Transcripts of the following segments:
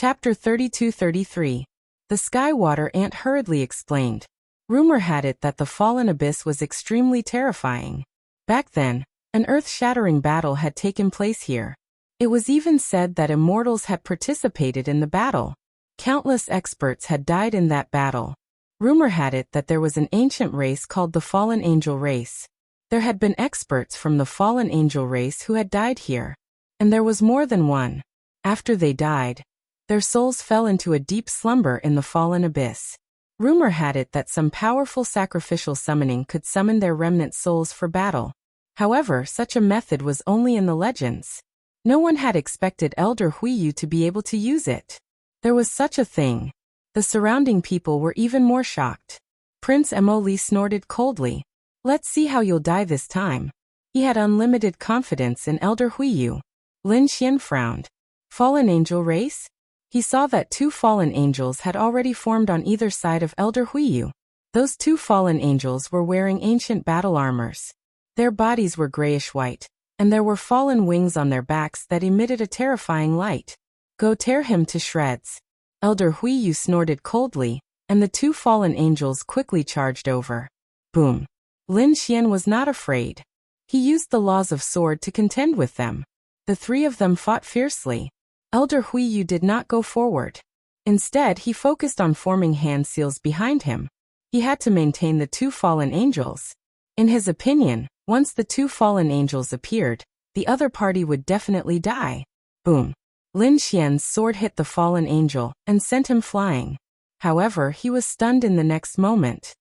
Chapter 32-33. The Sky Water Ant hurriedly explained. Rumor had it that the fallen abyss was extremely terrifying. Back then, an earth-shattering battle had taken place here. It was even said that immortals had participated in the battle. Countless experts had died in that battle. Rumor had it that there was an ancient race called the Fallen Angel race. There had been experts from the Fallen Angel race who had died here. And there was more than one. After they died, their souls fell into a deep slumber in the fallen abyss. Rumor had it that some powerful sacrificial summoning could summon their remnant souls for battle. However, such a method was only in the legends. No one had expected Elder Huiyu to be able to use it. There was such a thing. The surrounding people were even more shocked. Prince Emoli snorted coldly. Let's see how you'll die this time. He had unlimited confidence in Elder Huiyu. Lin Xian frowned. Fallen Angel race? He saw that two fallen angels had already formed on either side of Elder Huiyu. Those two fallen angels were wearing ancient battle armors. Their bodies were grayish-white, and there were fallen wings on their backs that emitted a terrifying light. Go tear him to shreds. Elder Huiyu snorted coldly, and the two fallen angels quickly charged over. Boom. Lin Xian was not afraid. He used the laws of sword to contend with them. The three of them fought fiercely. Elder Huiyu did not go forward. Instead, he focused on forming hand seals behind him. He had to maintain the two fallen angels. In his opinion, once the two fallen angels appeared, the other party would definitely die. Boom. Lin Xian's sword hit the fallen angel and sent him flying. However, he was stunned in the next moment.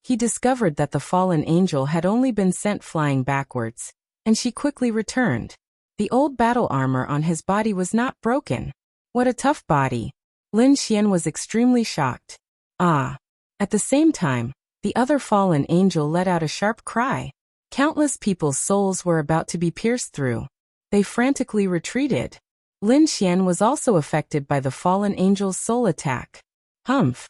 He discovered that the fallen angel had only been sent flying backwards, and she quickly returned. The old battle armor on his body was not broken. What a tough body. Lin Xian was extremely shocked. Ah. At the same time, the other fallen angel let out a sharp cry. Countless people's souls were about to be pierced through. They frantically retreated. Lin Xian was also affected by the fallen angel's soul attack. Humph.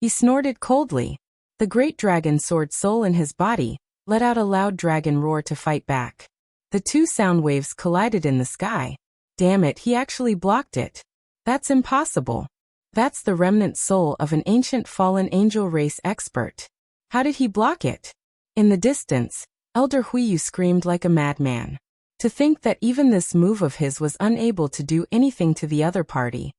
He snorted coldly. The great dragon sword soul in his body let out a loud dragon roar to fight back. The two sound waves collided in the sky. Damn it, he actually blocked it. That's impossible. That's the remnant soul of an ancient fallen angel race expert. How did he block it? In the distance, Elder Huiyu screamed like a madman. To think that even this move of his was unable to do anything to the other party.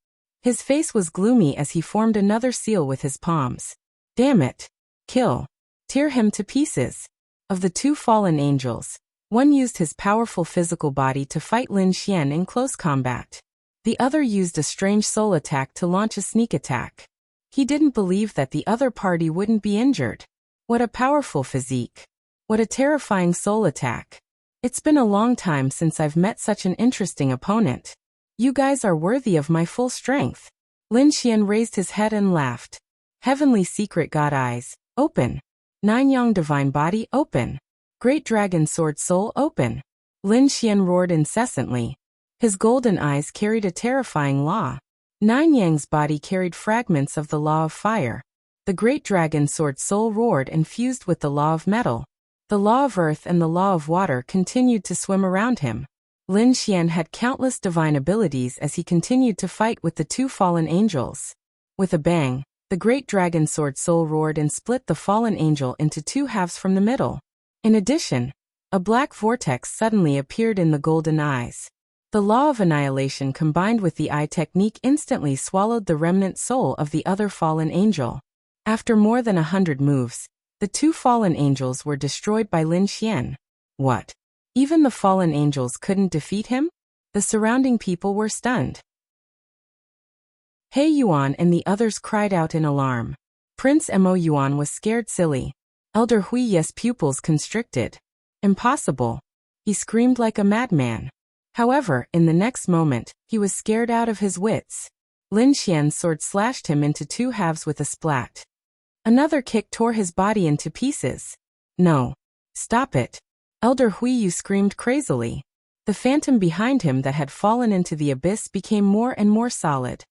His face was gloomy as he formed another seal with his palms. Damn it. Kill. Tear him to pieces. Of the two fallen angels, one used his powerful physical body to fight Lin Xian in close combat. The other used a strange soul attack to launch a sneak attack. He didn't believe that the other party wouldn't be injured. What a powerful physique. What a terrifying soul attack. It's been a long time since I've met such an interesting opponent. You guys are worthy of my full strength. Lin Xian raised his head and laughed. Heavenly secret god eyes, open. Nine Yang divine body, open. Great dragon sword soul, open. Lin Xian roared incessantly. His golden eyes carried a terrifying law. Nine Yang's body carried fragments of the law of fire. The great dragon sword soul roared and fused with the law of metal. The law of earth and the law of water continued to swim around him. Lin Xian had countless divine abilities as he continued to fight with the two fallen angels. With a bang, the great dragon sword soul roared and split the fallen angel into two halves from the middle. In addition, a black vortex suddenly appeared in the golden eyes. The law of annihilation combined with the eye technique instantly swallowed the remnant soul of the other fallen angel. After more than 100 moves, the two fallen angels were destroyed by Lin Xian. What? Even the fallen angels couldn't defeat him? The surrounding people were stunned. He Yuan and the others cried out in alarm. Prince Mo Yuan was scared silly. Elder Huiyu's pupils constricted. Impossible. He screamed like a madman. However, in the next moment, he was scared out of his wits. Lin Xian's sword slashed him into two halves with a splat. Another kick tore his body into pieces. No. Stop it. Elder Huiyu screamed crazily. The phantom behind him that had fallen into the abyss became more and more solid.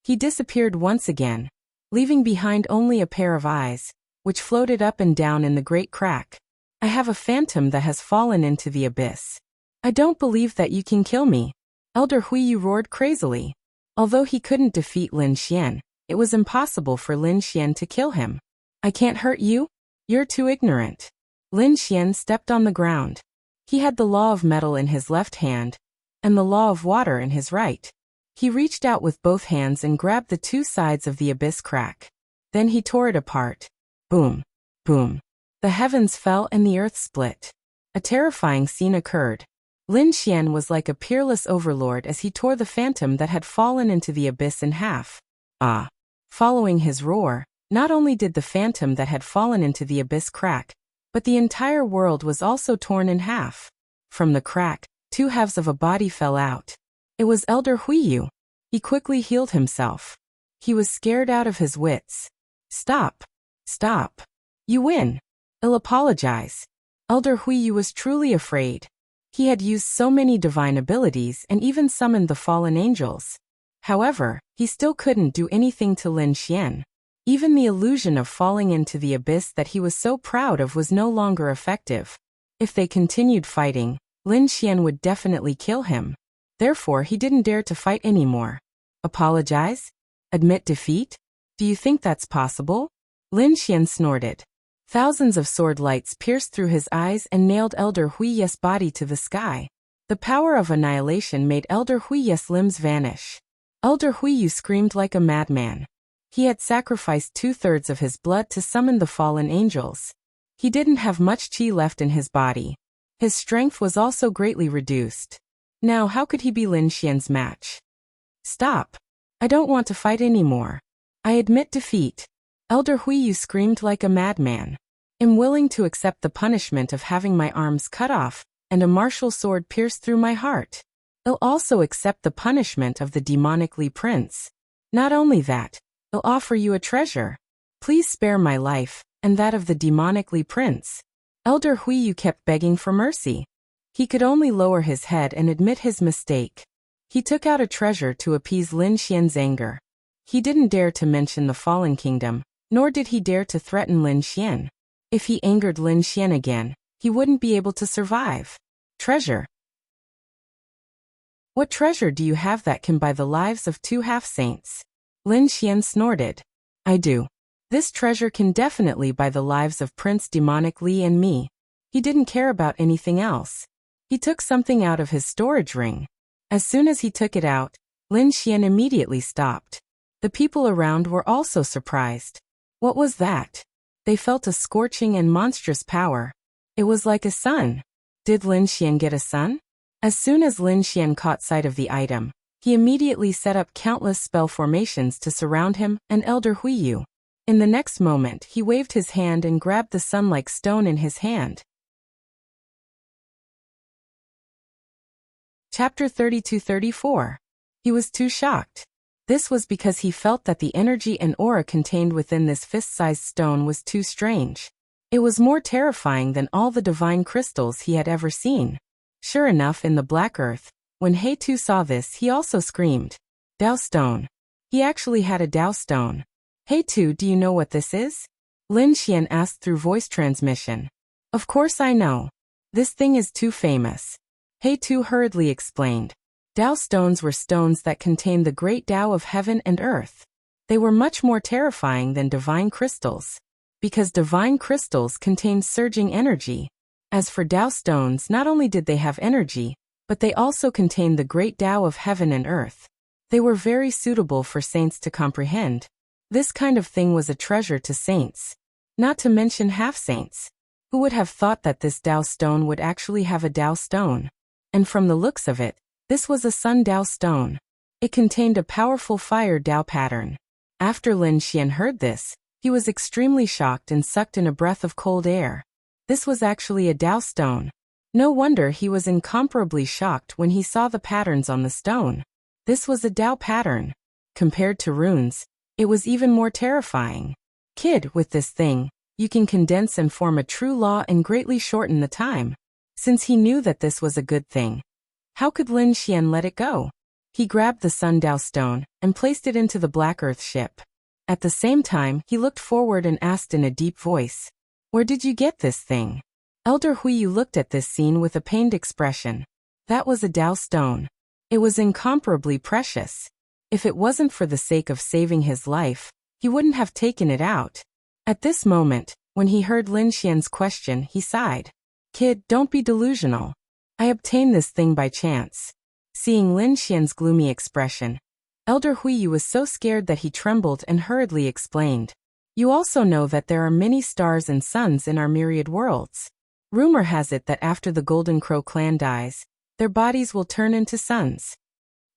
He disappeared once again, leaving behind only a pair of eyes, which floated up and down in the great crack. I have a phantom that has fallen into the abyss. I don't believe that you can kill me. Elder Huiyu roared crazily. Although he couldn't defeat Lin Xian, it was impossible for Lin Xian to kill him. I can't hurt you? You're too ignorant. Lin Xian stepped on the ground. He had the law of metal in his left hand and the law of water in his right. He reached out with both hands and grabbed the two sides of the abyss crack. Then he tore it apart. Boom. Boom. The heavens fell and the earth split. A terrifying scene occurred. Lin Xian was like a peerless overlord as he tore the phantom that had fallen into the abyss in half. Ah! Following his roar, not only did the phantom that had fallen into the abyss crack, but the entire world was also torn in half. From the crack, two halves of a body fell out. It was Elder Huiyu. He quickly healed himself. He was scared out of his wits. Stop. Stop. You win. I'll apologize. Elder Huiyu was truly afraid. He had used so many divine abilities and even summoned the fallen angels. However, he still couldn't do anything to Lin Xian. Even the illusion of falling into the abyss that he was so proud of was no longer effective. If they continued fighting, Lin Xian would definitely kill him. Therefore, he didn't dare to fight anymore. Apologize? Admit defeat? Do you think that's possible? Lin Xian snorted. Thousands of sword lights pierced through his eyes and nailed Elder Huiyu's body to the sky. The power of annihilation made Elder Huiyu's limbs vanish. Elder Huiyu screamed like a madman. He had sacrificed 2/3 of his blood to summon the fallen angels. He didn't have much qi left in his body. His strength was also greatly reduced. Now how could he be Lin Xian's match? Stop. I don't want to fight anymore. I admit defeat. Elder Huiyu screamed like a madman. I'm willing to accept the punishment of having my arms cut off and a martial sword pierced through my heart. I'll also accept the punishment of the demonically prince. Not only that, I'll offer you a treasure. Please spare my life and that of the demonically prince. Elder Huiyu kept begging for mercy. He could only lower his head and admit his mistake. He took out a treasure to appease Lin Xian's anger. He didn't dare to mention the fallen kingdom, nor did he dare to threaten Lin Xian. If he angered Lin Xian again, he wouldn't be able to survive. Treasure. What treasure do you have that can buy the lives of 2 half-saints? Lin Xian snorted. I do. This treasure can definitely buy the lives of Prince Demonic Li and me. He didn't care about anything else. He took something out of his storage ring. As soon as he took it out, Lin Xian immediately stopped. The people around were also surprised. What was that? They felt a scorching and monstrous power. It was like a sun. Did Lin Xian get a sun? As soon as Lin Xian caught sight of the item, he immediately set up countless spell formations to surround him and Elder Huiyu. In the next moment, he waved his hand and grabbed the sun-like stone in his hand. Chapter 32-34. He was too shocked. This was because he felt that the energy and aura contained within this fist-sized stone was too strange. It was more terrifying than all the divine crystals he had ever seen. Sure enough, in the black earth, when Hei-Tu saw this, he also screamed, Dao Stone. He actually had a Dao Stone. Hei-Tu, do you know what this is? Lin Xian asked through voice transmission. Of course I know. This thing is too famous. Hei-Tu hurriedly explained. Dao stones were stones that contained the great Dao of heaven and earth. They were much more terrifying than divine crystals, because divine crystals contained surging energy. As for Dao stones, not only did they have energy, but they also contained the great Dao of heaven and earth. They were very suitable for saints to comprehend. This kind of thing was a treasure to saints. Not to mention half-saints. Who would have thought that this Dao stone would actually have a Dao stone? And from the looks of it, this was a Sun Dao stone. It contained a powerful fire Dao pattern. After Lin Xian heard this, he was extremely shocked and sucked in a breath of cold air. This was actually a Dao stone. No wonder he was incomparably shocked when he saw the patterns on the stone. This was a Dao pattern. Compared to runes, it was even more terrifying. Kid, with this thing, you can condense and form a true law and greatly shorten the time. Since he knew that this was a good thing, how could Lin Xian let it go? He grabbed the Sun Dao stone and placed it into the Black Earth ship. At the same time, he looked forward and asked in a deep voice, Where did you get this thing? Elder Huiyu looked at this scene with a pained expression. That was a Dao stone. It was incomparably precious. If it wasn't for the sake of saving his life, he wouldn't have taken it out. At this moment, when he heard Lin Xian's question, he sighed. Kid, don't be delusional. I obtained this thing by chance. Seeing Lin Xian's gloomy expression, Elder Huiyu was so scared that he trembled and hurriedly explained. You also know that there are many stars and suns in our myriad worlds. Rumor has it that after the Golden Crow clan dies, their bodies will turn into suns.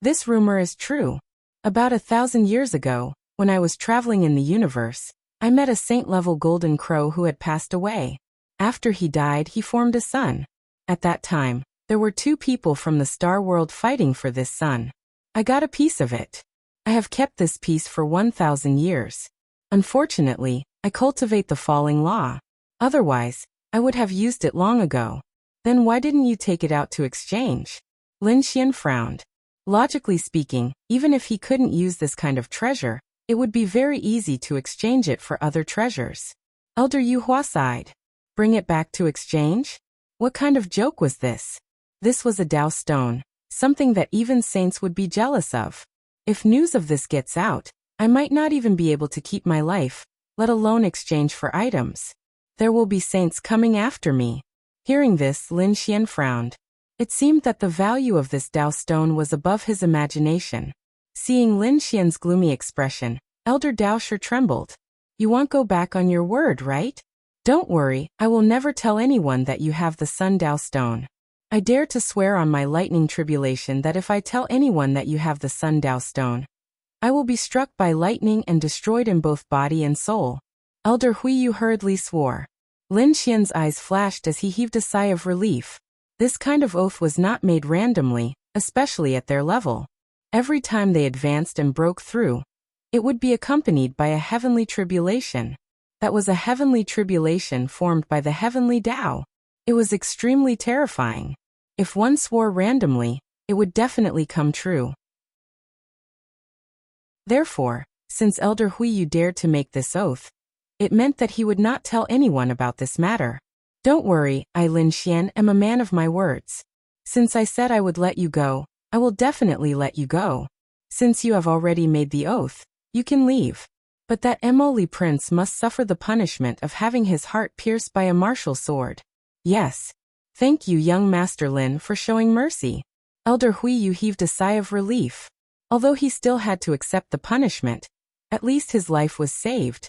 This rumor is true. About 1,000 years ago, when I was traveling in the universe, I met a saint-level Golden Crow who had passed away. After he died, he formed a sun. At that time, there were 2 people from the star world fighting for this sun. I got a piece of it. I have kept this piece for 1,000 years. Unfortunately, I cultivate the falling law. Otherwise, I would have used it long ago. Then why didn't you take it out to exchange? Lin Xian frowned. Logically speaking, even if he couldn't use this kind of treasure, it would be very easy to exchange it for other treasures. Elder Yu Hua sighed. Bring it back to exchange? What kind of joke was this? This was a Dao stone, something that even saints would be jealous of. If news of this gets out, I might not even be able to keep my life, let alone exchange for items. There will be saints coming after me. Hearing this, Lin Xian frowned. It seemed that the value of this Dao stone was above his imagination. Seeing Lin Xian's gloomy expression, Elder Dao sure trembled. You won't go back on your word, right? Don't worry, I will never tell anyone that you have the Sun Dao stone. I dare to swear on my lightning tribulation that if I tell anyone that you have the Sun Dao stone, I will be struck by lightning and destroyed in both body and soul. Elder Huiyu hurriedly swore. Lin Xian's eyes flashed as he heaved a sigh of relief. This kind of oath was not made randomly, especially at their level. Every time they advanced and broke through, it would be accompanied by a heavenly tribulation. That was a heavenly tribulation formed by the heavenly Dao. It was extremely terrifying. If one swore randomly, it would definitely come true. Therefore, since Elder Huiyu dared to make this oath, it meant that he would not tell anyone about this matter. Don't worry, I Lin Xian am a man of my words. Since I said I would let you go, I will definitely let you go. Since you have already made the oath, you can leave. But that Emoli prince must suffer the punishment of having his heart pierced by a martial sword. Yes. Thank you, young Master Lin, for showing mercy. Elder Huiyu heaved a sigh of relief. Although he still had to accept the punishment, at least his life was saved.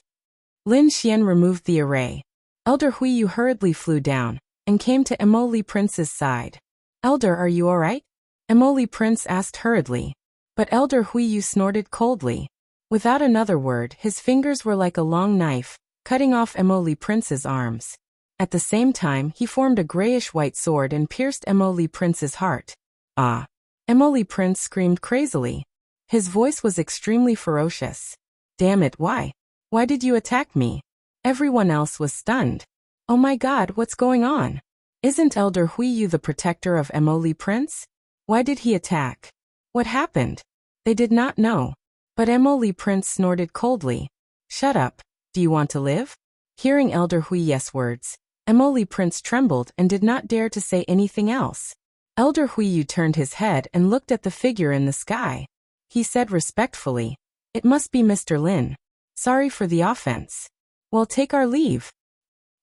Lin Xian removed the array. Elder Huiyu hurriedly flew down, and came to Emoli Prince's side. Elder, are you alright? Emoli Prince asked hurriedly. But Elder Huiyu snorted coldly. Without another word, his fingers were like a long knife, cutting off Emoli Prince's arms. At the same time, he formed a grayish-white sword and pierced Emoli Prince's heart. Ah! Emoli Prince screamed crazily. His voice was extremely ferocious. Damn it, why? Why did you attack me? Everyone else was stunned. Oh my god, what's going on? Isn't Elder Huiyu the protector of Emoli Prince? Why did he attack? What happened? They did not know. But Emoli Prince snorted coldly. Shut up. Do you want to live? Hearing Elder Huiyu's words, Emoli Prince trembled and did not dare to say anything else. Elder Huiyu turned his head and looked at the figure in the sky. He said respectfully, "It must be Mr. Lin. Sorry for the offense. Well, take our leave."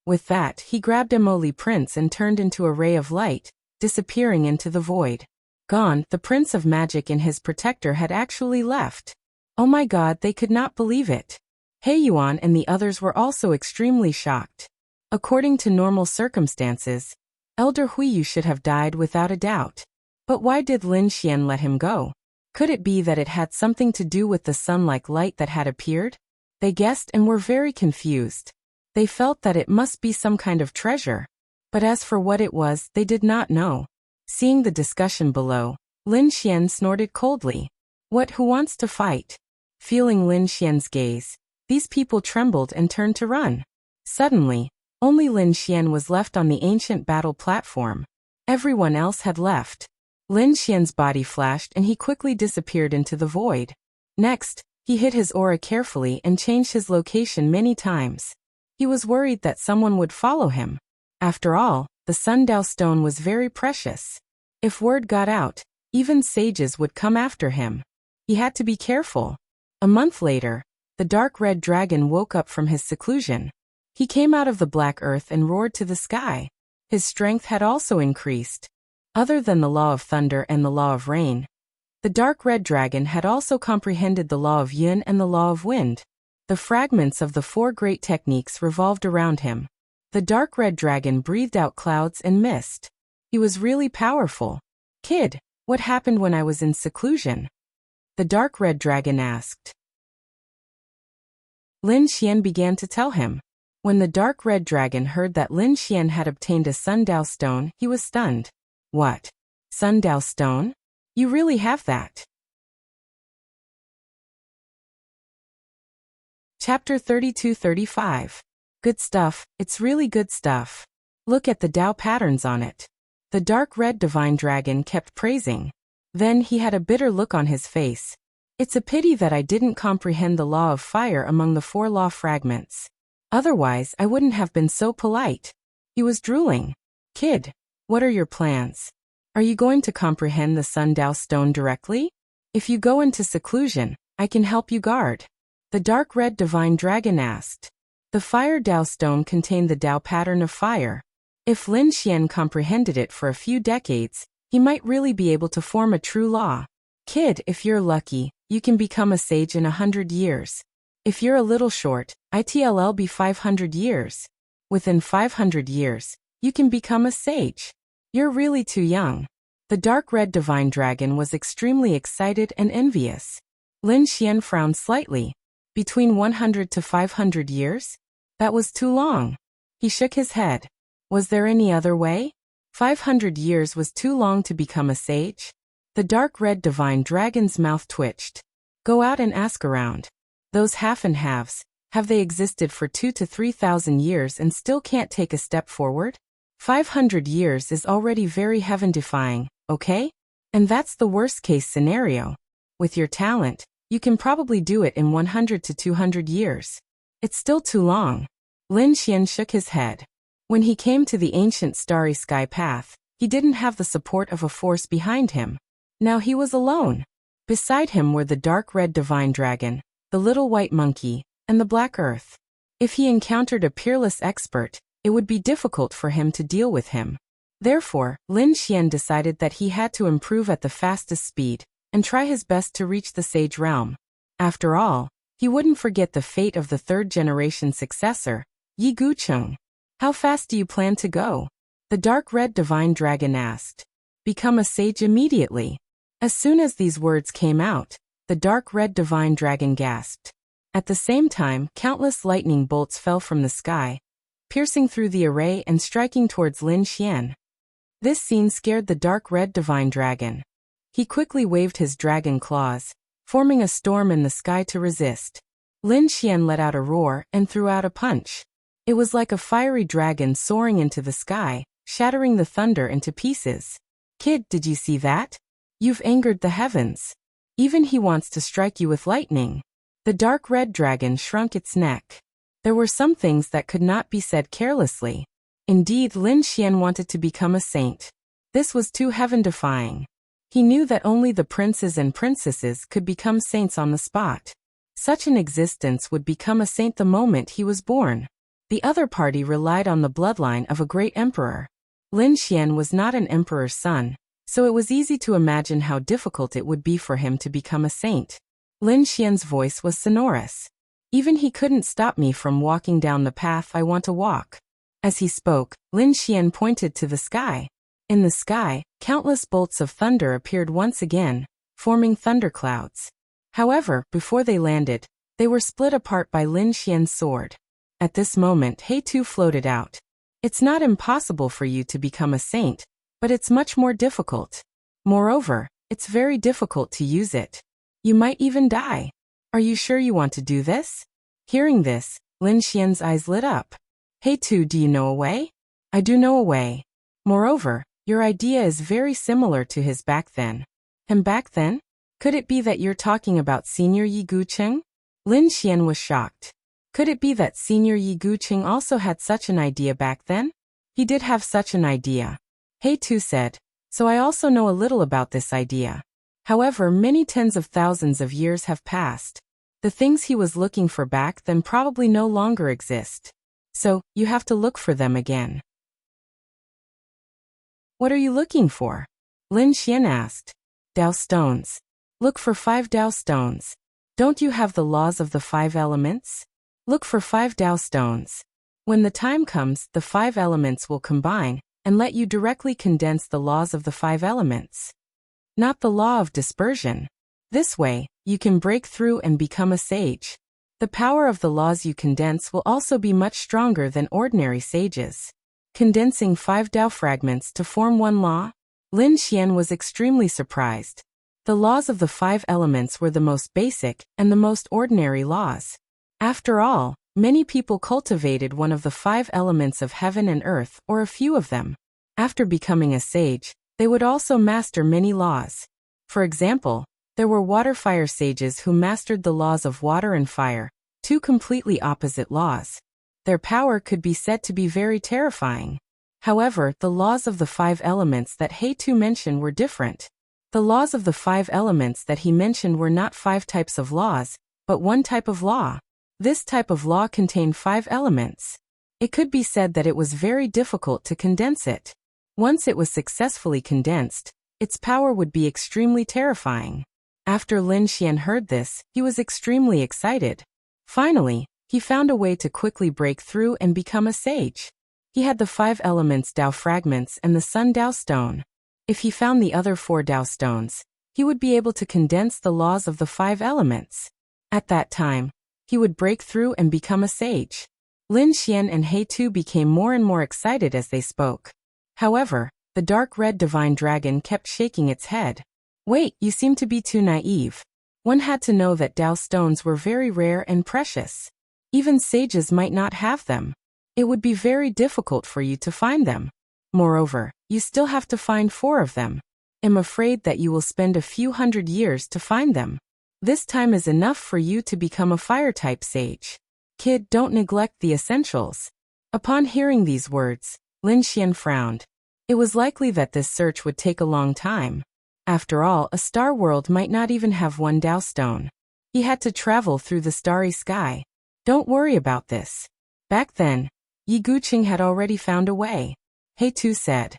With that, he grabbed Emoli Prince and turned into a ray of light, disappearing into the void. Gone, the Prince of Magic and his protector had actually left. Oh my god, they could not believe it. He Yuan and the others were also extremely shocked. According to normal circumstances, Elder Huiyu should have died without a doubt. But why did Lin Xian let him go? Could it be that it had something to do with the sun-like light that had appeared? They guessed and were very confused. They felt that it must be some kind of treasure. But as for what it was, they did not know. Seeing the discussion below, Lin Xian snorted coldly. What, who wants to fight? Feeling Lin Xian's gaze, these people trembled and turned to run. Suddenly, only Lin Xian was left on the ancient battle platform. Everyone else had left. Lin Xian's body flashed and he quickly disappeared into the void. Next, he hid his aura carefully and changed his location many times. He was worried that someone would follow him. After all, the Sundao stone was very precious. If word got out, even sages would come after him. He had to be careful. A month later, the dark red dragon woke up from his seclusion. He came out of the black earth and roared to the sky. His strength had also increased. Other than the law of thunder and the law of rain, the dark red dragon had also comprehended the law of yin and the law of wind. The fragments of the four great techniques revolved around him. The dark red dragon breathed out clouds and mist. He was really powerful. Kid, what happened when I was in seclusion? The dark red dragon asked. Lin Xian began to tell him. When the dark red dragon heard that Lin Xian had obtained a Sundao stone, he was stunned. What? Sundao stone? You really have that? Chapter 32-35. Good stuff, it's really good stuff. Look at the Dao patterns on it. The dark red divine dragon kept praising. Then he had a bitter look on his face. It's a pity that I didn't comprehend the law of fire among the four law fragments. Otherwise, I wouldn't have been so polite. He was drooling. Kid, what are your plans? Are you going to comprehend the Sundao stone directly? If you go into seclusion, I can help you guard. The dark red divine dragon asked. The fire Dao stone contained the Dao pattern of fire. If Lin Xian comprehended it for a few decades, he might really be able to form a true law. Kid, if you're lucky, you can become a sage in 100 years. If you're a little short, it'll be 500 years. Within 500 years, you can become a sage. You're really too young. The dark red divine dragon was extremely excited and envious. Lin Xian frowned slightly. Between 100 to 500 years? That was too long. He shook his head. Was there any other way? 500 years was too long to become a sage. The dark red divine dragon's mouth twitched. Go out and ask around. Those half and halves, have they existed for 2,000 to 3,000 years and still can't take a step forward? 500 years is already very heaven-defying, okay? And that's the worst-case scenario. With your talent, you can probably do it in 100 to 200 years. It's still too long. Lin Xian shook his head. When he came to the ancient starry sky path, he didn't have the support of a force behind him. Now he was alone. Beside him were the dark red divine dragon, the little white monkey, and the black earth. If he encountered a peerless expert, it would be difficult for him to deal with him. Therefore, Lin Xian decided that he had to improve at the fastest speed and try his best to reach the sage realm. After all, he wouldn't forget the fate of the third-generation successor, Yi Gucheng. How fast do you plan to go? The dark red divine dragon asked. Become a sage immediately. As soon as these words came out, the dark red divine dragon gasped. At the same time, countless lightning bolts fell from the sky, piercing through the array and striking towards Lin Xian. This scene scared the dark red divine dragon. He quickly waved his dragon claws, forming a storm in the sky to resist. Lin Xian let out a roar and threw out a punch. It was like a fiery dragon soaring into the sky, shattering the thunder into pieces. Kid, did you see that? You've angered the heavens. Even he wants to strike you with lightning. The dark red dragon shrunk its neck. There were some things that could not be said carelessly. Indeed, Lin Xian wanted to become a saint. This was too heaven-defying. He knew that only the princes and princesses could become saints on the spot. Such an existence would become a saint the moment he was born. The other party relied on the bloodline of a great emperor. Lin Xian was not an emperor's son, so it was easy to imagine how difficult it would be for him to become a saint. Lin Xian's voice was sonorous. Even he couldn't stop me from walking down the path I want to walk. As he spoke, Lin Xian pointed to the sky. In the sky, countless bolts of thunder appeared once again, forming thunderclouds. However, before they landed, they were split apart by Lin Xian's sword. At this moment, He Tu floated out. It's not impossible for you to become a saint, but it's much more difficult. Moreover, it's very difficult to use it. You might even die. Are you sure you want to do this? Hearing this, Lin Xian's eyes lit up. Hey Tu, do you know a way? I do know a way. Moreover, your idea is very similar to his back then. And back then? Could it be that you're talking about Senior Yi Gucheng? Lin Xian was shocked. Could it be that Senior Yi Gucheng also had such an idea back then? He did have such an idea. Hey Tu said, so I also know a little about this idea. However, many tens of thousands of years have passed. The things he was looking for back then probably no longer exist. So, you have to look for them again. What are you looking for? Lin Xian asked. Dao stones. Look for 5 Dao stones. Don't you have the laws of the 5 elements? Look for 5 Dao stones. When the time comes, the 5 elements will combine and let you directly condense the laws of the 5 elements. Not the law of dispersion. This way, you can break through and become a sage. The power of the laws you condense will also be much stronger than ordinary sages. Condensing 5 Dao fragments to form one law? Lin Xian was extremely surprised. The laws of the 5 elements were the most basic and the most ordinary laws. After all, many people cultivated one of the 5 elements of heaven and earth or a few of them. After becoming a sage, they would also master many laws. For example, there were water-fire sages who mastered the laws of water and fire, 2 completely opposite laws. Their power could be said to be very terrifying. However, the laws of the 5 elements that He-Tu mentioned were different. The laws of the 5 elements that he mentioned were not 5 types of laws, but one type of law. This type of law contained 5 elements. It could be said that it was very difficult to condense it. Once it was successfully condensed, its power would be extremely terrifying. After Lin Xian heard this, he was extremely excited. Finally, he found a way to quickly break through and become a sage. He had the 5 elements Dao fragments and the Sun Dao stone. If he found the other 4 Dao stones, he would be able to condense the laws of the 5 elements. At that time, he would break through and become a sage. Lin Xian and He-Tu became more and more excited as they spoke. However, the dark red divine dragon kept shaking its head. Wait, you seem to be too naive. One had to know that Dao stones were very rare and precious. Even sages might not have them. It would be very difficult for you to find them. Moreover, you still have to find 4 of them. I'm afraid that you will spend a few hundred years to find them. This time is enough for you to become a fire-type sage. Kid, don't neglect the essentials. Upon hearing these words, Lin Xian frowned. It was likely that this search would take a long time. After all, a star world might not even have 1 Dao stone. He had to travel through the starry sky. Don't worry about this. Back then, Yi Guqing had already found a way. He-Tu said.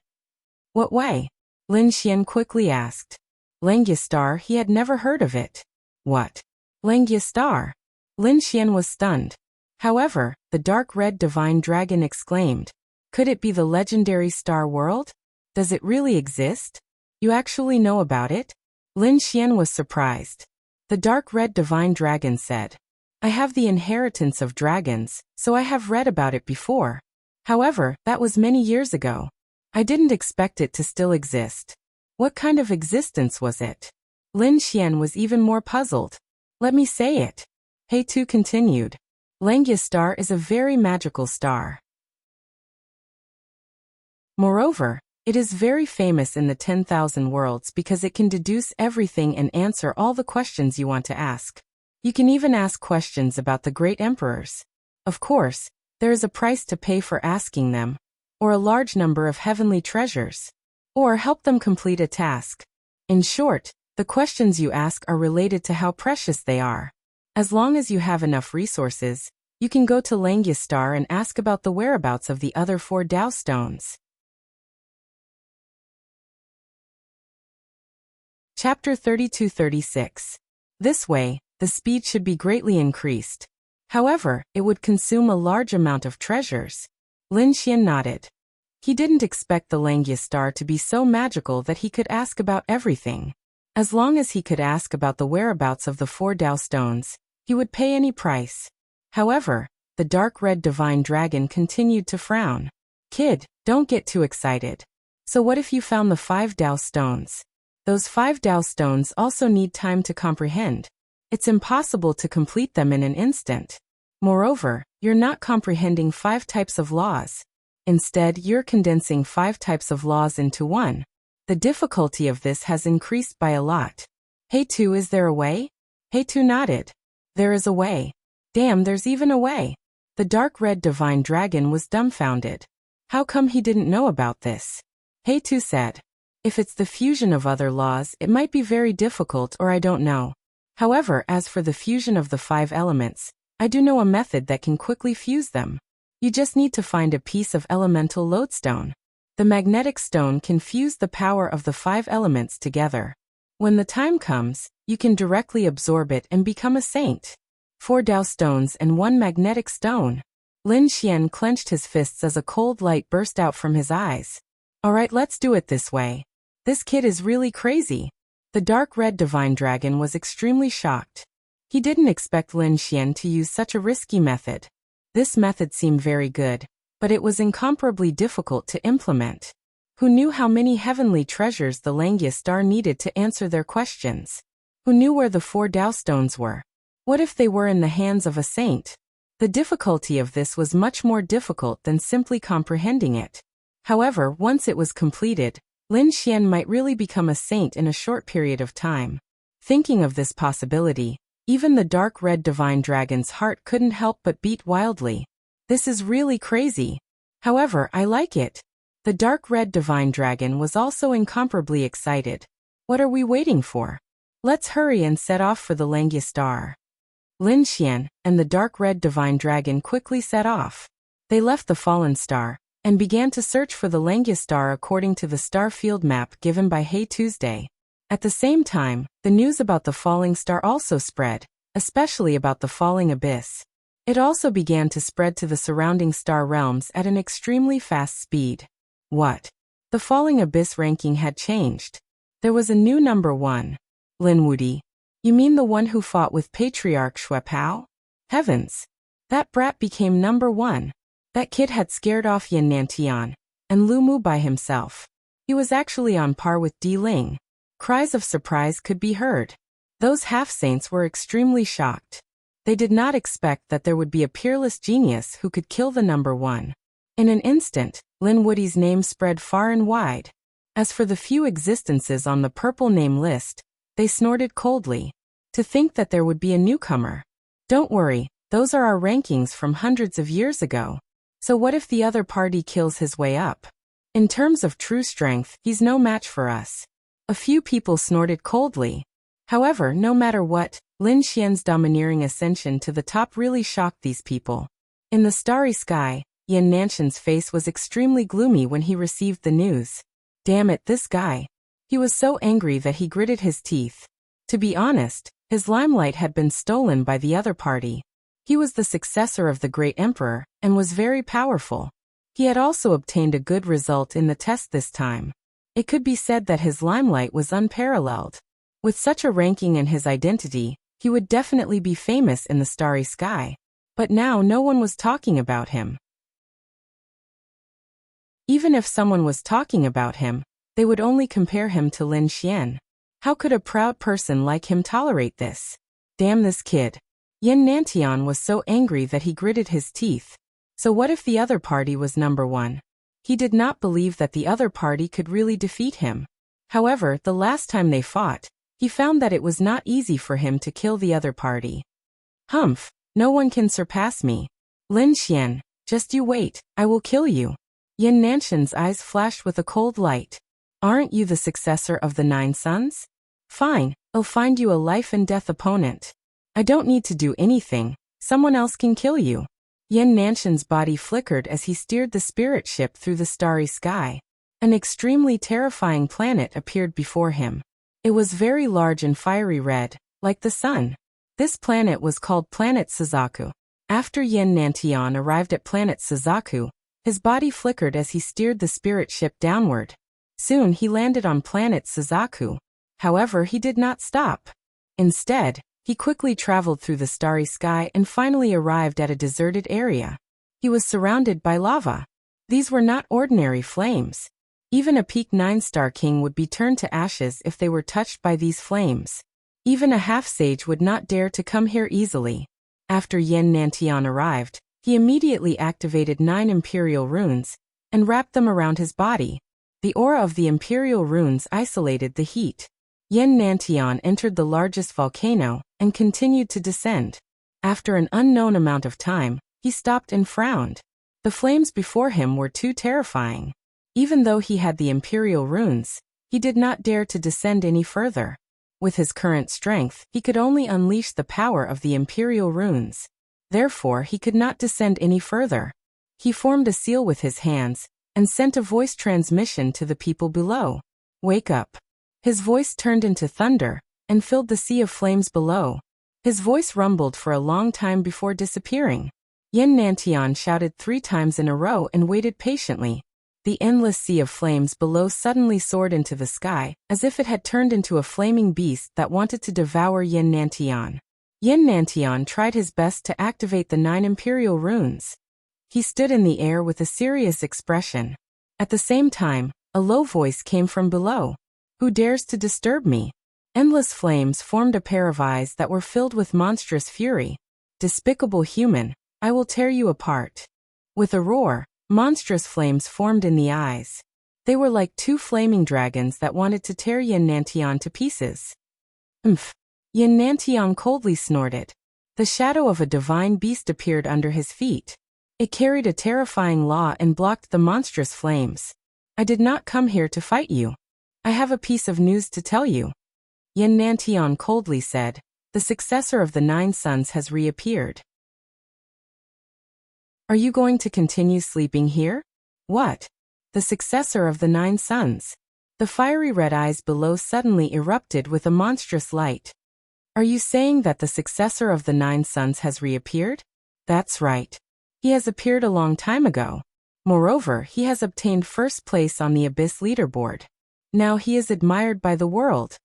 What way? Lin Xian quickly asked. Langya Star, he had never heard of it. What? Langya Star? Lin Xian was stunned. However, the dark red divine dragon exclaimed. Could it be the legendary star world? Does it really exist? You actually know about it? Lin Xian was surprised. The dark red divine dragon said. I have the inheritance of dragons, so I have read about it before. However, that was many years ago. I didn't expect it to still exist. What kind of existence was it? Lin Xian was even more puzzled. Let me say it. He-Tu continued. Langya Star is a very magical star. Moreover, it is very famous in the 10,000 worlds because it can deduce everything and answer all the questions you want to ask. You can even ask questions about the great emperors. Of course, there is a price to pay for asking them, or a large number of heavenly treasures, or help them complete a task. In short, the questions you ask are related to how precious they are. As long as you have enough resources, you can go to Langya Star and ask about the whereabouts of the other 4 Dao stones. Chapter 32-36. This way, the speed should be greatly increased. However, it would consume a large amount of treasures. Lin Xian nodded. He didn't expect the Langya Star to be so magical that he could ask about everything. As long as he could ask about the whereabouts of the 4 Dao stones, he would pay any price. However, the dark red divine dragon continued to frown. Kid, don't get too excited. So what if you found the 5 Dao stones? Those 5 Dao stones also need time to comprehend. It's impossible to complete them in an instant. Moreover, you're not comprehending 5 types of laws. Instead, you're condensing 5 types of laws into one. The difficulty of this has increased by a lot. He-Tu, is there a way? He-Tu nodded. There is a way. Damn, there's even a way. The dark red divine dragon was dumbfounded. How come he didn't know about this? He-Tu said. If it's the fusion of other laws, it might be very difficult, or I don't know. However, as for the fusion of the 5 elements, I do know a method that can quickly fuse them. You just need to find a piece of elemental lodestone. The magnetic stone can fuse the power of the 5 elements together. When the time comes, you can directly absorb it and become a saint. 4 Dao stones and 1 magnetic stone. Lin Xian clenched his fists as a cold light burst out from his eyes. Alright, let's do it this way. This kid is really crazy. The dark red divine dragon was extremely shocked. He didn't expect Lin Xian to use such a risky method. This method seemed very good, but it was incomparably difficult to implement. Who knew how many heavenly treasures the Langya star needed to answer their questions? Who knew where the 4 Dao stones were? What if they were in the hands of a saint? The difficulty of this was much more difficult than simply comprehending it. However, once it was completed, Lin Xian might really become a saint in a short period of time. Thinking of this possibility, even the dark red divine dragon's heart couldn't help but beat wildly. This is really crazy. However, I like it. The dark red divine dragon was also incomparably excited. What are we waiting for? Let's hurry and set off for the Langya star. Lin Xian and the dark red divine dragon quickly set off. They left the fallen star and began to search for the Langya star according to the star field map given by Hey Tuesday. At the same time, the news about the falling star also spread, especially about the falling abyss. It also began to spread to the surrounding star realms at an extremely fast speed. What? The falling abyss ranking had changed. There was a new number 1. Lin Wudi. You mean the one who fought with Patriarch Shuepao? Heavens! That brat became number 1. That kid had scared off Yin Nantian and Lu Mu by himself. He was actually on par with Di Ling. Cries of surprise could be heard. Those half-saints were extremely shocked. They did not expect that there would be a peerless genius who could kill the number 1. In an instant, Lin Wudi's name spread far and wide. As for the few existences on the purple name list, they snorted coldly. To think that there would be a newcomer. Don't worry, those are our rankings from hundreds of years ago. So what if the other party kills his way up? In terms of true strength, he's no match for us. A few people snorted coldly. However, no matter what, Lin Xian's domineering ascension to the top really shocked these people. In the starry sky, Yin Nantian's face was extremely gloomy when he received the news. Damn it, this guy. He was so angry that he gritted his teeth. To be honest, his limelight had been stolen by the other party. He was the successor of the great emperor, and was very powerful. He had also obtained a good result in the test this time. It could be said that his limelight was unparalleled. With such a ranking and his identity, he would definitely be famous in the starry sky. But now no one was talking about him. Even if someone was talking about him, they would only compare him to Lin Xian. How could a proud person like him tolerate this? Damn this kid. Yin Nantian was so angry that he gritted his teeth. So what if the other party was number 1? He did not believe that the other party could really defeat him. However, the last time they fought, he found that it was not easy for him to kill the other party. Humph, no one can surpass me. Lin Xian, just you wait, I will kill you. Yin Nantian's eyes flashed with a cold light. Aren't you the successor of the 9 sons? Fine, I'll find you a life and death opponent. I don't need to do anything, someone else can kill you. Yin Nantian's body flickered as he steered the spirit ship through the starry sky. An extremely terrifying planet appeared before him. It was very large and fiery red, like the sun. This planet was called Planet Suzaku. After Yin Nantian arrived at Planet Suzaku, his body flickered as he steered the spirit ship downward. Soon he landed on Planet Suzaku. However, he did not stop. Instead, he quickly traveled through the starry sky and finally arrived at a deserted area. He was surrounded by lava. These were not ordinary flames. Even a peak 9-star king would be turned to ashes if they were touched by these flames. Even a half-sage would not dare to come here easily. After Yin Nantian arrived, he immediately activated 9 imperial runes and wrapped them around his body. The aura of the imperial runes isolated the heat. Yin Nantian entered the largest volcano and continued to descend. After an unknown amount of time, he stopped and frowned. The flames before him were too terrifying. Even though he had the imperial runes, He did not dare to descend any further. With his current strength, he could only unleash the power of the Imperial runes. Therefore, he could not descend any further. He formed a seal with his hands and sent a voice transmission to the people below. Wake up. His voice turned into thunder and filled the sea of flames below. His voice rumbled for a long time before disappearing. Yin Nantian shouted 3 times in a row and waited patiently. The endless sea of flames below suddenly soared into the sky, as if it had turned into a flaming beast that wanted to devour Yin Nantian. Yin Nantian tried his best to activate the 9 Imperial runes. He stood in the air with a serious expression. At the same time, a low voice came from below. Who dares to disturb me? Endless flames formed a pair of eyes that were filled with monstrous fury. Despicable human, I will tear you apart. With a roar, monstrous flames formed in the eyes. They were like 2 flaming dragons that wanted to tear Yin Nantian to pieces. Umph! Yin Nantian coldly snorted. The shadow of a divine beast appeared under his feet. It carried a terrifying law and blocked the monstrous flames. I did not come here to fight you. I have a piece of news to tell you. Yin Nantian coldly said, the successor of the 9 sons has reappeared. Are you going to continue sleeping here? What? The successor of the 9 sons. The fiery red eyes below suddenly erupted with a monstrous light. Are you saying that the successor of the 9 sons has reappeared? That's right. He has appeared a long time ago. Moreover, he has obtained first place on the Abyss leaderboard. Now he is admired by the world.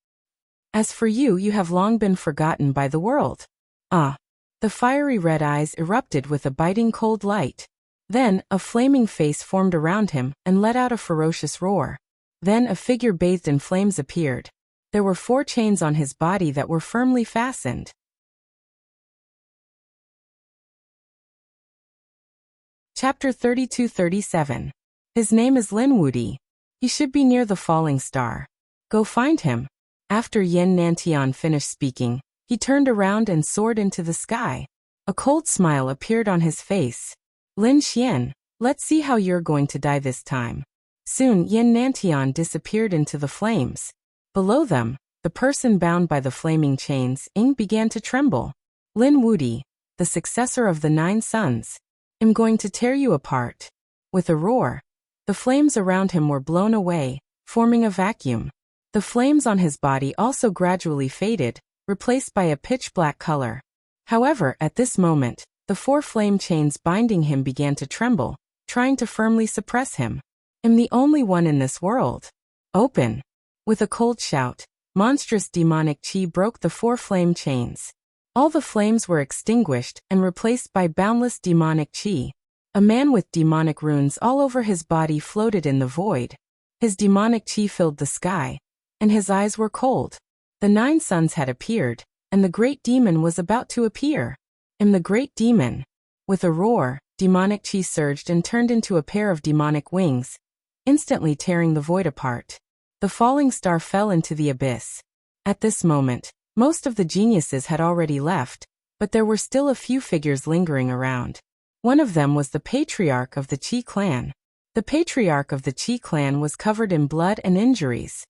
As for you, you have long been forgotten by the world. Ah! The fiery red eyes erupted with a biting cold light. Then, a flaming face formed around him and let out a ferocious roar. Then a figure bathed in flames appeared. There were 4 chains on his body that were firmly fastened. Chapter 32-37. His name is Lin Wudi. He should be near the falling star. Go find him. After Yin Nantian finished speaking, he turned around and soared into the sky. A cold smile appeared on his face. Lin Xian, let's see how you're going to die this time. Soon Yin Nantian disappeared into the flames. Below them, the person bound by the flaming chains began to tremble. Lin Wudi, the successor of the 9 sons. I'm going to tear you apart. With a roar, the flames around him were blown away, forming a vacuum. The flames on his body also gradually faded, replaced by a pitch-black color. However, at this moment, the 4 flame chains binding him began to tremble, trying to firmly suppress him. I'm the only one in this world. Open! With a cold shout, monstrous demonic chi broke the 4 flame chains. All the flames were extinguished and replaced by boundless demonic chi. A man with demonic runes all over his body floated in the void. His demonic chi filled the sky, and his eyes were cold. The 9 sons had appeared, and the great demon was about to appear. The great demon. With a roar, demonic chi surged and turned into a pair of demonic wings, instantly tearing the void apart. The falling star fell into the abyss. At this moment, most of the geniuses had already left, but there were still a few figures lingering around. One of them was the patriarch of the Qi clan. The patriarch of the Qi clan was covered in blood and injuries.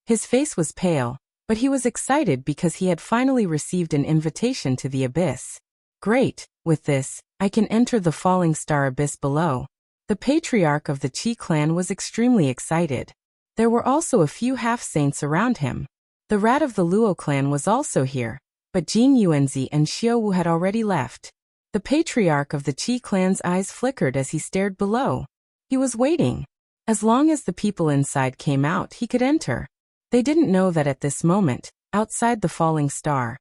His face was pale, but he was excited because he had finally received an invitation to the abyss. Great, with this, I can enter the falling star abyss below. The patriarch of the Qi clan was extremely excited. There were also a few half-saints around him. The rat of the Luo clan was also here, but Jing Yuanzi and Xiao Wu had already left. The patriarch of the Qi clan's eyes flickered as he stared below. He was waiting. As long as the people inside came out, he could enter. They didn't know that at this moment, outside the falling star,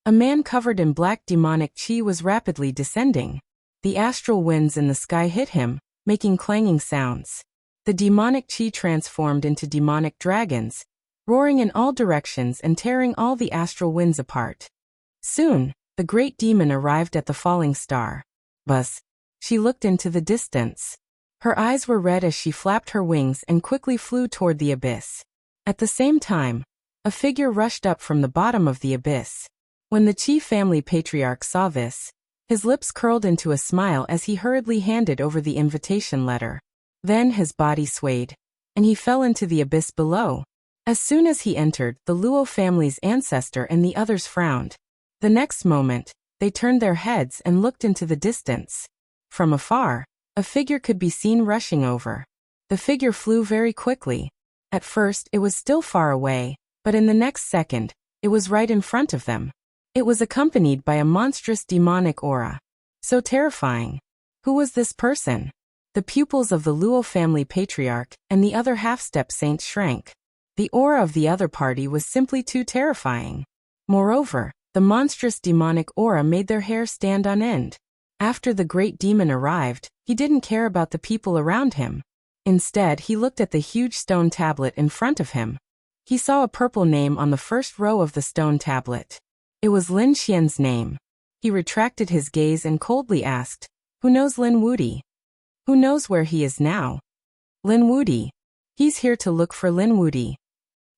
a man covered in black demonic chi was rapidly descending. The astral winds in the sky hit him, making clanging sounds. The demonic chi transformed into demonic dragons, roaring in all directions and tearing all the astral winds apart. Soon, the great demon arrived at the falling star. Buzz. She looked into the distance. Her eyes were red as she flapped her wings and quickly flew toward the abyss. At the same time, a figure rushed up from the bottom of the abyss. When the Qi family patriarch saw this, his lips curled into a smile as he hurriedly handed over the invitation letter. Then his body swayed, and he fell into the abyss below. As soon as he entered, the Luo family's ancestor and the others frowned. The next moment, they turned their heads and looked into the distance. From afar, a figure could be seen rushing over. The figure flew very quickly. At first, it was still far away, but in the next second, it was right in front of them. It was accompanied by a monstrous demonic aura. So terrifying. Who was this person? The pupils of the Luo family patriarch and the other half-step saints shrank. The aura of the other party was simply too terrifying. Moreover, the monstrous demonic aura made their hair stand on end. After the great demon arrived, he didn't care about the people around him. Instead, he looked at the huge stone tablet in front of him. He saw a purple name on the first row of the stone tablet. It was Lin Xian's name. He retracted his gaze and coldly asked, "Who knows Lin Wudi? Who knows where he is now?" "Lin Wudi. He's here to look for Lin Wudi."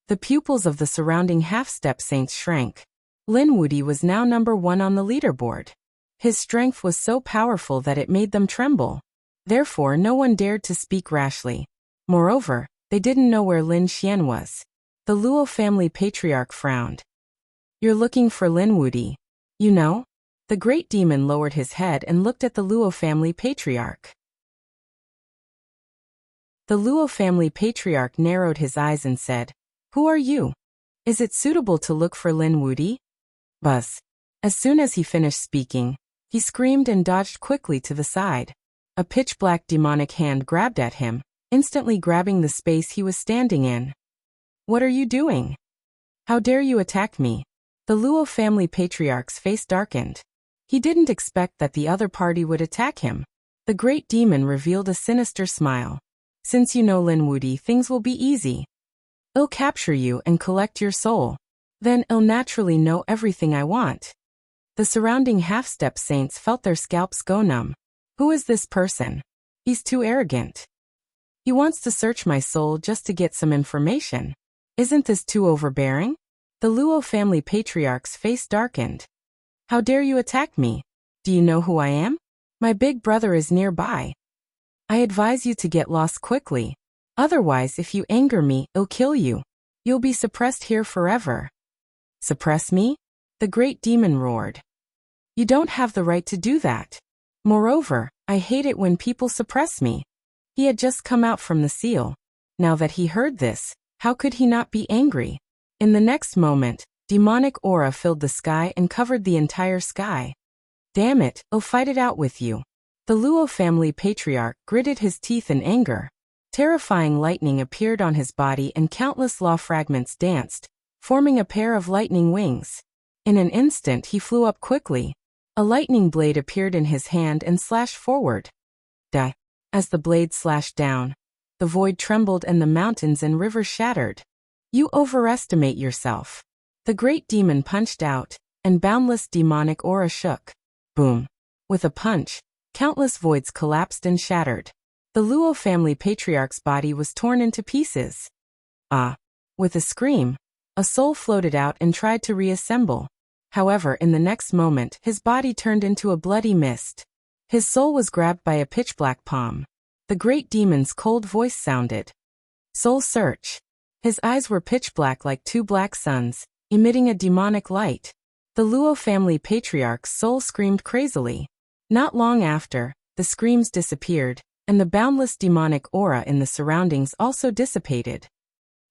The pupils of the surrounding half-step saints shrank. Lin Wudi was now number 1 on the leaderboard. His strength was so powerful that it made them tremble. Therefore, no one dared to speak rashly. Moreover, they didn't know where Lin Xian was. The Luo family patriarch frowned. "You're looking for Lin Wudi. You know?" The great demon lowered his head and looked at the Luo family patriarch. The Luo family patriarch narrowed his eyes and said, "Who are you? Is it suitable to look for Lin Wudi?" Buzz. As soon as he finished speaking, he screamed and dodged quickly to the side. A pitch-black demonic hand grabbed at him, instantly grabbing the space he was standing in. "What are you doing? How dare you attack me?" The Luo family patriarch's face darkened. He didn't expect that the other party would attack him. The great demon revealed a sinister smile. "Since you know Lin Wudi, things will be easy. I'll capture you and collect your soul. Then I'll naturally know everything I want." The surrounding half-step saints felt their scalps go numb. Who is this person? He's too arrogant. He wants to search my soul just to get some information. Isn't this too overbearing? The Luo family patriarch's face darkened. "How dare you attack me? Do you know who I am? My big brother is nearby. I advise you to get lost quickly. Otherwise, if you anger me, I'll kill you. You'll be suppressed here forever." "Suppress me?" the great demon roared. "You don't have the right to do that. Moreover, I hate it when people suppress me." He had just come out from the seal. Now that he heard this, how could he not be angry? In the next moment, demonic aura filled the sky and covered the entire sky. "Damn it, I'll fight it out with you." The Luo family patriarch gritted his teeth in anger. Terrifying lightning appeared on his body and countless law fragments danced, forming a pair of lightning wings. In an instant he flew up quickly. A lightning blade appeared in his hand and slashed forward. Duh. As the blade slashed down, the void trembled and the mountains and rivers shattered. "You overestimate yourself." The great demon punched out, and boundless demonic aura shook. Boom. With a punch, countless voids collapsed and shattered. The Luo family patriarch's body was torn into pieces. Ah! With a scream, a soul floated out and tried to reassemble. However, in the next moment, his body turned into a bloody mist. His soul was grabbed by a pitch-black palm. The great demon's cold voice sounded. "Soul search." His eyes were pitch-black like 2 black suns, emitting a demonic light. The Luo family patriarch's soul screamed crazily. Not long after, the screams disappeared, and the boundless demonic aura in the surroundings also dissipated.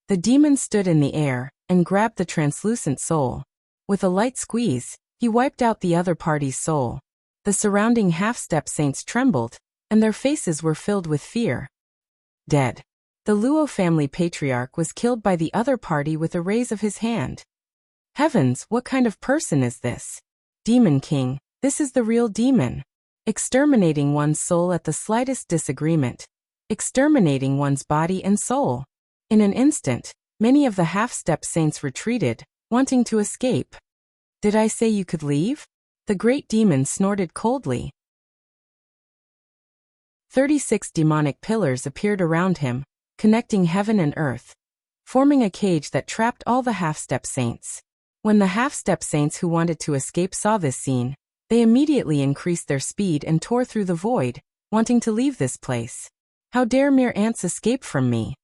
The demon stood in the air and grabbed the translucent soul. With a light squeeze, he wiped out the other party's soul. The surrounding half-step saints trembled, and their faces were filled with fear. Dead. The Luo family patriarch was killed by the other party with a raise of his hand. Heavens, what kind of person is this? Demon King, this is the real demon. Exterminating one's soul at the slightest disagreement. Exterminating one's body and soul. In an instant, many of the half-step saints retreated, wanting to escape. "Did I say you could leave?" The great demon snorted coldly. 36 demonic pillars appeared around him, connecting heaven and earth, forming a cage that trapped all the half-step saints. When the half-step saints who wanted to escape saw this scene, they immediately increased their speed and tore through the void, wanting to leave this place. "How dare mere ants escape from me?"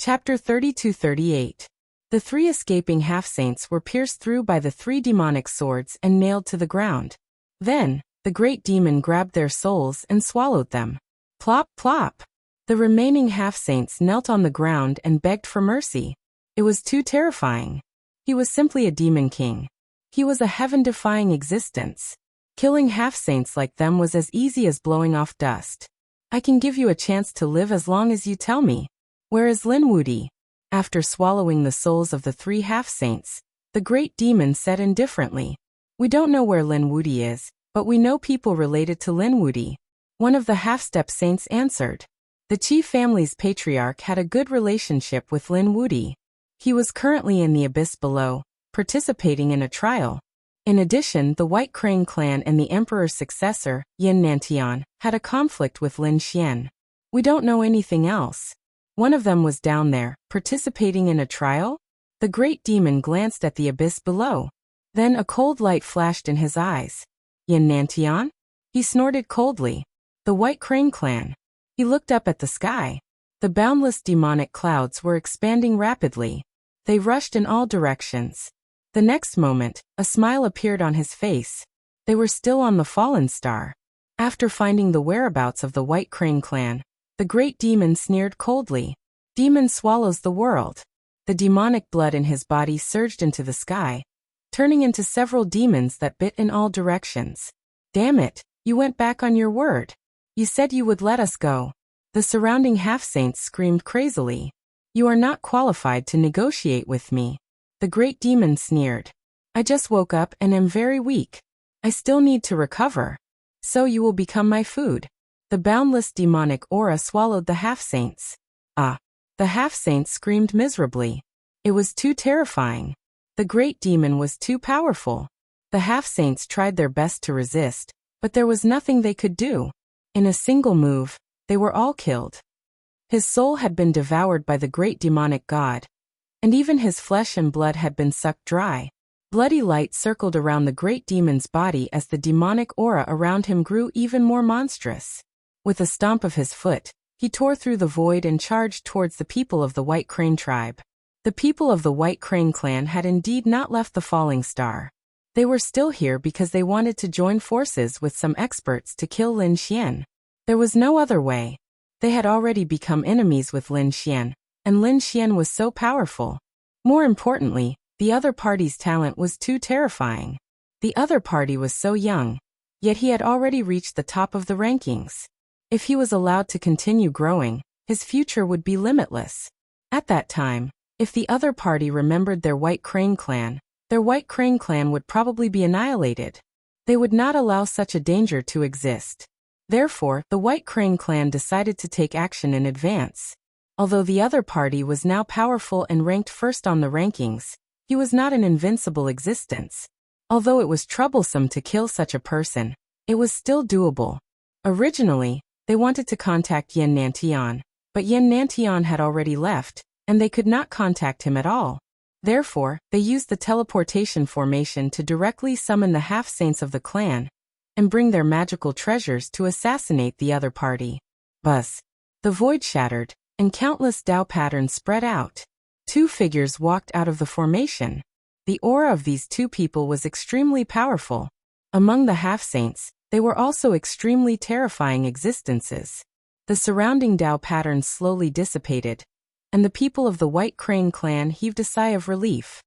Chapter 32-38. The three escaping half-saints were pierced through by the three demonic swords and nailed to the ground. Then, the great demon grabbed their souls and swallowed them. Plop, plop. The remaining half-saints knelt on the ground and begged for mercy. It was too terrifying. He was simply a demon king. He was a heaven-defying existence. Killing half-saints like them was as easy as blowing off dust. I can give you a chance to live as long as you tell me. Where is Linwoody? After swallowing the souls of the three half-saints, the great demon said indifferently, "We don't know where Linwoody is, but we know people related to Linwoody." One of the half-step saints answered. The chief family's patriarch had a good relationship with Linwoody. He was currently in the abyss below, participating in a trial. In addition, the White Crane clan and the emperor's successor, Yin Nantian, had a conflict with Lin Xian. We don't know anything else. One of them was down there, participating in a trial? The great demon glanced at the abyss below. Then a cold light flashed in his eyes. Yin Nantian? He snorted coldly. The White Crane clan. He looked up at the sky. The boundless demonic clouds were expanding rapidly. They rushed in all directions. The next moment, a smile appeared on his face. They were still on the fallen star. After finding the whereabouts of the White Crane clan, the great demon sneered coldly. Demon swallows the world. The demonic blood in his body surged into the sky, turning into several demons that bit in all directions. Damn it, you went back on your word. You said you would let us go. The surrounding half-saints screamed crazily. You are not qualified to negotiate with me. The great demon sneered. I just woke up and am very weak. I still need to recover. So you will become my food. The boundless demonic aura swallowed the half-saints. Ah! The half-saints screamed miserably. It was too terrifying. The great demon was too powerful. The half-saints tried their best to resist, but there was nothing they could do. In a single move, they were all killed. His soul had been devoured by the great demonic god, and even his flesh and blood had been sucked dry. Bloody light circled around the great demon's body as the demonic aura around him grew even more monstrous. With a stomp of his foot, he tore through the void and charged towards the people of the White Crane tribe. The people of the White Crane clan had indeed not left the falling star. They were still here because they wanted to join forces with some experts to kill Lin Xian. There was no other way. They had already become enemies with Lin Xian, and Lin Xian was so powerful. More importantly, the other party's talent was too terrifying. The other party was so young, yet he had already reached the top of the rankings. If he was allowed to continue growing, his future would be limitless. At that time, if the other party remembered their White Crane clan, their White Crane clan would probably be annihilated. They would not allow such a danger to exist. Therefore, the White Crane clan decided to take action in advance. Although the other party was now powerful and ranked first on the rankings, he was not an invincible existence. Although it was troublesome to kill such a person, it was still doable. Originally, they wanted to contact Yin Nantian, but Yin Nantian had already left, and they could not contact him at all. Therefore, they used the teleportation formation to directly summon the half-saints of the clan and bring their magical treasures to assassinate the other party. Buzz. The void shattered, and countless Dao patterns spread out. Two figures walked out of the formation. The aura of these two people was extremely powerful. Among the half-saints, they were also extremely terrifying existences. The surrounding Dao patterns slowly dissipated, and the people of the White Crane clan heaved a sigh of relief.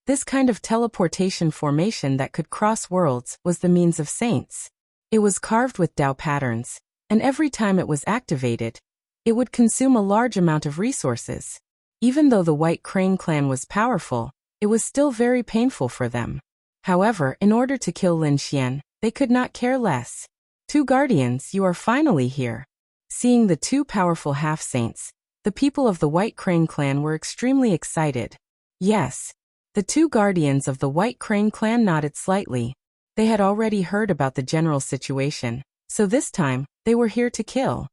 This kind of teleportation formation that could cross worlds was the means of saints. It was carved with Dao patterns, and every time it was activated, it would consume a large amount of resources. Even though the White Crane clan was powerful, it was still very painful for them. However, in order to kill Lin Xian, they could not care less. Two guardians, you are finally here. Seeing the two powerful half-saints, the people of the White Crane clan were extremely excited. Yes. The two guardians of the White Crane clan nodded slightly. They had already heard about the general situation, so this time, they were here to kill.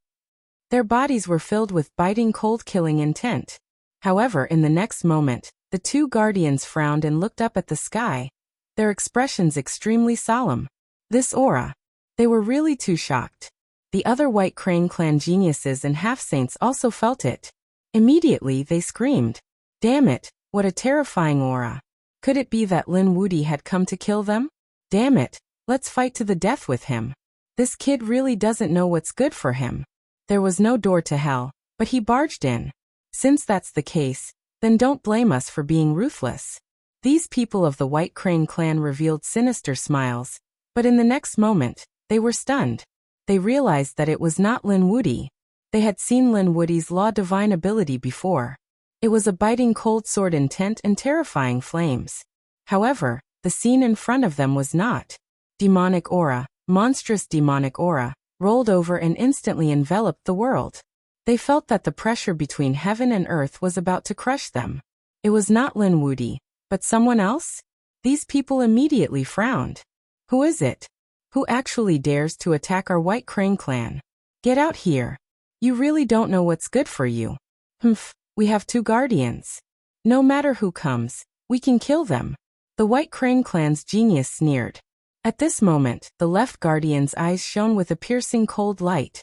Their bodies were filled with biting cold-killing intent. However, in the next moment, the two guardians frowned and looked up at the sky, their expressions extremely solemn. This aura. They were really too shocked. The other White Crane clan geniuses and half-saints also felt it. Immediately they screamed. Damn it, what a terrifying aura. Could it be that Lin Wudy had come to kill them? Damn it, let's fight to the death with him. This kid really doesn't know what's good for him. There was no door to hell, but he barged in. Since that's the case, then don't blame us for being ruthless. These people of the White Crane clan revealed sinister smiles, but in the next moment, they were stunned. They realized that it was not Lin Wudy. They had seen Lin Wudy's law divine ability before. It was a biting cold sword intent and terrifying flames. However, the scene in front of them was not. Demonic aura, monstrous demonic aura, rolled over and instantly enveloped the world. They felt that the pressure between heaven and earth was about to crush them. It was not Lin Wudy, but someone else? These people immediately frowned. Who is it? Who actually dares to attack our White Crane clan? Get out here. You really don't know what's good for you. Humph, we have 2 guardians. No matter who comes, we can kill them. The White Crane clan's genius sneered. At this moment, the left guardian's eyes shone with a piercing cold light.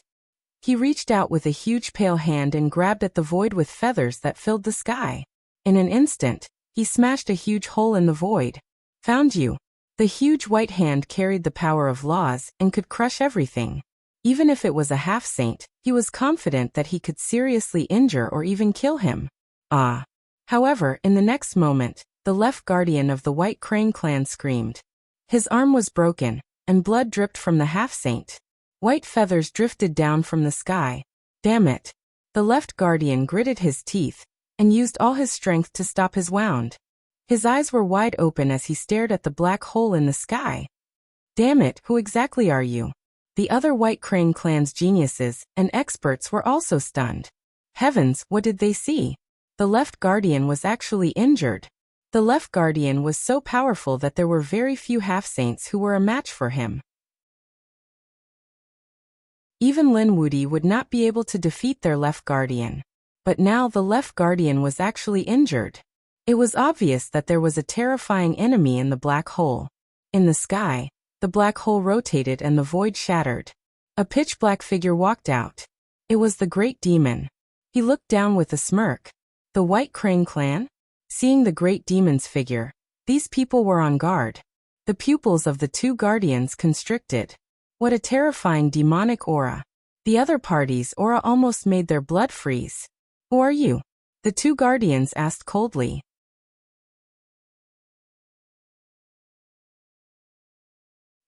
He reached out with a huge pale hand and grabbed at the void with feathers that filled the sky. In an instant, he smashed a huge hole in the void. Found you. The huge white hand carried the power of laws and could crush everything. Even if it was a half-saint, he was confident that he could seriously injure or even kill him. Ah. However, in the next moment, the left guardian of the White Crane clan screamed. His arm was broken, and blood dripped from the half-saint. White feathers drifted down from the sky. Damn it. The left guardian gritted his teeth, and used all his strength to stop his wound. His eyes were wide open as he stared at the black hole in the sky. Damn it, who exactly are you? The other White Crane clan's geniuses and experts were also stunned. Heavens, what did they see? The left guardian was actually injured. The left guardian was so powerful that there were very few half-saints who were a match for him. Even Lin Wudy would not be able to defeat their left guardian. But now the left guardian was actually injured. It was obvious that there was a terrifying enemy in the black hole. In the sky, the black hole rotated and the void shattered. A pitch-black figure walked out. It was the Great Demon. He looked down with a smirk. The White Crane clan? Seeing the Great Demon's figure, these people were on guard. The pupils of the 2 guardians constricted. What a terrifying demonic aura. The other party's aura almost made their blood freeze. Who are you? The 2 guardians asked coldly.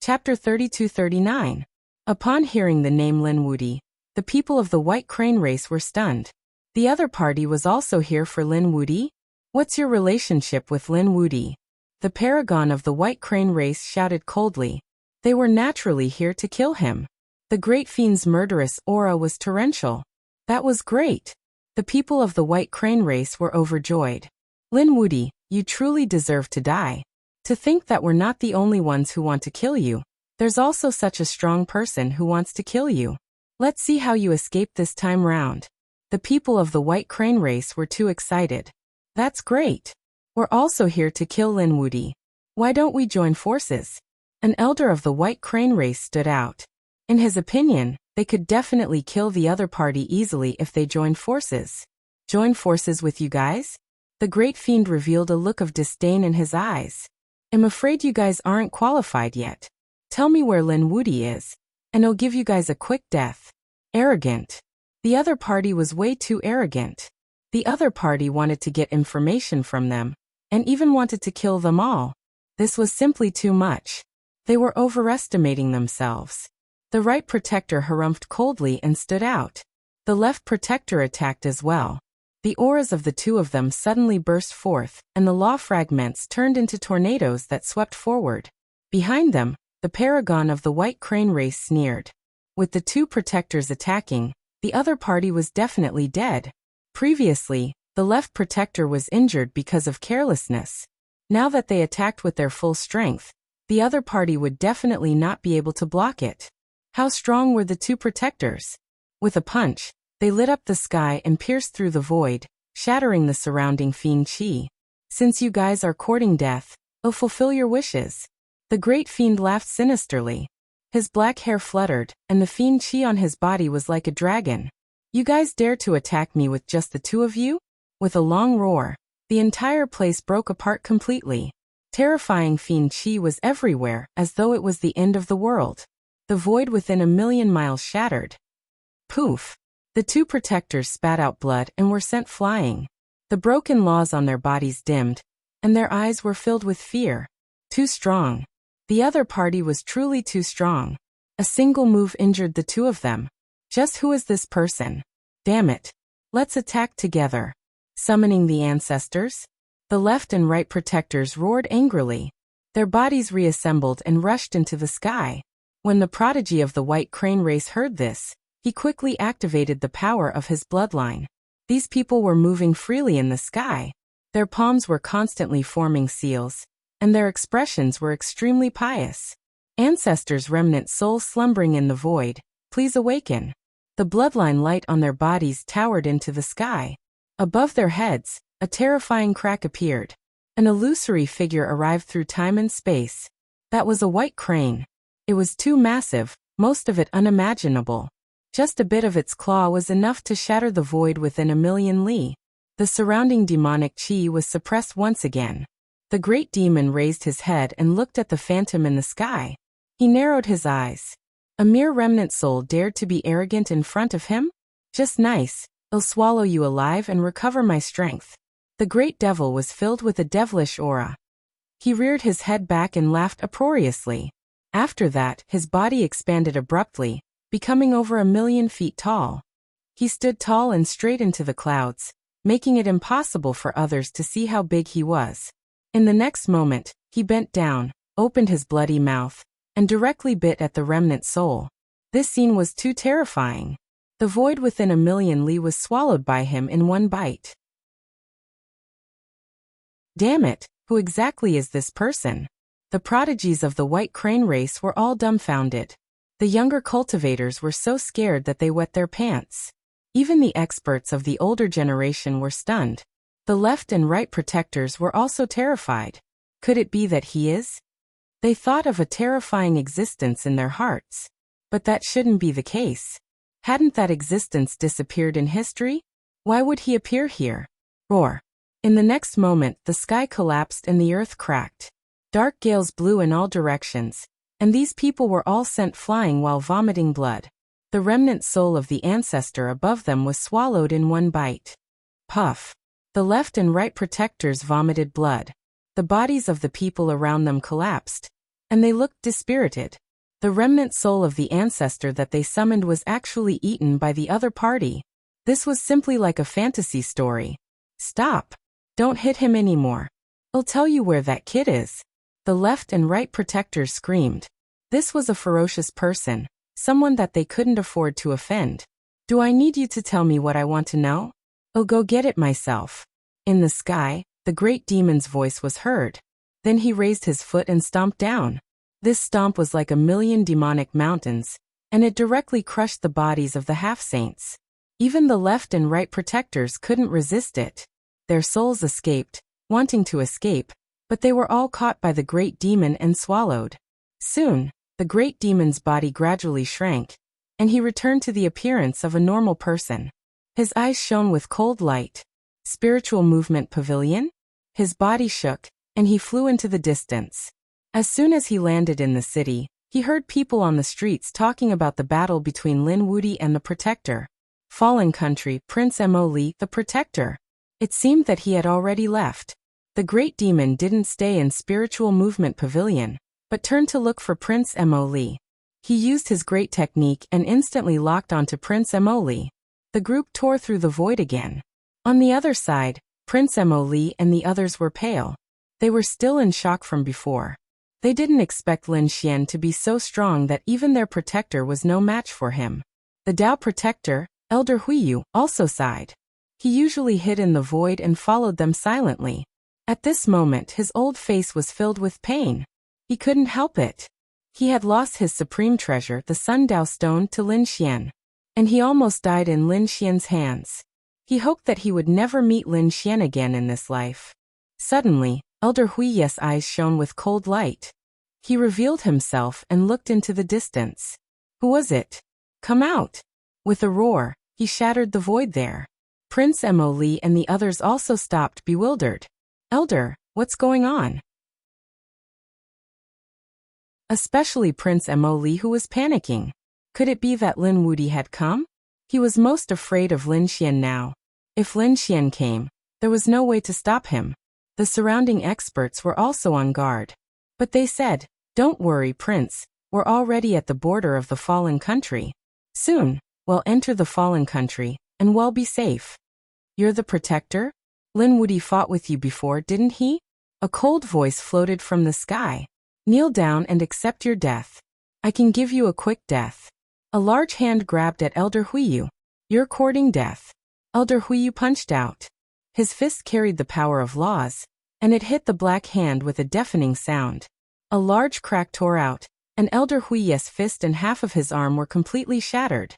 Chapter 32-39. Upon hearing the name Lin Wudy, the people of the White Crane race were stunned. The other party was also here for Lin Wudy? What's your relationship with Lin Wudy? The paragon of the White Crane race shouted coldly. They were naturally here to kill him. The Great Fiend's murderous aura was torrential. That was great. The people of the White Crane race were overjoyed. Lin Wudy, you truly deserve to die. To think that we're not the only ones who want to kill you. There's also such a strong person who wants to kill you. Let's see how you escape this time round. The people of the White Crane race were too excited. That's great. We're also here to kill Lin Wudy. Why don't we join forces? An elder of the White Crane race stood out. In his opinion, they could definitely kill the other party easily if they joined forces. Join forces with you guys? The Great Fiend revealed a look of disdain in his eyes. I'm afraid you guys aren't qualified yet. Tell me where Lin Wudy is, and I'll give you guys a quick death. Arrogant. The other party was way too arrogant. The other party wanted to get information from them, and even wanted to kill them all. This was simply too much. They were overestimating themselves. The right protector harumphed coldly and stood out. The left protector attacked as well. The auras of the 2 of them suddenly burst forth, and the law fragments turned into tornadoes that swept forward. Behind them, the paragon of the White Crane race sneered. With the 2 protectors attacking, the other party was definitely dead. Previously, the left protector was injured because of carelessness. Now that they attacked with their full strength, the other party would definitely not be able to block it. How strong were the 2 protectors? With a punch, they lit up the sky and pierced through the void, shattering the surrounding fiend chi. Since you guys are courting death, I'll fulfill your wishes. The Great Fiend laughed sinisterly. His black hair fluttered, and the fiend chi on his body was like a dragon. You guys dare to attack me with just the two of you? With a long roar, the entire place broke apart completely. Terrifying fiend chi was everywhere, as though it was the end of the world. The void within 1,000,000 miles shattered. Poof! The two protectors spat out blood and were sent flying. The broken laws on their bodies dimmed, and their eyes were filled with fear. Too strong. The other party was truly too strong. A single move injured the two of them. Just who is this person? Damn it. Let's attack together. Summoning the ancestors? The left and right protectors roared angrily. Their bodies reassembled and rushed into the sky. When the prodigy of the White Crane race heard this, he quickly activated the power of his bloodline. These people were moving freely in the sky. Their palms were constantly forming seals, and their expressions were extremely pious. Ancestors' remnant souls slumbering in the void, please awaken. The bloodline light on their bodies towered into the sky. Above their heads, a terrifying crack appeared. An illusory figure arrived through time and space. That was a white crane. It was too massive, most of it unimaginable. Just a bit of its claw was enough to shatter the void within 1,000,000 li. The surrounding demonic chi was suppressed once again. The great demon raised his head and looked at the phantom in the sky. He narrowed his eyes. A mere remnant soul dared to be arrogant in front of him? Just nice, I'll swallow you alive and recover my strength. The great devil was filled with a devilish aura. He reared his head back and laughed uproariously. After that, his body expanded abruptly, becoming over 1,000,000 feet tall. He stood tall and straight into the clouds, making it impossible for others to see how big he was. In the next moment, he bent down, opened his bloody mouth, and directly bit at the remnant soul. This scene was too terrifying. The void within 1,000,000 li was swallowed by him in one bite. Damn it, who exactly is this person? The prodigies of the White Crane race were all dumbfounded. The younger cultivators were so scared that they wet their pants. Even the experts of the older generation were stunned. The left and right protectors were also terrified. Could it be that he is? They thought of a terrifying existence in their hearts. But that shouldn't be the case. Hadn't that existence disappeared in history? Why would he appear here? Roar. In the next moment, the sky collapsed and the earth cracked. Dark gales blew in all directions, and these people were all sent flying while vomiting blood. The remnant soul of the ancestor above them was swallowed in one bite. Puff. The left and right protectors vomited blood. The bodies of the people around them collapsed, and they looked dispirited. The remnant soul of the ancestor that they summoned was actually eaten by the other party. This was simply like a fantasy story. Stop. Don't hit him anymore. I'll tell you where that kid is. The left and right protectors screamed. This was a ferocious person, someone that they couldn't afford to offend. Do I need you to tell me what I want to know? I'll go get it myself. In the sky, the great demon's voice was heard. Then he raised his foot and stomped down. This stomp was like 1,000,000 demonic mountains, and it directly crushed the bodies of the half-saints. Even the left and right protectors couldn't resist it. Their souls escaped, wanting to escape, but they were all caught by the great demon and swallowed. Soon, the great demon's body gradually shrank, and he returned to the appearance of a normal person. His eyes shone with cold light. Spiritual movement pavilion? His body shook, and he flew into the distance. As soon as he landed in the city, he heard people on the streets talking about the battle between Lin Wudi and the Protector. Fallen Country, Prince Mo Li, the Protector. It seemed that he had already left. The great demon didn't stay in Spiritual Movement Pavilion, but turned to look for Prince Mo Li. He used his great technique and instantly locked onto Prince Mo Li. The group tore through the void again. On the other side, Prince Mo Li and the others were pale. They were still in shock from before. They didn't expect Lin Xian to be so strong that even their protector was no match for him. The Dao protector, Elder Huiyu, also sighed. He usually hid in the void and followed them silently. At this moment his old face was filled with pain. He couldn't help it. He had lost his supreme treasure, the Sun Dao Stone, to Lin Xian. And he almost died in Lin Xian's hands. He hoped that he would never meet Lin Xian again in this life. Suddenly, Elder Huiyu's eyes shone with cold light. He revealed himself and looked into the distance. Who was it? Come out! With a roar, he shattered the void there. Prince Mo Li and the others also stopped, bewildered. Elder, what's going on? Especially Prince Mo Li, who was panicking. Could it be that Lin Wuyi had come? He was most afraid of Lin Xian now. If Lin Xian came, there was no way to stop him. The surrounding experts were also on guard. But they said, "Don't worry, Prince, we're already at the border of the fallen country. Soon, we'll enter the fallen country, and we'll be safe." You're the protector? Lin Wuyi fought with you before, didn't he? A cold voice floated from the sky. Kneel down and accept your death. I can give you a quick death. A large hand grabbed at Elder Huiyu. You're courting death. Elder Huiyu punched out. His fist carried the power of laws, and it hit the black hand with a deafening sound. A large crack tore out, and Elder Huiyu's fist and half of his arm were completely shattered.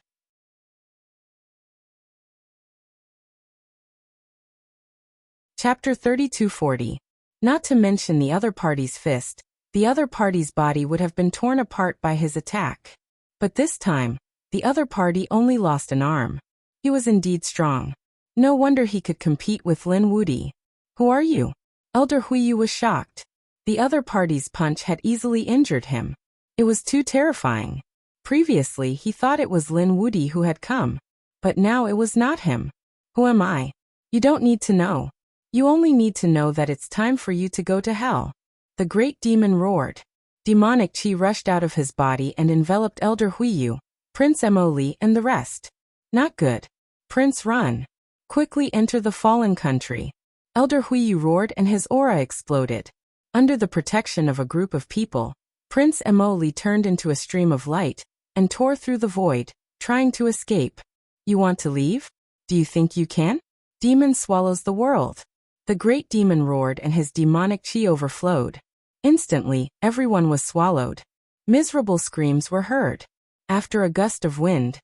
Chapter 3240. Not to mention the other party's fist, the other party's body would have been torn apart by his attack. But this time, the other party only lost an arm. He was indeed strong. No wonder he could compete with Lin Wuyi. Who are you? Elder Huiyu was shocked. The other party's punch had easily injured him. It was too terrifying. Previously he thought it was Lin Wuyi who had come. But now it was not him. Who am I? You don't need to know. You only need to know that it's time for you to go to hell. The great demon roared. Demonic chi rushed out of his body and enveloped Elder Huiyu, Prince Mo Li, and the rest. Not good. Prince, run. Quickly enter the fallen country. Elder Huiyu roared and his aura exploded. Under the protection of a group of people, Prince Mo Li turned into a stream of light and tore through the void, trying to escape. You want to leave? Do you think you can? Demon swallows the world. The great demon roared and his demonic chi overflowed. Instantly, everyone was swallowed. Miserable screams were heard. After a gust of wind,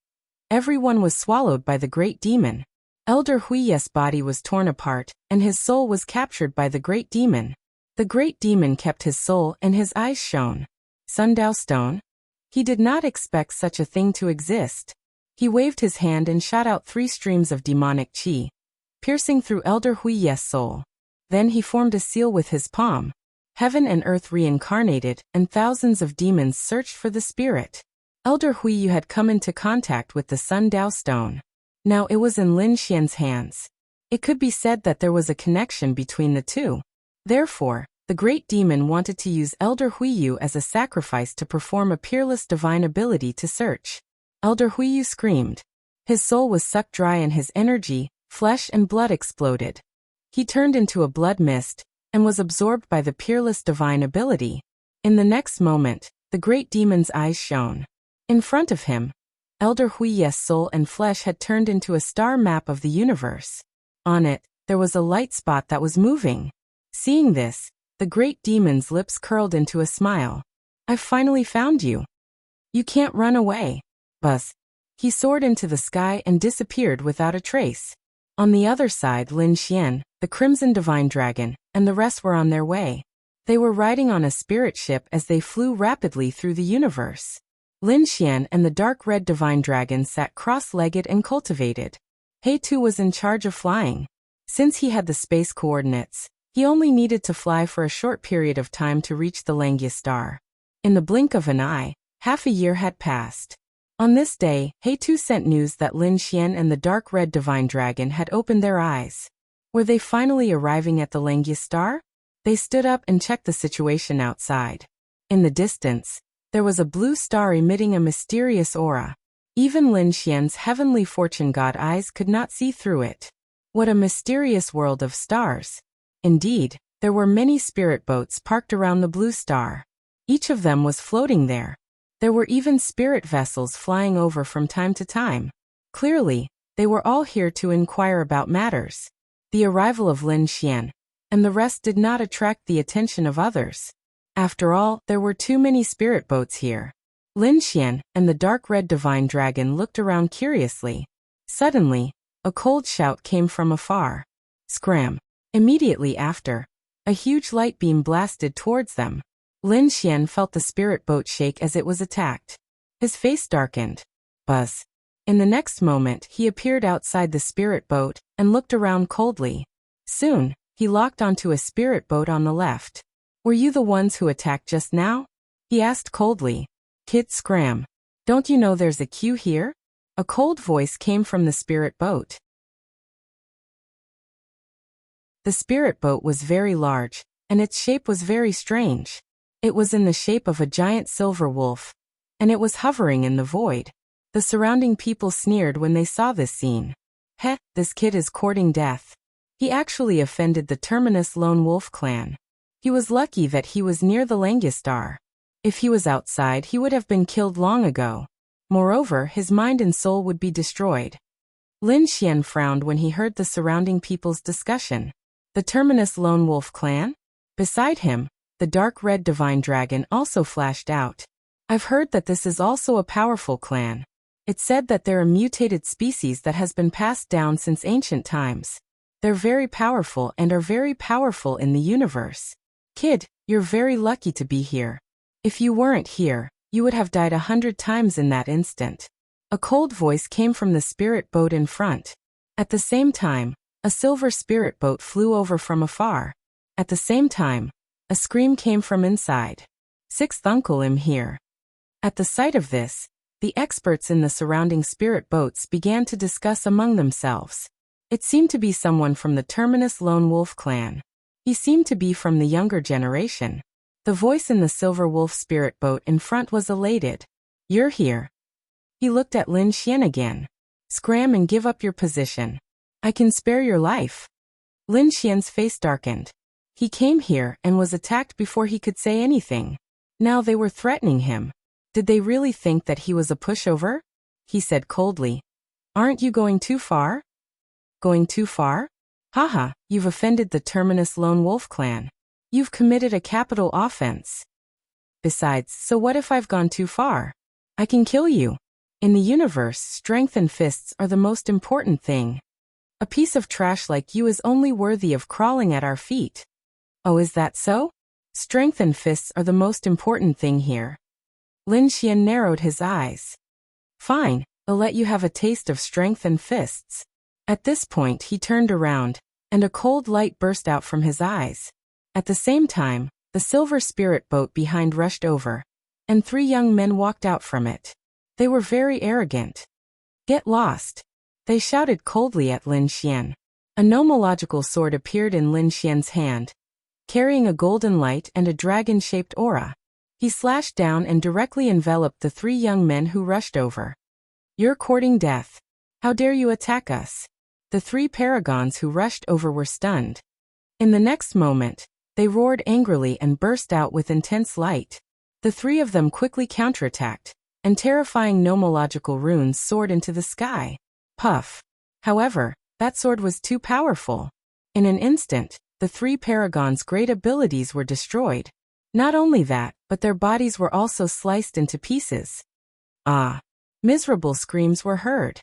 everyone was swallowed by the great demon. Elder Huiyu's body was torn apart, and his soul was captured by the great demon. The great demon kept his soul and his eyes shone. Sundao Stone? He did not expect such a thing to exist. He waved his hand and shot out 3 streams of demonic chi, piercing through Elder Huiyu's soul. Then he formed a seal with his palm. Heaven and earth reincarnated, and thousands of demons searched for the spirit. Elder Huiyu had come into contact with the Sundao Stone. Now it was in Lin Xian's hands. It could be said that there was a connection between the two. Therefore, the great demon wanted to use Elder Huiyu as a sacrifice to perform a peerless divine ability to search. Elder Huiyu screamed. His soul was sucked dry and his energy, flesh and blood exploded. He turned into a blood mist, and was absorbed by the peerless divine ability. In the next moment, the great demon's eyes shone. In front of him, Elder Huiyu's soul and flesh had turned into a star map of the universe. On it, there was a light spot that was moving. Seeing this, the great demon's lips curled into a smile. I've finally found you. You can't run away. Buzz. He soared into the sky and disappeared without a trace. On the other side, Lin Xian, the Crimson Divine Dragon, and the rest were on their way. They were riding on a spirit ship as they flew rapidly through the universe. Lin Xian and the Dark Red Divine Dragon sat cross-legged and cultivated. He too was in charge of flying. Since he had the space coordinates, he only needed to fly for a short period of time to reach the Langya star. In the blink of an eye, half a year had passed. On this day, He too sent news that Lin Xian and the Dark Red Divine Dragon had opened their eyes. Were they finally arriving at the Langya star? They stood up and checked the situation outside. In the distance, there was a blue star emitting a mysterious aura. Even Lin Xian's heavenly fortune god eyes could not see through it. What a mysterious world of stars. Indeed, there were many spirit boats parked around the blue star. Each of them was floating there. There were even spirit vessels flying over from time to time. Clearly, they were all here to inquire about matters. The arrival of Lin Xian and the rest did not attract the attention of others. After all, there were too many spirit boats here. Lin Xian and the Dark Red Divine Dragon looked around curiously. Suddenly, a cold shout came from afar. Scram! Immediately after, a huge light beam blasted towards them. Lin Xian felt the spirit boat shake as it was attacked. His face darkened. Buzz. In the next moment, he appeared outside the spirit boat and looked around coldly. Soon, he locked onto a spirit boat on the left. Were you the ones who attacked just now? He asked coldly. Kid Scram. Don't you know there's a queue here? A cold voice came from the spirit boat. The spirit boat was very large, and its shape was very strange. It was in the shape of a giant silver wolf, and it was hovering in the void. The surrounding people sneered when they saw this scene. Heh, this kid is courting death. He actually offended the Terminus Lone Wolf clan. He was lucky that he was near the Langistar. If he was outside, he would have been killed long ago. Moreover, his mind and soul would be destroyed. Lin Xian frowned when he heard the surrounding people's discussion. The Terminus Lone Wolf clan? Beside him, the dark red divine dragon also flashed out. I've heard that this is also a powerful clan. It's said that they're a mutated species that has been passed down since ancient times. They're very powerful and are very powerful in the universe. Kid, you're very lucky to be here. If you weren't here, you would have died 100 times in that instant. A cold voice came from the spirit boat in front. At the same time, a silver spirit boat flew over from afar. At the same time, a scream came from inside. Sixth Uncle I'm here. At the sight of this, the experts in the surrounding spirit boats began to discuss among themselves. It seemed to be someone from the Terminus Lone Wolf clan. He seemed to be from the younger generation. The voice in the silver wolf spirit boat in front was elated. You're here. He looked at Lin Xian again. Scram and give up your position. I can spare your life. Lin Xian's face darkened. He came here and was attacked before he could say anything. Now they were threatening him. Did they really think that he was a pushover? He said coldly. Aren't you going too far? Going too far? Haha, you've offended the Terminus Lone Wolf clan. You've committed a capital offense. Besides, so what if I've gone too far? I can kill you. In the universe, strength and fists are the most important thing. A piece of trash like you is only worthy of crawling at our feet. Oh, is that so? Strength and fists are the most important thing here. Lin Xian narrowed his eyes. Fine, I'll let you have a taste of strength and fists. At this point he turned around, and a cold light burst out from his eyes. At the same time, the silver spirit boat behind rushed over, and 3 young men walked out from it. They were very arrogant. Get lost. They shouted coldly at Lin Xian. A nomological sword appeared in Lin Xian's hand, carrying a golden light and a dragon-shaped aura. He slashed down and directly enveloped the 3 young men who rushed over. You're courting death. How dare you attack us? The 3 paragons who rushed over were stunned. In the next moment, they roared angrily and burst out with intense light. The 3 of them quickly counterattacked, and terrifying nomological runes soared into the sky. Puff. However, that sword was too powerful. In an instant, the 3 paragons' great abilities were destroyed. Not only that, but their bodies were also sliced into pieces. Ah! Miserable screams were heard.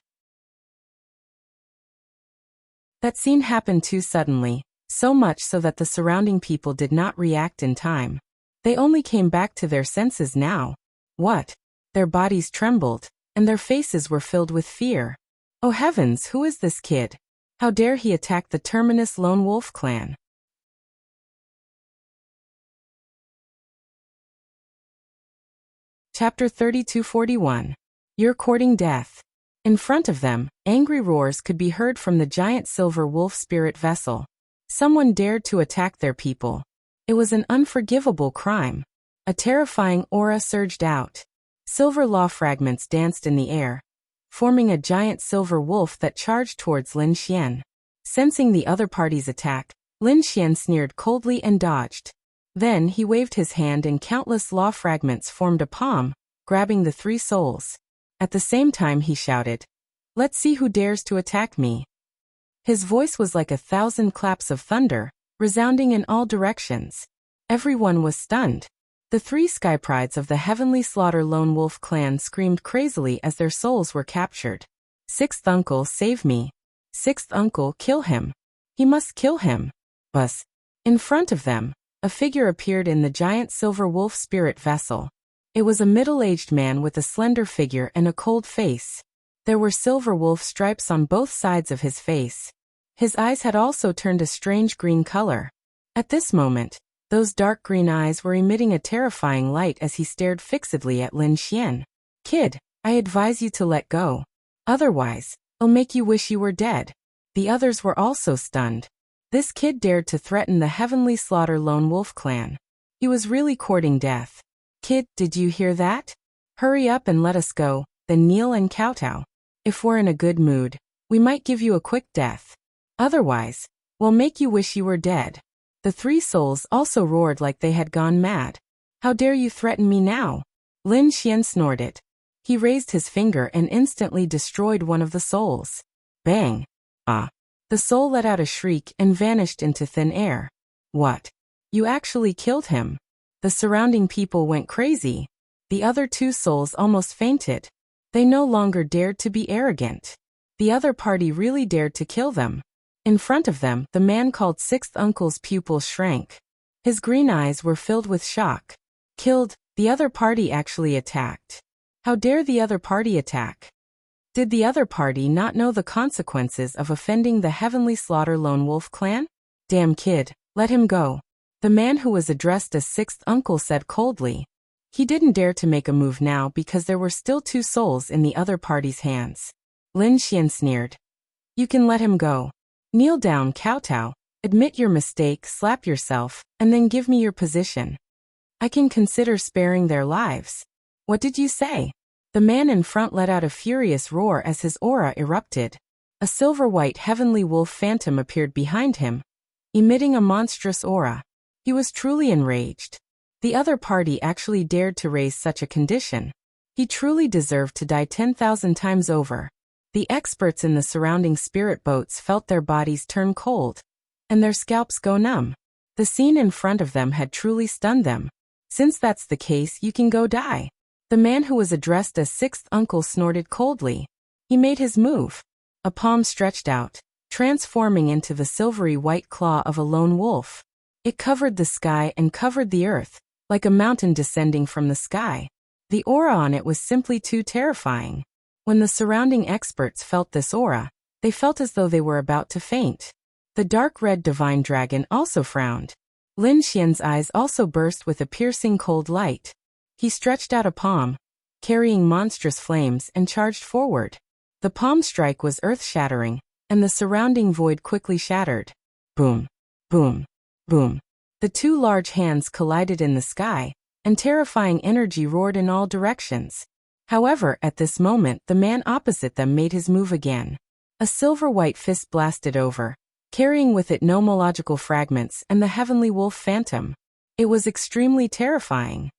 That scene happened too suddenly, so much so that the surrounding people did not react in time. They only came back to their senses now. What? Their bodies trembled, and their faces were filled with fear. Oh heavens, who is this kid? How dare he attack the Terminus Lone Wolf clan? Chapter 3241. You're courting death. In front of them, angry roars could be heard from the giant silver wolf spirit vessel. Someone dared to attack their people. It was an unforgivable crime. A terrifying aura surged out. Silver law fragments danced in the air, forming a giant silver wolf that charged towards Lin Xian. Sensing the other party's attack, Lin Xian sneered coldly and dodged. Then he waved his hand and countless law fragments formed a palm, grabbing the 3 souls. At the same time he shouted, "Let's see who dares to attack me." His voice was like 1,000 claps of thunder, resounding in all directions. Everyone was stunned. The 3 sky prides of the Heavenly Slaughter Lone Wolf clan screamed crazily as their souls were captured. Sixth Uncle, save me. Sixth Uncle, kill him. He must kill him. Buzz. In front of them, a figure appeared in the giant silver wolf spirit vessel. It was a middle-aged man with a slender figure and a cold face. There were silver wolf stripes on both sides of his face. His eyes had also turned a strange green color. At this moment, those dark green eyes were emitting a terrifying light as he stared fixedly at Lin Xian. "Kid, I advise you to let go. Otherwise, I'll make you wish you were dead." The others were also stunned. This kid dared to threaten the Heavenly Slaughter Lone Wolf clan. He was really courting death. "Kid, did you hear that? Hurry up and let us go, then kneel and kowtow. If we're in a good mood, we might give you a quick death. Otherwise, we'll make you wish you were dead." The three souls also roared like they had gone mad. "How dare you threaten me now?" Lin Xian snorted. He raised his finger and instantly destroyed one of the souls. Bang! Ah! The soul let out a shriek and vanished into thin air. "What? You actually killed him?" The surrounding people went crazy. The other two souls almost fainted. They no longer dared to be arrogant. The other party really dared to kill them. In front of them, the man called Sixth Uncle's pupils shrank. His green eyes were filled with shock. "Killed, the other party actually attacked. How dare the other party attack? Did the other party not know the consequences of offending the Heavenly Slaughter Lone Wolf clan? Damn kid, let him go." The man who was addressed as Sixth Uncle said coldly. He didn't dare to make a move now because there were still two souls in the other party's hands. Lin Xian sneered. "You can let him go. Kneel down, kowtow, admit your mistake, slap yourself, and then give me your position. I can consider sparing their lives." "What did you say?" The man in front let out a furious roar as his aura erupted. A silver-white heavenly wolf phantom appeared behind him, emitting a monstrous aura. He was truly enraged. The other party actually dared to raise such a condition. He truly deserved to die 10,000 times over. The experts in the surrounding spirit boats felt their bodies turn cold, and their scalps go numb. The scene in front of them had truly stunned them. "Since that's the case, you can go die." The man who was addressed as Sixth Uncle snorted coldly. He made his move. A palm stretched out, transforming into the silvery white claw of a lone wolf. It covered the sky and covered the earth, like a mountain descending from the sky. The aura on it was simply too terrifying. When the surrounding experts felt this aura, they felt as though they were about to faint. The dark red divine dragon also frowned. Lin Xian's eyes also burst with a piercing cold light. He stretched out a palm, carrying monstrous flames, and charged forward. The palm strike was earth-shattering, and the surrounding void quickly shattered. Boom, boom, boom. The two large hands collided in the sky, and terrifying energy roared in all directions. However, at this moment, the man opposite them made his move again. A silver-white fist blasted over, carrying with it nomological fragments and the heavenly wolf phantom. It was extremely terrifying.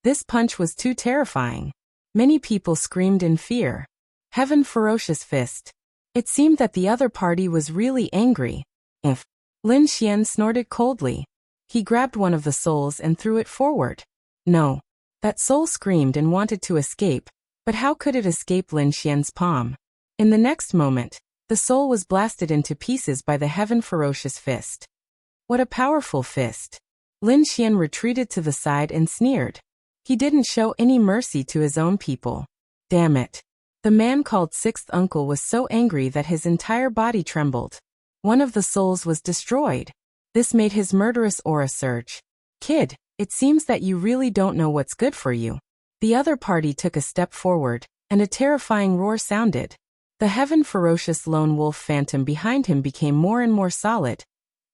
This punch was too terrifying. Many people screamed in fear. Heaven ferocious fist. It seemed that the other party was really angry. If Lin Xian snorted coldly. He grabbed one of the souls and threw it forward. No. That soul screamed and wanted to escape, but how could it escape Lin Xian's palm? In the next moment, the soul was blasted into pieces by the heaven ferocious fist. What a powerful fist. Lin Xian retreated to the side and sneered. He didn't show any mercy to his own people. Damn it. The man called Sixth Uncle was so angry that his entire body trembled. One of the souls was destroyed. This made his murderous aura surge. Kid, it seems that you really don't know what's good for you. The other party took a step forward, and a terrifying roar sounded. The heaven ferocious lone wolf phantom behind him became more and more solid,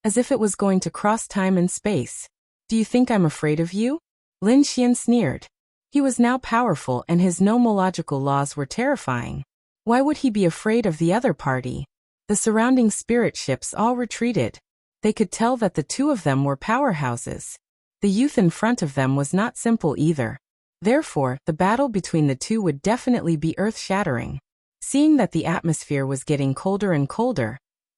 as if it was going to cross time and space. Do you think I'm afraid of you? Lin Xian sneered. He was now powerful and his nomological laws were terrifying. Why would he be afraid of the other party? The surrounding spirit ships all retreated. They could tell that the two of them were powerhouses. The youth in front of them was not simple either. Therefore, the battle between the two would definitely be earth-shattering. Seeing that the atmosphere was getting colder and colder,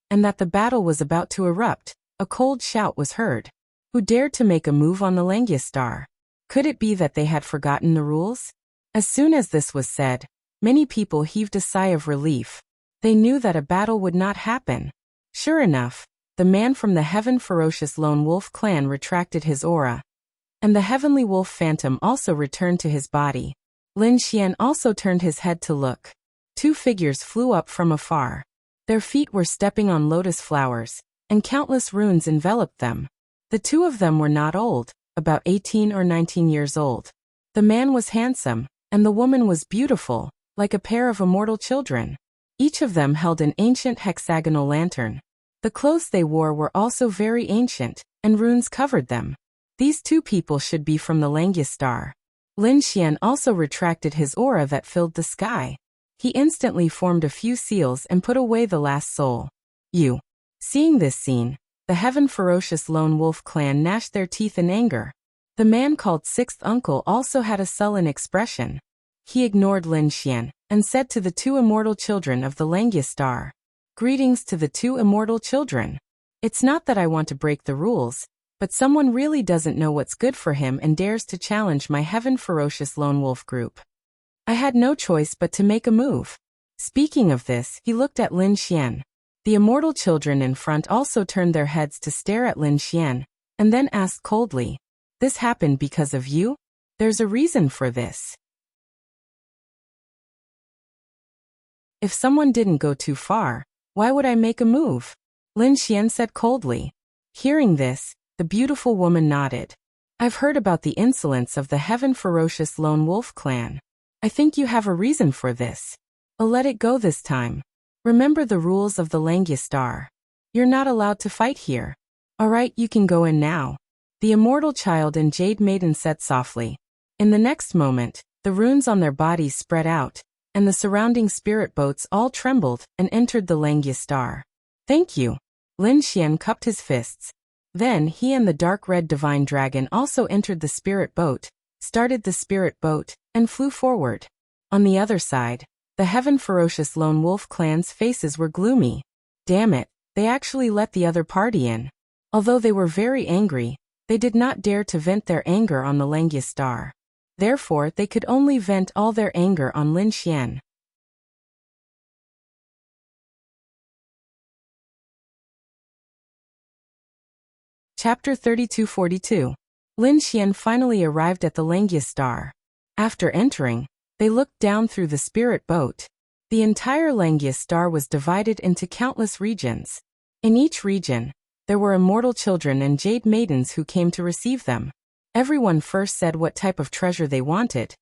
and that the battle was about to erupt, a cold shout was heard. Who dared to make a move on the Langiastar? Could it be that they had forgotten the rules? As soon as this was said, many people heaved a sigh of relief. They knew that a battle would not happen. Sure enough, the man from the Heaven Ferocious Lone Wolf clan retracted his aura, and the Heavenly Wolf Phantom also returned to his body. Lin Xian also turned his head to look. Two figures flew up from afar. Their feet were stepping on lotus flowers, and countless runes enveloped them. The two of them were not old, about 18 or 19 years old. The man was handsome, and the woman was beautiful, like a pair of immortal children. Each of them held an ancient hexagonal lantern. The clothes they wore were also very ancient, and runes covered them. These two people should be from the Langia star. Lin Xian also retracted his aura that filled the sky. He instantly formed a few seals and put away the last soul. Seeing this scene, the Heaven Ferocious Lone Wolf clan gnashed their teeth in anger. The man called Sixth Uncle also had a sullen expression. He ignored Lin Xian and said to the two immortal children of the Langia star, "Greetings to the two immortal children. It's not that I want to break the rules, but someone really doesn't know what's good for him and dares to challenge my Heaven Ferocious Lone Wolf group. I had no choice but to make a move." Speaking of this, he looked at Lin Xian. The immortal children in front also turned their heads to stare at Lin Xian, and then asked coldly, "This happened because of you? There's a reason for this." "If someone didn't go too far, why would I make a move?" Lin Xian said coldly. Hearing this, the beautiful woman nodded. "I've heard about the insolence of the Heaven Ferocious Lone Wolf clan. I think you have a reason for this. I'll let it go this time. Remember the rules of the Langia star. You're not allowed to fight here. Alright, you can go in now," the immortal child and Jade Maiden said softly. In the next moment, the runes on their bodies spread out, and the surrounding spirit boats all trembled and entered the Langia star. "Thank you." Lin Xian cupped his fists. Then he and the dark red divine dragon also entered the spirit boat, started the spirit boat, and flew forward. On the other side, the Heaven Ferocious Lone Wolf clan's faces were gloomy. Damn it, they actually let the other party in. Although they were very angry, they did not dare to vent their anger on the Langia star. Therefore, they could only vent all their anger on Lin Xian. Chapter 3242. Lin Xian finally arrived at the Langia star. After entering, they looked down through the spirit boat. The entire Langia star was divided into countless regions. In each region, there were immortal children and jade maidens who came to receive them. Everyone first said what type of treasure they wanted,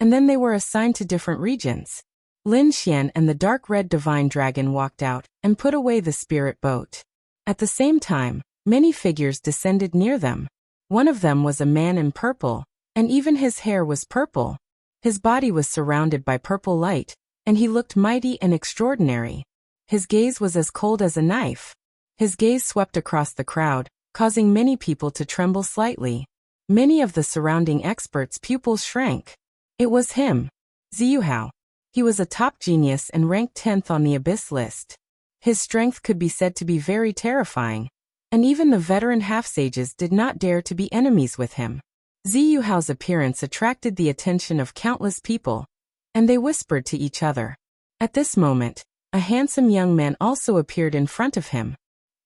and then they were assigned to different regions. Lin Xian and the dark red divine dragon walked out and put away the spirit boat. At the same time, many figures descended near them. One of them was a man in purple, and even his hair was purple. His body was surrounded by purple light, and he looked mighty and extraordinary. His gaze was as cold as a knife. His gaze swept across the crowd, causing many people to tremble slightly. Many of the surrounding experts' pupils shrank. It was him, Ziyuhao. He was a top genius and ranked 10th on the Abyss list. His strength could be said to be very terrifying, and even the veteran half-sages did not dare to be enemies with him. Ziyuhao's appearance attracted the attention of countless people, and they whispered to each other. At this moment, a handsome young man also appeared in front of him.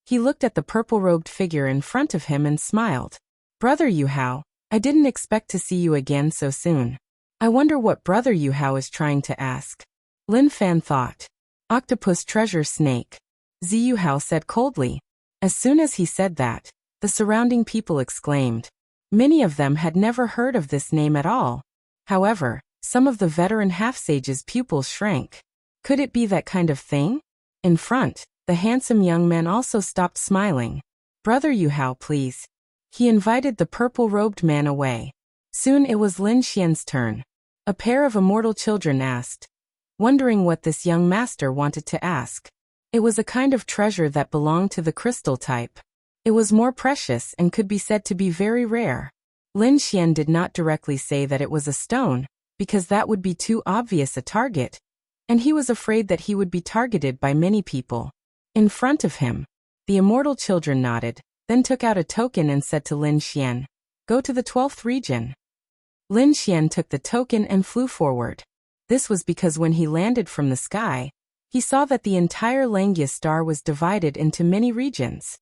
He looked at the purple-robed figure in front of him and smiled. "Brother Yuhao, I didn't expect to see you again so soon. I wonder what Brother Yuhao is trying to ask." Lin Fan thought. "Octopus treasure snake," Ziyuhao said coldly. As soon as he said that, the surrounding people exclaimed. Many of them had never heard of this name at all. However, some of the veteran half-sages' pupils shrank. Could it be that kind of thing? In front, the handsome young man also stopped smiling. "Brother Yuhao, please." He invited the purple-robed man away. Soon it was Lin Xian's turn. A pair of immortal children asked, wondering what this young master wanted to ask. It was a kind of treasure that belonged to the crystal type. It was more precious and could be said to be very rare. Lin Xian did not directly say that it was a stone, because that would be too obvious a target, and he was afraid that he would be targeted by many people. In front of him, the immortal children nodded, then took out a token and said to Lin Xian, "Go to the 12th region." Lin Xian took the token and flew forward. This was because when he landed from the sky, he saw that the entire Langia star was divided into many regions.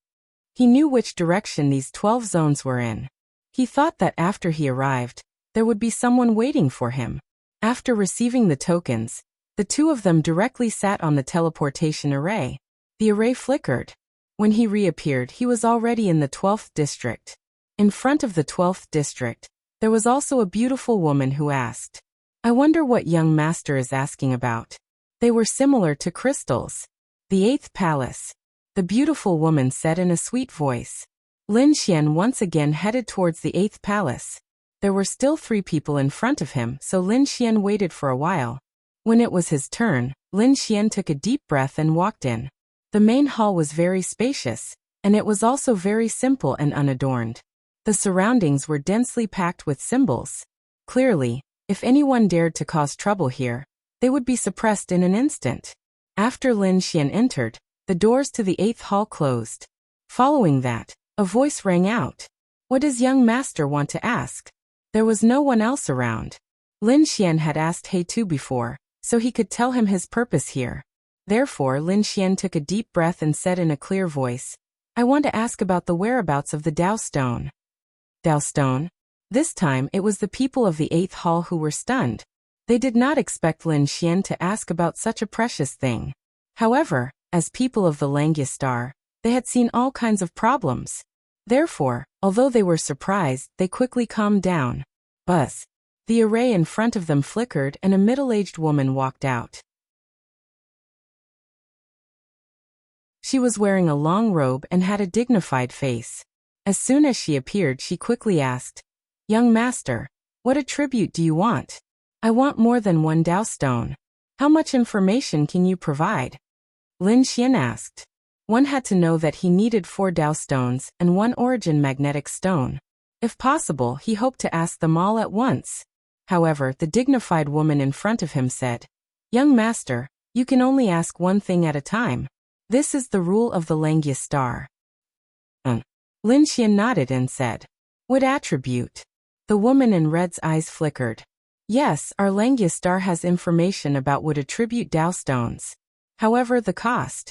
He knew which direction these 12 zones were in. He thought that after he arrived, there would be someone waiting for him. After receiving the tokens, the two of them directly sat on the teleportation array. The array flickered. When he reappeared, he was already in the 12th district. In front of the 12th district, there was also a beautiful woman who asked, "I wonder what young master is asking about." They were similar to crystals. The 8th palace. The beautiful woman said in a sweet voice. Lin Xian once again headed towards the 8th palace. There were still 3 people in front of him, so Lin Xian waited for a while. When it was his turn, Lin Xian took a deep breath and walked in. The main hall was very spacious, and it was also very simple and unadorned. The surroundings were densely packed with symbols. Clearly, if anyone dared to cause trouble here, they would be suppressed in an instant. After Lin Xian entered, the doors to the 8th hall closed. Following that, a voice rang out. "What does young master want to ask?" There was no one else around. Lin Xian had asked He Tu before, so he could tell him his purpose here. Therefore Lin Xian took a deep breath and said in a clear voice, "I want to ask about the whereabouts of the Dao Stone." Dao Stone? This time it was the people of the 8th hall who were stunned. They did not expect Lin Xian to ask about such a precious thing. However, as people of the Langya Star, they had seen all kinds of problems. Therefore, although they were surprised, they quickly calmed down. Buzz. The array in front of them flickered and a middle-aged woman walked out. She was wearing a long robe and had a dignified face. As soon as she appeared, she quickly asked, "Young master, what attribute do you want? I want more than 1 Dao Stone. How much information can you provide?" Lin Xian asked. One had to know that he needed 4 Dao Stones and 1 Origin Magnetic Stone. If possible, he hoped to ask them all at once. However, the dignified woman in front of him said, "Young master, you can only ask one thing at a time. This is the rule of the Langya Star." Lin Xian nodded and said, "What attribute?" The woman in red's eyes flickered. "Yes, our Langya Star has information about what attribute Dao Stones. However, the cost.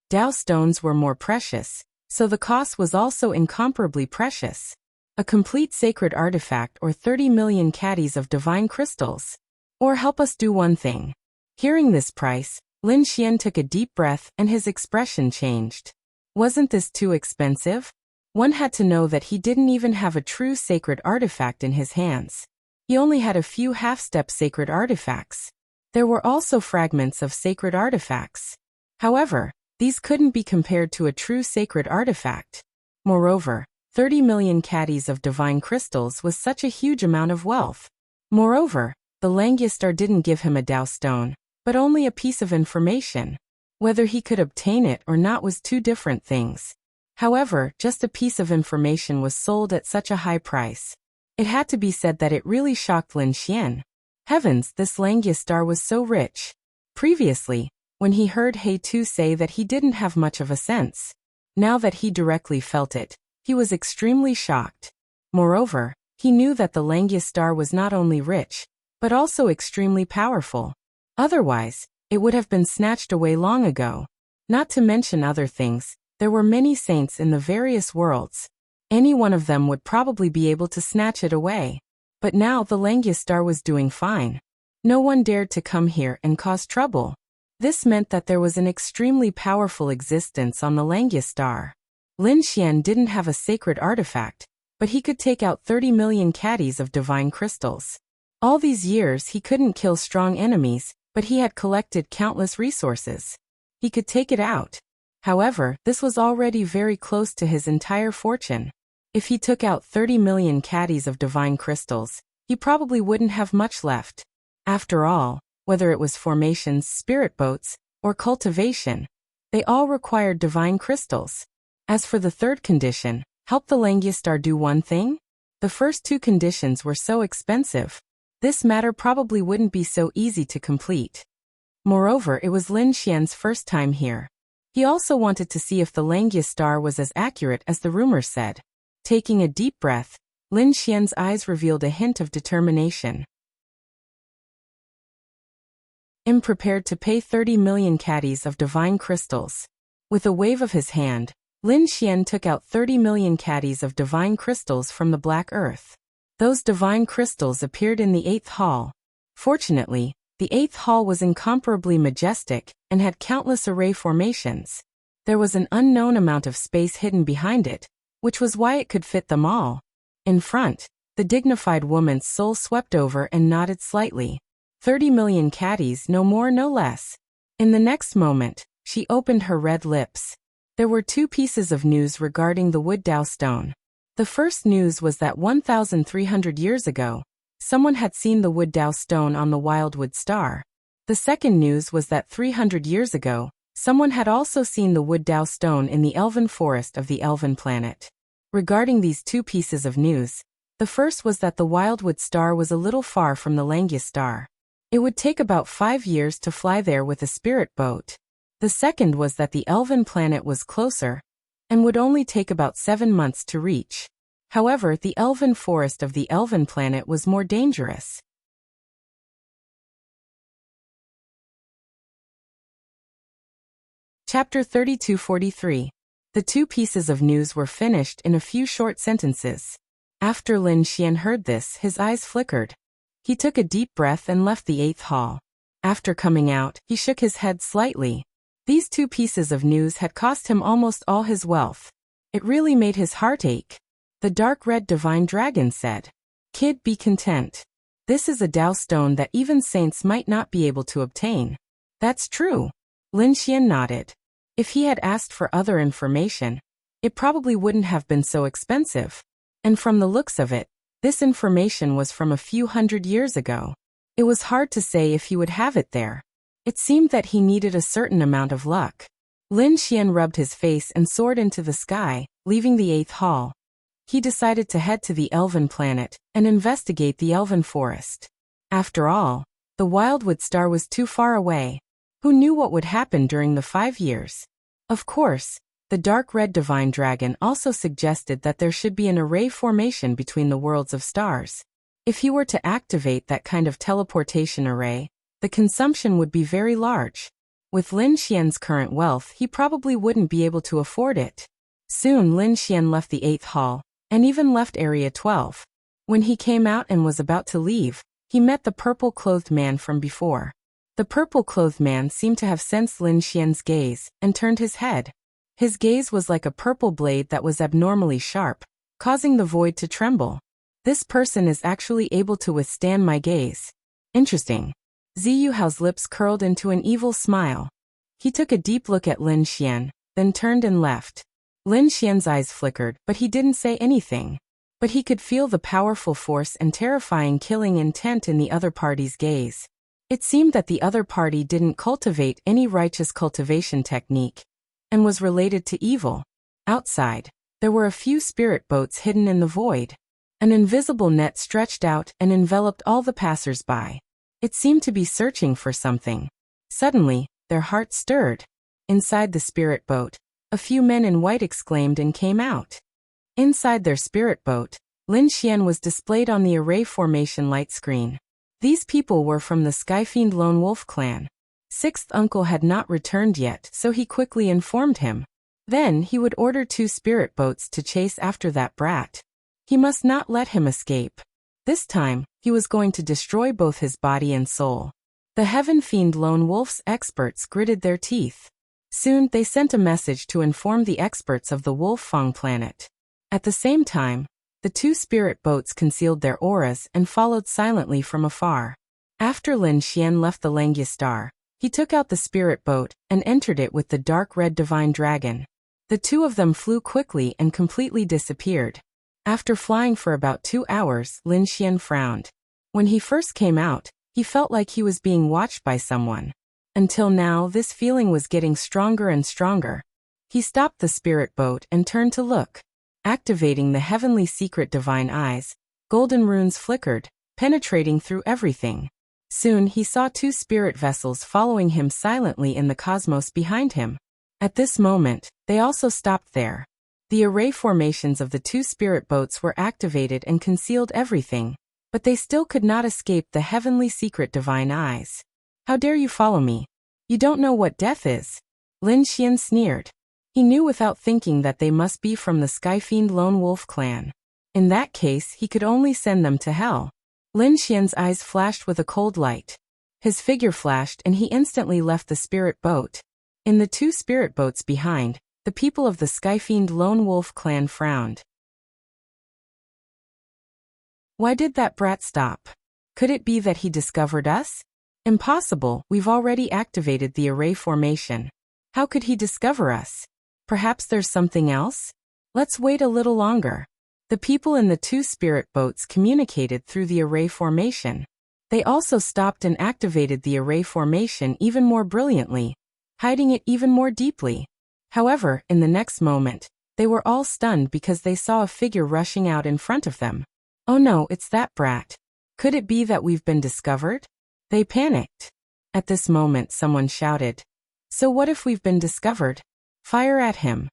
Dao Stones were more precious, so the cost was also incomparably precious. A complete sacred artifact or 30 million caddies of divine crystals. Or help us do one thing." Hearing this price, Lin Xian took a deep breath and his expression changed. Wasn't this too expensive? One had to know that he didn't even have a true sacred artifact in his hands. He only had a few half-step sacred artifacts. There were also fragments of sacred artifacts. However, these couldn't be compared to a true sacred artifact. Moreover, 30 million caddies of divine crystals was such a huge amount of wealth. Moreover, the Langya Star didn't give him a Dao Stone, but only a piece of information. Whether he could obtain it or not was 2 different things. However, just a piece of information was sold at such a high price. It had to be said that it really shocked Lin Xian. Heavens, this Langya Star was so rich. Previously, when he heard He Tu say that he didn't have much of a sense. Now that he directly felt it, he was extremely shocked. Moreover, he knew that the Langya Star was not only rich, but also extremely powerful. Otherwise, it would have been snatched away long ago. Not to mention other things, there were many saints in the various worlds. Any one of them would probably be able to snatch it away. But now the Langya Star was doing fine. No one dared to come here and cause trouble. This meant that there was an extremely powerful existence on the Langya Star. Lin Xian didn't have a sacred artifact, but he could take out 30 million caddies of divine crystals. All these years he couldn't kill strong enemies, but he had collected countless resources. He could take it out. However, this was already very close to his entire fortune. If he took out 30 million caddies of divine crystals, he probably wouldn't have much left. After all, whether it was formations, spirit boats, or cultivation, they all required divine crystals. As for the 3rd condition, help the Langya Star do one thing? The first 2 conditions were so expensive. This matter probably wouldn't be so easy to complete. Moreover, it was Lin Xian's first time here. He also wanted to see if the Langya Star was as accurate as the rumors said. Taking a deep breath, Lin Xian's eyes revealed a hint of determination. "I'm prepared to pay 30 million caddies of divine crystals." With a wave of his hand, Lin Xian took out 30 million caddies of divine crystals from the black earth. Those divine crystals appeared in the 8th hall. Fortunately, the 8th hall was incomparably majestic and had countless array formations. There was an unknown amount of space hidden behind it, which was why it could fit them all. In front, the dignified woman's soul swept over and nodded slightly. 30 million caddies, no more no less. In the next moment, she opened her red lips. There were 2 pieces of news regarding the Wood Dao stone. The first news was that 1,300 years ago, someone had seen the Wood Dao stone on the Wildwood Star. The second news was that 300 years ago, someone had also seen the Wood Dao stone in the Elven Forest of the Elven Planet. Regarding these 2 pieces of news, the first was that the Wildwood Star was a little far from the Langia Star. It would take about 5 years to fly there with a spirit boat. The second was that the Elven Planet was closer, and would only take about 7 months to reach. However, the Elven Forest of the Elven Planet was more dangerous. Chapter 3243. The 2 pieces of news were finished in a few short sentences. After Lin Xian heard this, his eyes flickered. He took a deep breath and left the 8th hall. After coming out, he shook his head slightly. These 2 pieces of news had cost him almost all his wealth. It really made his heart ache. The dark red divine dragon said, "Kid, be content. This is a Dao stone that even saints might not be able to obtain." "That's true." Lin Xian nodded. If he had asked for other information, it probably wouldn't have been so expensive. And from the looks of it, this information was from a few hundred years ago. It was hard to say if he would have it there. It seemed that he needed a certain amount of luck. Lin Xian rubbed his face and soared into the sky, leaving the 8th hall. He decided to head to the Elven Planet and investigate the Elven Forest. After all, the Wildwood Star was too far away. Who knew what would happen during the 5 years? Of course, the dark red divine dragon also suggested that there should be an array formation between the worlds of stars. If he were to activate that kind of teleportation array, the consumption would be very large. With Lin Xian's current wealth, he probably wouldn't be able to afford it. Soon Lin Xian left the 8th hall, and even left Area 12. When he came out and was about to leave, he met the purple-clothed man from before. The purple-clothed man seemed to have sensed Lin Xian's gaze, and turned his head. His gaze was like a purple blade that was abnormally sharp, causing the void to tremble. This person is actually able to withstand my gaze. Interesting. Ziyu Hao's lips curled into an evil smile. He took a deep look at Lin Xian, then turned and left. Lin Xian's eyes flickered, but he didn't say anything. But he could feel the powerful force and terrifying killing intent in the other party's gaze. It seemed that the other party didn't cultivate any righteous cultivation technique, and was related to evil. Outside, there were a few spirit boats hidden in the void. An invisible net stretched out and enveloped all the passers-by. It seemed to be searching for something. Suddenly, their hearts stirred. Inside the spirit boat, a few men in white exclaimed and came out. Inside their spirit boat, Lin Xian was displayed on the array formation light screen. These people were from the Skyfiend Lone Wolf clan. Sixth uncle had not returned yet, so he quickly informed him. Then he would order 2 spirit boats to chase after that brat. He must not let him escape. This time, he was going to destroy both his body and soul. The Heaven Fiend Lone Wolf's experts gritted their teeth. Soon, they sent a message to inform the experts of the Wolf Fang planet. At the same time, the 2 spirit boats concealed their auras and followed silently from afar. After Lin Xian left the Langia Star, he took out the spirit boat and entered it with the dark red divine dragon. The 2 of them flew quickly and completely disappeared. After flying for about 2 hours, Lin Xian frowned. When he first came out, he felt like he was being watched by someone. Until now, this feeling was getting stronger and stronger. He stopped the spirit boat and turned to look. Activating the heavenly secret divine eyes, golden runes flickered, penetrating through everything. Soon he saw 2 spirit vessels following him silently in the cosmos behind him. At this moment, they also stopped there. The array formations of the 2 spirit boats were activated and concealed everything, but they still could not escape the heavenly secret divine eyes. "How dare you follow me? You don't know what death is." Lin Xian sneered. He knew without thinking that they must be from the Skyfiend Lone Wolf clan. In that case, he could only send them to hell. Lin Xian's eyes flashed with a cold light. His figure flashed and he instantly left the spirit boat. In the 2 spirit boats behind, the people of the Skyfiend Lone Wolf clan frowned. Why did that brat stop? Could it be that he discovered us? Impossible, we've already activated the array formation. How could he discover us? Perhaps there's something else? Let's wait a little longer. The people in the 2 spirit boats communicated through the array formation. They also stopped and activated the array formation even more brilliantly, hiding it even more deeply. However, in the next moment, they were all stunned because they saw a figure rushing out in front of them. Oh no, it's that brat. Could it be that we've been discovered? They panicked. At this moment someone shouted, "So what if we've been discovered? Fire at him."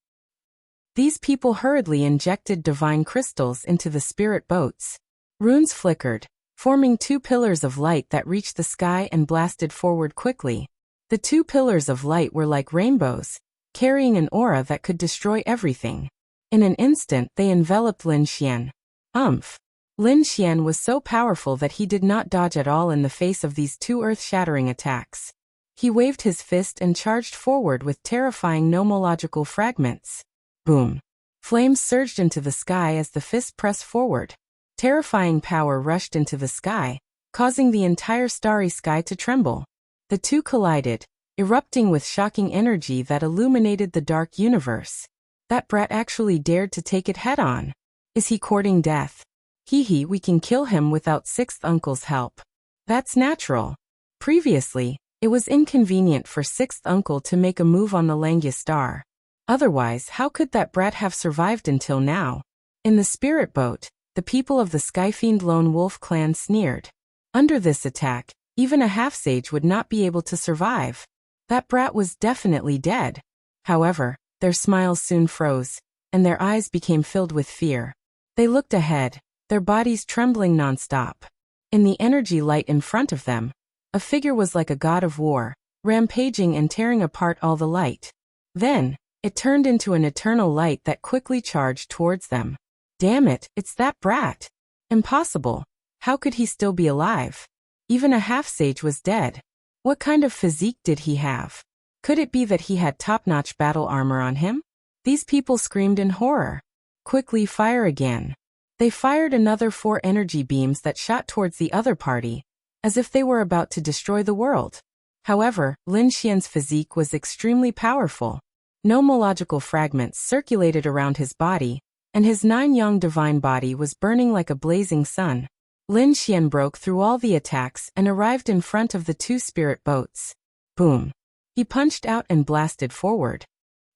These people hurriedly injected divine crystals into the spirit boats. Runes flickered, forming 2 pillars of light that reached the sky and blasted forward quickly. The 2 pillars of light were like rainbows, carrying an aura that could destroy everything. In an instant they enveloped Lin Xian. Lin Xian was so powerful that he did not dodge at all in the face of these 2 earth-shattering attacks. He waved his fist and charged forward with terrifying nomological fragments. Boom! Flames surged into the sky as the fist pressed forward. Terrifying power rushed into the sky, causing the entire starry sky to tremble. The 2 collided, erupting with shocking energy that illuminated the dark universe. That brat actually dared to take it head-on. Is he courting death? Hee, we can kill him without 6th Uncle's help. That's natural. Previously, it was inconvenient for 6th Uncle to make a move on the Langya star. Otherwise, how could that brat have survived until now? In the spirit boat, the people of the Skyfiend Lone Wolf clan sneered. Under this attack, even a half-sage would not be able to survive. That brat was definitely dead. However, their smiles soon froze, and their eyes became filled with fear. They looked ahead, their bodies trembling non-stop. In the energy light in front of them, a figure was like a god of war, rampaging and tearing apart all the light. Then, it turned into an eternal light that quickly charged towards them. Damn it, it's that brat. Impossible. How could he still be alive? Even a half-sage was dead. What kind of physique did he have? Could it be that he had top-notch battle armor on him? These people screamed in horror. Quickly fire again. They fired another 4 energy beams that shot towards the other party, as if they were about to destroy the world. However, Lin Xian's physique was extremely powerful. Nomological fragments circulated around his body, and his 9-yang divine body was burning like a blazing sun. Lin Xian broke through all the attacks and arrived in front of the 2 spirit boats. Boom! He punched out and blasted forward.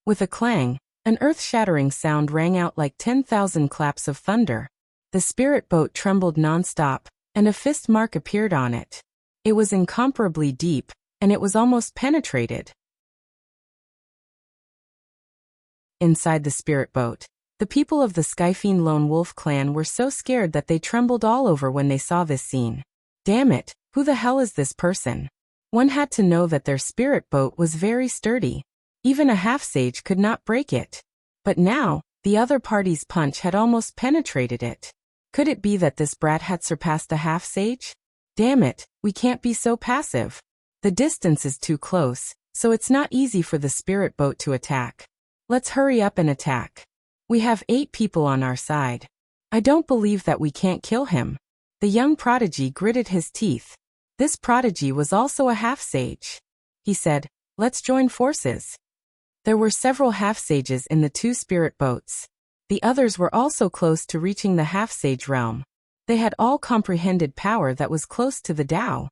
With a clang, an earth-shattering sound rang out like 10,000 claps of thunder. The spirit boat trembled non-stop, and a fist mark appeared on it. It was incomparably deep, and it was almost penetrated. Inside the spirit boat, the people of the Skyfiend Lone Wolf clan were so scared that they trembled all over when they saw this scene. Damn it, who the hell is this person? One had to know that their spirit boat was very sturdy. Even a half-sage could not break it. But now, the other party's punch had almost penetrated it. Could it be that this brat had surpassed a half-sage? Damn it, we can't be so passive. The distance is too close, so it's not easy for the spirit boat to attack. Let's hurry up and attack. We have 8 people on our side. I don't believe that we can't kill him. The young prodigy gritted his teeth. This prodigy was also a half-sage. He said, let's join forces. There were several half-sages in the 2 spirit boats. The others were also close to reaching the half-sage realm. They had all comprehended power that was close to the Tao.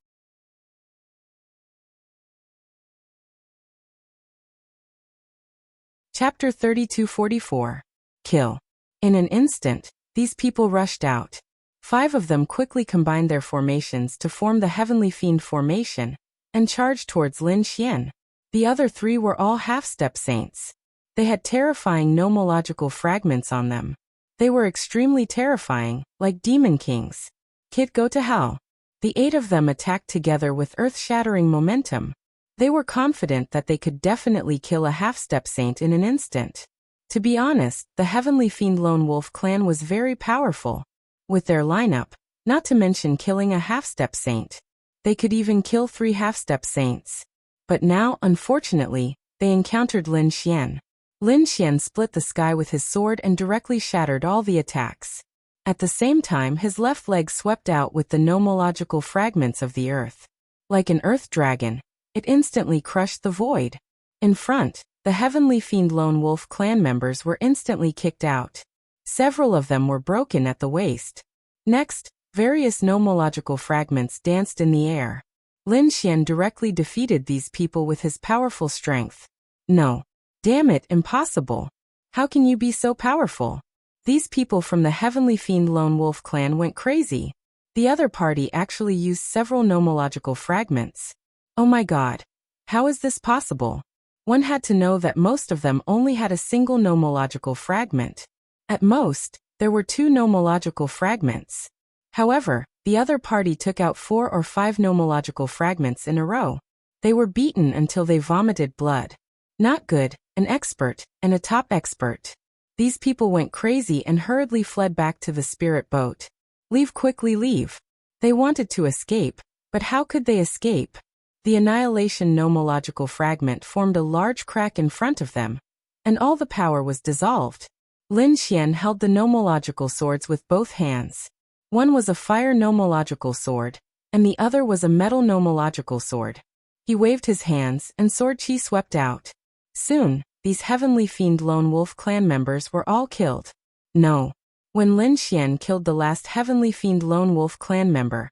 Chapter 3244. Kill. In an instant, these people rushed out. 5 of them quickly combined their formations to form the Heavenly Fiend formation, and charged towards Lin Xian. The other 3 were all half-step saints. They had terrifying nomological fragments on them. They were extremely terrifying, like demon kings. Kid, go to hell. The 8 of them attacked together with earth-shattering momentum. They were confident that they could definitely kill a half-step saint in an instant. To be honest, the Heavenly Fiend Lone Wolf clan was very powerful. With their lineup, not to mention killing a half-step saint. They could even kill 3 half-step saints. But now, unfortunately, they encountered Lin Xian. Lin Xian split the sky with his sword and directly shattered all the attacks. At the same time, his left leg swept out with the nomological fragments of the earth. Like an earth dragon, it instantly crushed the void. In front, the Heavenly Fiend Lone Wolf clan members were instantly kicked out. Several of them were broken at the waist. Next, various nomological fragments danced in the air. Lin Xian directly defeated these people with his powerful strength. No. Damn it, impossible. How can you be so powerful? These people from the Heavenly Fiend Lone Wolf clan went crazy. The other party actually used several nomological fragments. Oh my god. How is this possible? One had to know that most of them only had a single nomological fragment. At most, there were 2 nomological fragments. However, the other party took out 4 or 5 nomological fragments in a row. They were beaten until they vomited blood. Not good, an expert, and a top expert. These people went crazy and hurriedly fled back to the spirit boat. Leave quickly, leave. They wanted to escape, but how could they escape? The annihilation nomological fragment formed a large crack in front of them, and all the power was dissolved. Lin Xian held the nomological swords with both hands. One was a fire nomological sword, and the other was a metal nomological sword. He waved his hands, and sword chi swept out. Soon, these Heavenly Fiend Lone Wolf clan members were all killed. No. When Lin Xian killed the last Heavenly Fiend Lone Wolf clan member,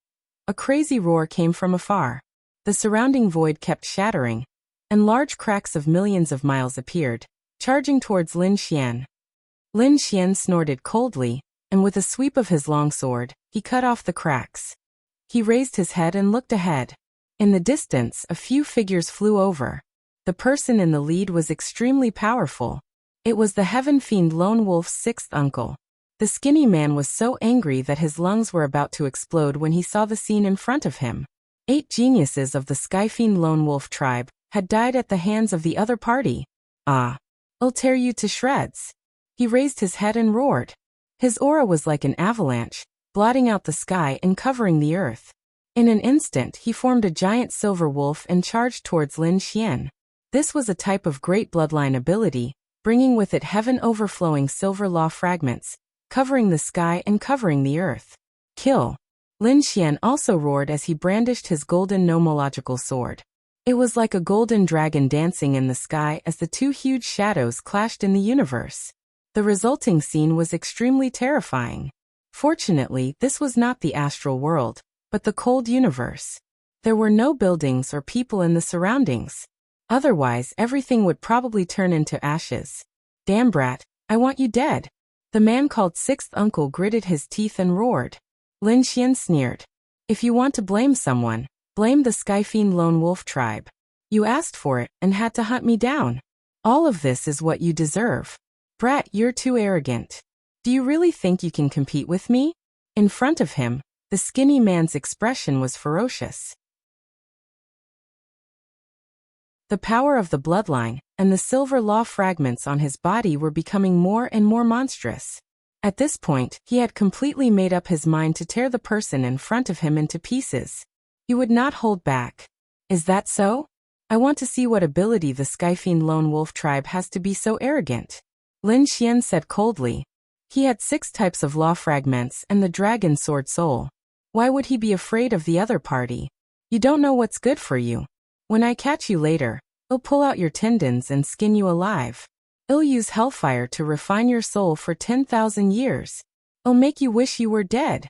a crazy roar came from afar. The surrounding void kept shattering, and large cracks of millions of miles appeared, charging towards Lin Xian. Lin Xian snorted coldly, and with a sweep of his long sword, he cut off the cracks. He raised his head and looked ahead. In the distance, a few figures flew over. The person in the lead was extremely powerful. It was the Heaven Fiend Lone Wolf's 6th uncle. The skinny man was so angry that his lungs were about to explode when he saw the scene in front of him. 8 geniuses of the Sky Fiend Lone Wolf tribe had died at the hands of the other party. Ah! I'll tear you to shreds. He raised his head and roared. His aura was like an avalanche, blotting out the sky and covering the earth. In an instant, he formed a giant silver wolf and charged towards Lin Xian. This was a type of great bloodline ability, bringing with it heaven-overflowing silver law fragments, covering the sky and covering the earth. Kill! Lin Xian also roared as he brandished his golden nomological sword. It was like a golden dragon dancing in the sky as the 2 huge shadows clashed in the universe. The resulting scene was extremely terrifying. Fortunately, this was not the astral world, but the cold universe. There were no buildings or people in the surroundings. Otherwise, everything would probably turn into ashes. Damn brat, I want you dead. The man called 6th uncle gritted his teeth and roared. Lin Xian sneered. If you want to blame someone, blame the Sky Fiend Lone Wolf tribe. You asked for it and had to hunt me down. All of this is what you deserve. Brat, you're too arrogant. Do you really think you can compete with me? In front of him, the skinny man's expression was ferocious. The power of the bloodline and the silver law fragments on his body were becoming more and more monstrous. At this point, he had completely made up his mind to tear the person in front of him into pieces. He would not hold back. Is that so? I want to see what ability the Sky Fiend Lone Wolf tribe has to be so arrogant. Lin Xian said coldly. He had 6 types of law fragments and the dragon sword soul. Why would he be afraid of the other party? You don't know what's good for you. When I catch you later, I'll pull out your tendons and skin you alive. I'll use hellfire to refine your soul for 10,000 years. I'll make you wish you were dead.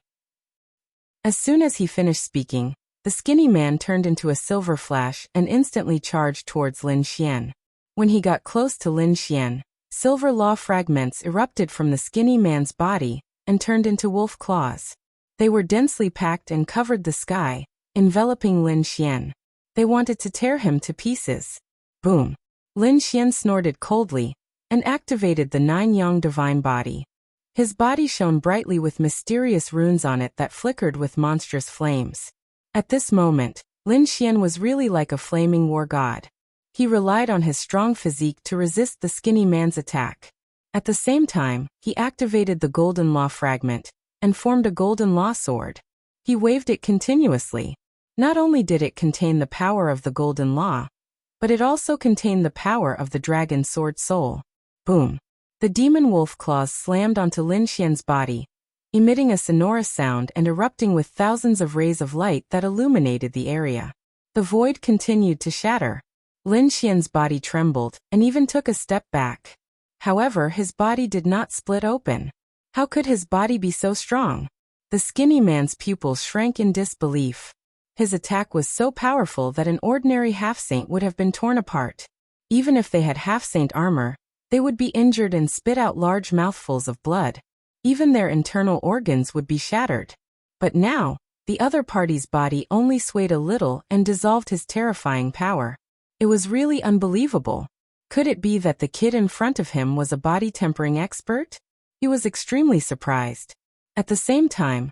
As soon as he finished speaking, the skinny man turned into a silver flash and instantly charged towards Lin Xian. When he got close to Lin Xian, silver law fragments erupted from the skinny man's body and turned into wolf claws. They were densely packed and covered the sky, enveloping Lin Xian. They wanted to tear him to pieces. Boom! Lin Xian snorted coldly and activated the 9-yang divine body. His body shone brightly with mysterious runes on it that flickered with monstrous flames. At this moment, Lin Xian was really like a flaming war god. He relied on his strong physique to resist the skinny man's attack. At the same time, he activated the Golden Law fragment and formed a Golden Law sword. He waved it continuously. Not only did it contain the power of the Golden Law, but it also contained the power of the Dragon Sword Soul. Boom! The demon wolf claws slammed onto Lin Xian's body, emitting a sonorous sound and erupting with thousands of rays of light that illuminated the area. The void continued to shatter. Lin Xian's body trembled and even took a step back. However, his body did not split open. How could his body be so strong? The skinny man's pupils shrank in disbelief. His attack was so powerful that an ordinary half-saint would have been torn apart. Even if they had half-saint armor, they would be injured and spit out large mouthfuls of blood. Even their internal organs would be shattered. But now, the other party's body only swayed a little and dissolved his terrifying power. It was really unbelievable. Could it be that the kid in front of him was a body-tempering expert? He was extremely surprised. At the same time,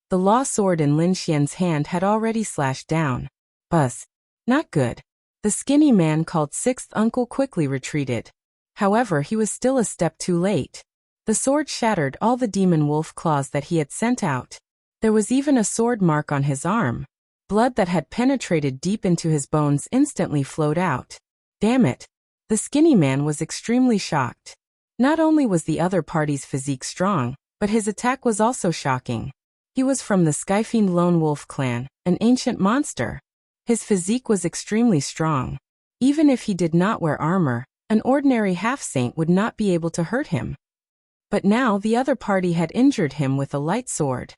the law sword in Lin Xian's hand had already slashed down. Buzz. Not good. The skinny man called Sixth Uncle quickly retreated. However, he was still a step too late. The sword shattered all the demon wolf claws that he had sent out. There was even a sword mark on his arm. Blood that had penetrated deep into his bones instantly flowed out. Damn it. The skinny man was extremely shocked. Not only was the other party's physique strong, but his attack was also shocking. He was from the Skyfiend Lone Wolf clan, an ancient monster. His physique was extremely strong. Even if he did not wear armor, an ordinary half-saint would not be able to hurt him. But now the other party had injured him with a light sword.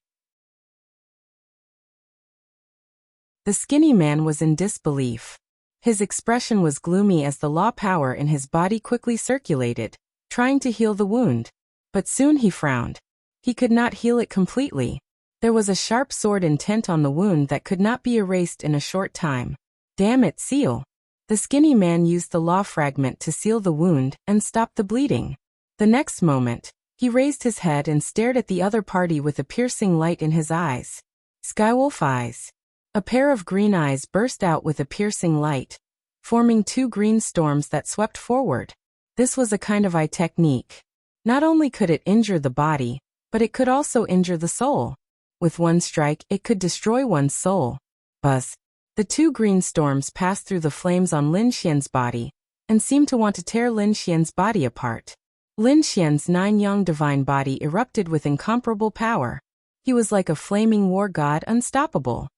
The skinny man was in disbelief. His expression was gloomy as the law power in his body quickly circulated, trying to heal the wound. But soon he frowned. He could not heal it completely. There was a sharp sword intent on the wound that could not be erased in a short time. Damn it, seal! The skinny man used the law fragment to seal the wound and stop the bleeding. The next moment, he raised his head and stared at the other party with a piercing light in his eyes. Skywolf eyes. A pair of green eyes burst out with a piercing light, forming two green storms that swept forward. This was a kind of eye technique. Not only could it injure the body, but it could also injure the soul. With one strike, it could destroy one's soul. Buzz. The two green storms passed through the flames on Lin Xian's body, and seemed to want to tear Lin Xian's body apart. Lin Xian's nine-yang divine body erupted with incomparable power. He was like a flaming war god, unstoppable.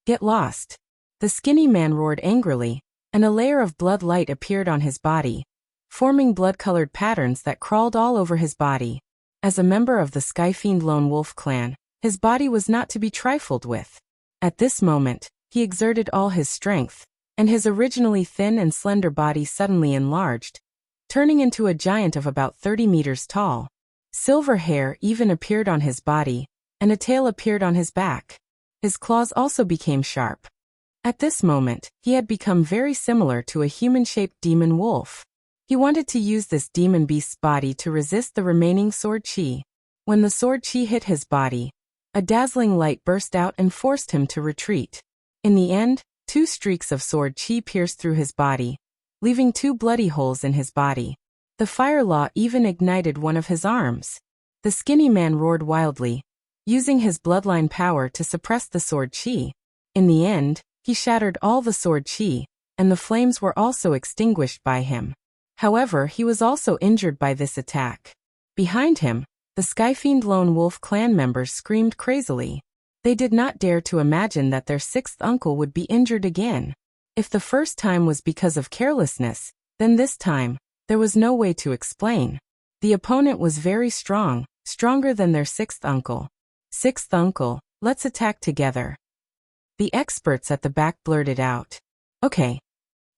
Get lost. The skinny man roared angrily, and a layer of blood light appeared on his body, forming blood-colored patterns that crawled all over his body. As a member of the Skyfiend Lone Wolf clan, his body was not to be trifled with. At this moment, he exerted all his strength, and his originally thin and slender body suddenly enlarged, turning into a giant of about 30 meters tall. Silver hair even appeared on his body, and a tail appeared on his back. His claws also became sharp. At this moment, he had become very similar to a human-shaped demon wolf. He wanted to use this demon beast's body to resist the remaining sword chi. When the sword chi hit his body, a dazzling light burst out and forced him to retreat. In the end, two streaks of sword chi pierced through his body, leaving two bloody holes in his body. The fire law even ignited one of his arms. The skinny man roared wildly, using his bloodline power to suppress the sword chi. In the end, he shattered all the sword chi, and the flames were also extinguished by him. However, he was also injured by this attack. Behind him, the Skyfiend Lone Wolf clan members screamed crazily. They did not dare to imagine that their sixth uncle would be injured again. If the first time was because of carelessness, then this time, there was no way to explain. The opponent was very strong, stronger than their sixth uncle. Sixth uncle, let's attack together. The experts at the back blurted out. Okay.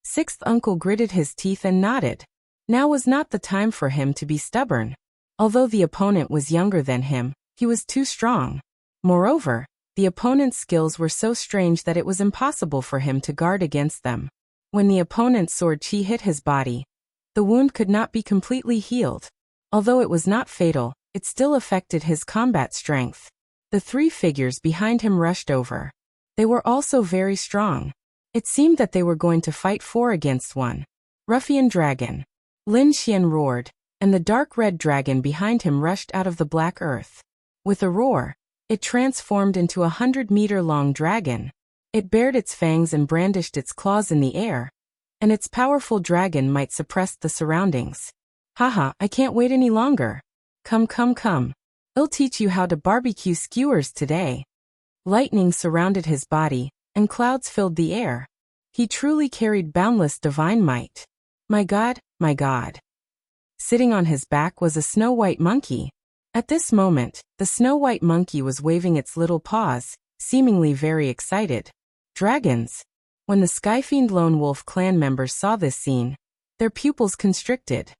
Sixth uncle gritted his teeth and nodded. Now was not the time for him to be stubborn. Although the opponent was younger than him, he was too strong. Moreover, the opponent's skills were so strange that it was impossible for him to guard against them. When the opponent's sword chi hit his body, the wound could not be completely healed. Although it was not fatal, it still affected his combat strength. The three figures behind him rushed over. They were also very strong. It seemed that they were going to fight 4 against 1. Ruffian dragon. Lin Xian roared, and the dark red dragon behind him rushed out of the black earth. With a roar, it transformed into a 100-meter-long dragon. It bared its fangs and brandished its claws in the air, and its powerful dragon might suppress the surroundings. Haha, I can't wait any longer. Come, come, come. I'll teach you how to barbecue skewers today. Lightning surrounded his body, and clouds filled the air. He truly carried boundless divine might. My God, my God. Sitting on his back was a snow-white monkey. At this moment, the snow-white monkey was waving its little paws, seemingly very excited. Dragons. When the Skyfiend Lone Wolf clan members saw this scene, their pupils constricted.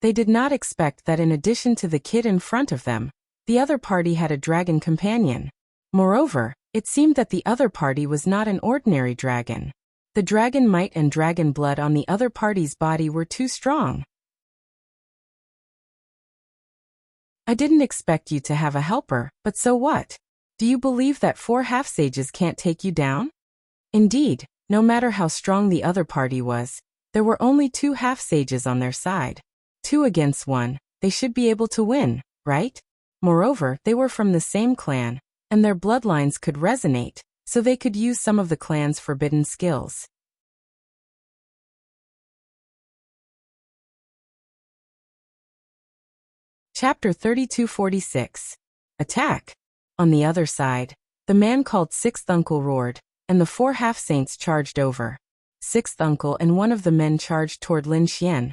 They did not expect that in addition to the kid in front of them, the other party had a dragon companion. Moreover, it seemed that the other party was not an ordinary dragon. The dragon might and dragon blood on the other party's body were too strong. I didn't expect you to have a helper, but so what? Do you believe that 4 half-sages can't take you down? Indeed, no matter how strong the other party was, there were only 2 half-sages on their side. 2 against 1, they should be able to win, right? Moreover, they were from the same clan, and their bloodlines could resonate, so they could use some of the clan's forbidden skills. Chapter 3246. Attack. On the other side, the man called Sixth Uncle roared, and the 4 half-saints charged over. Sixth Uncle and one of the men charged toward Lin Xian,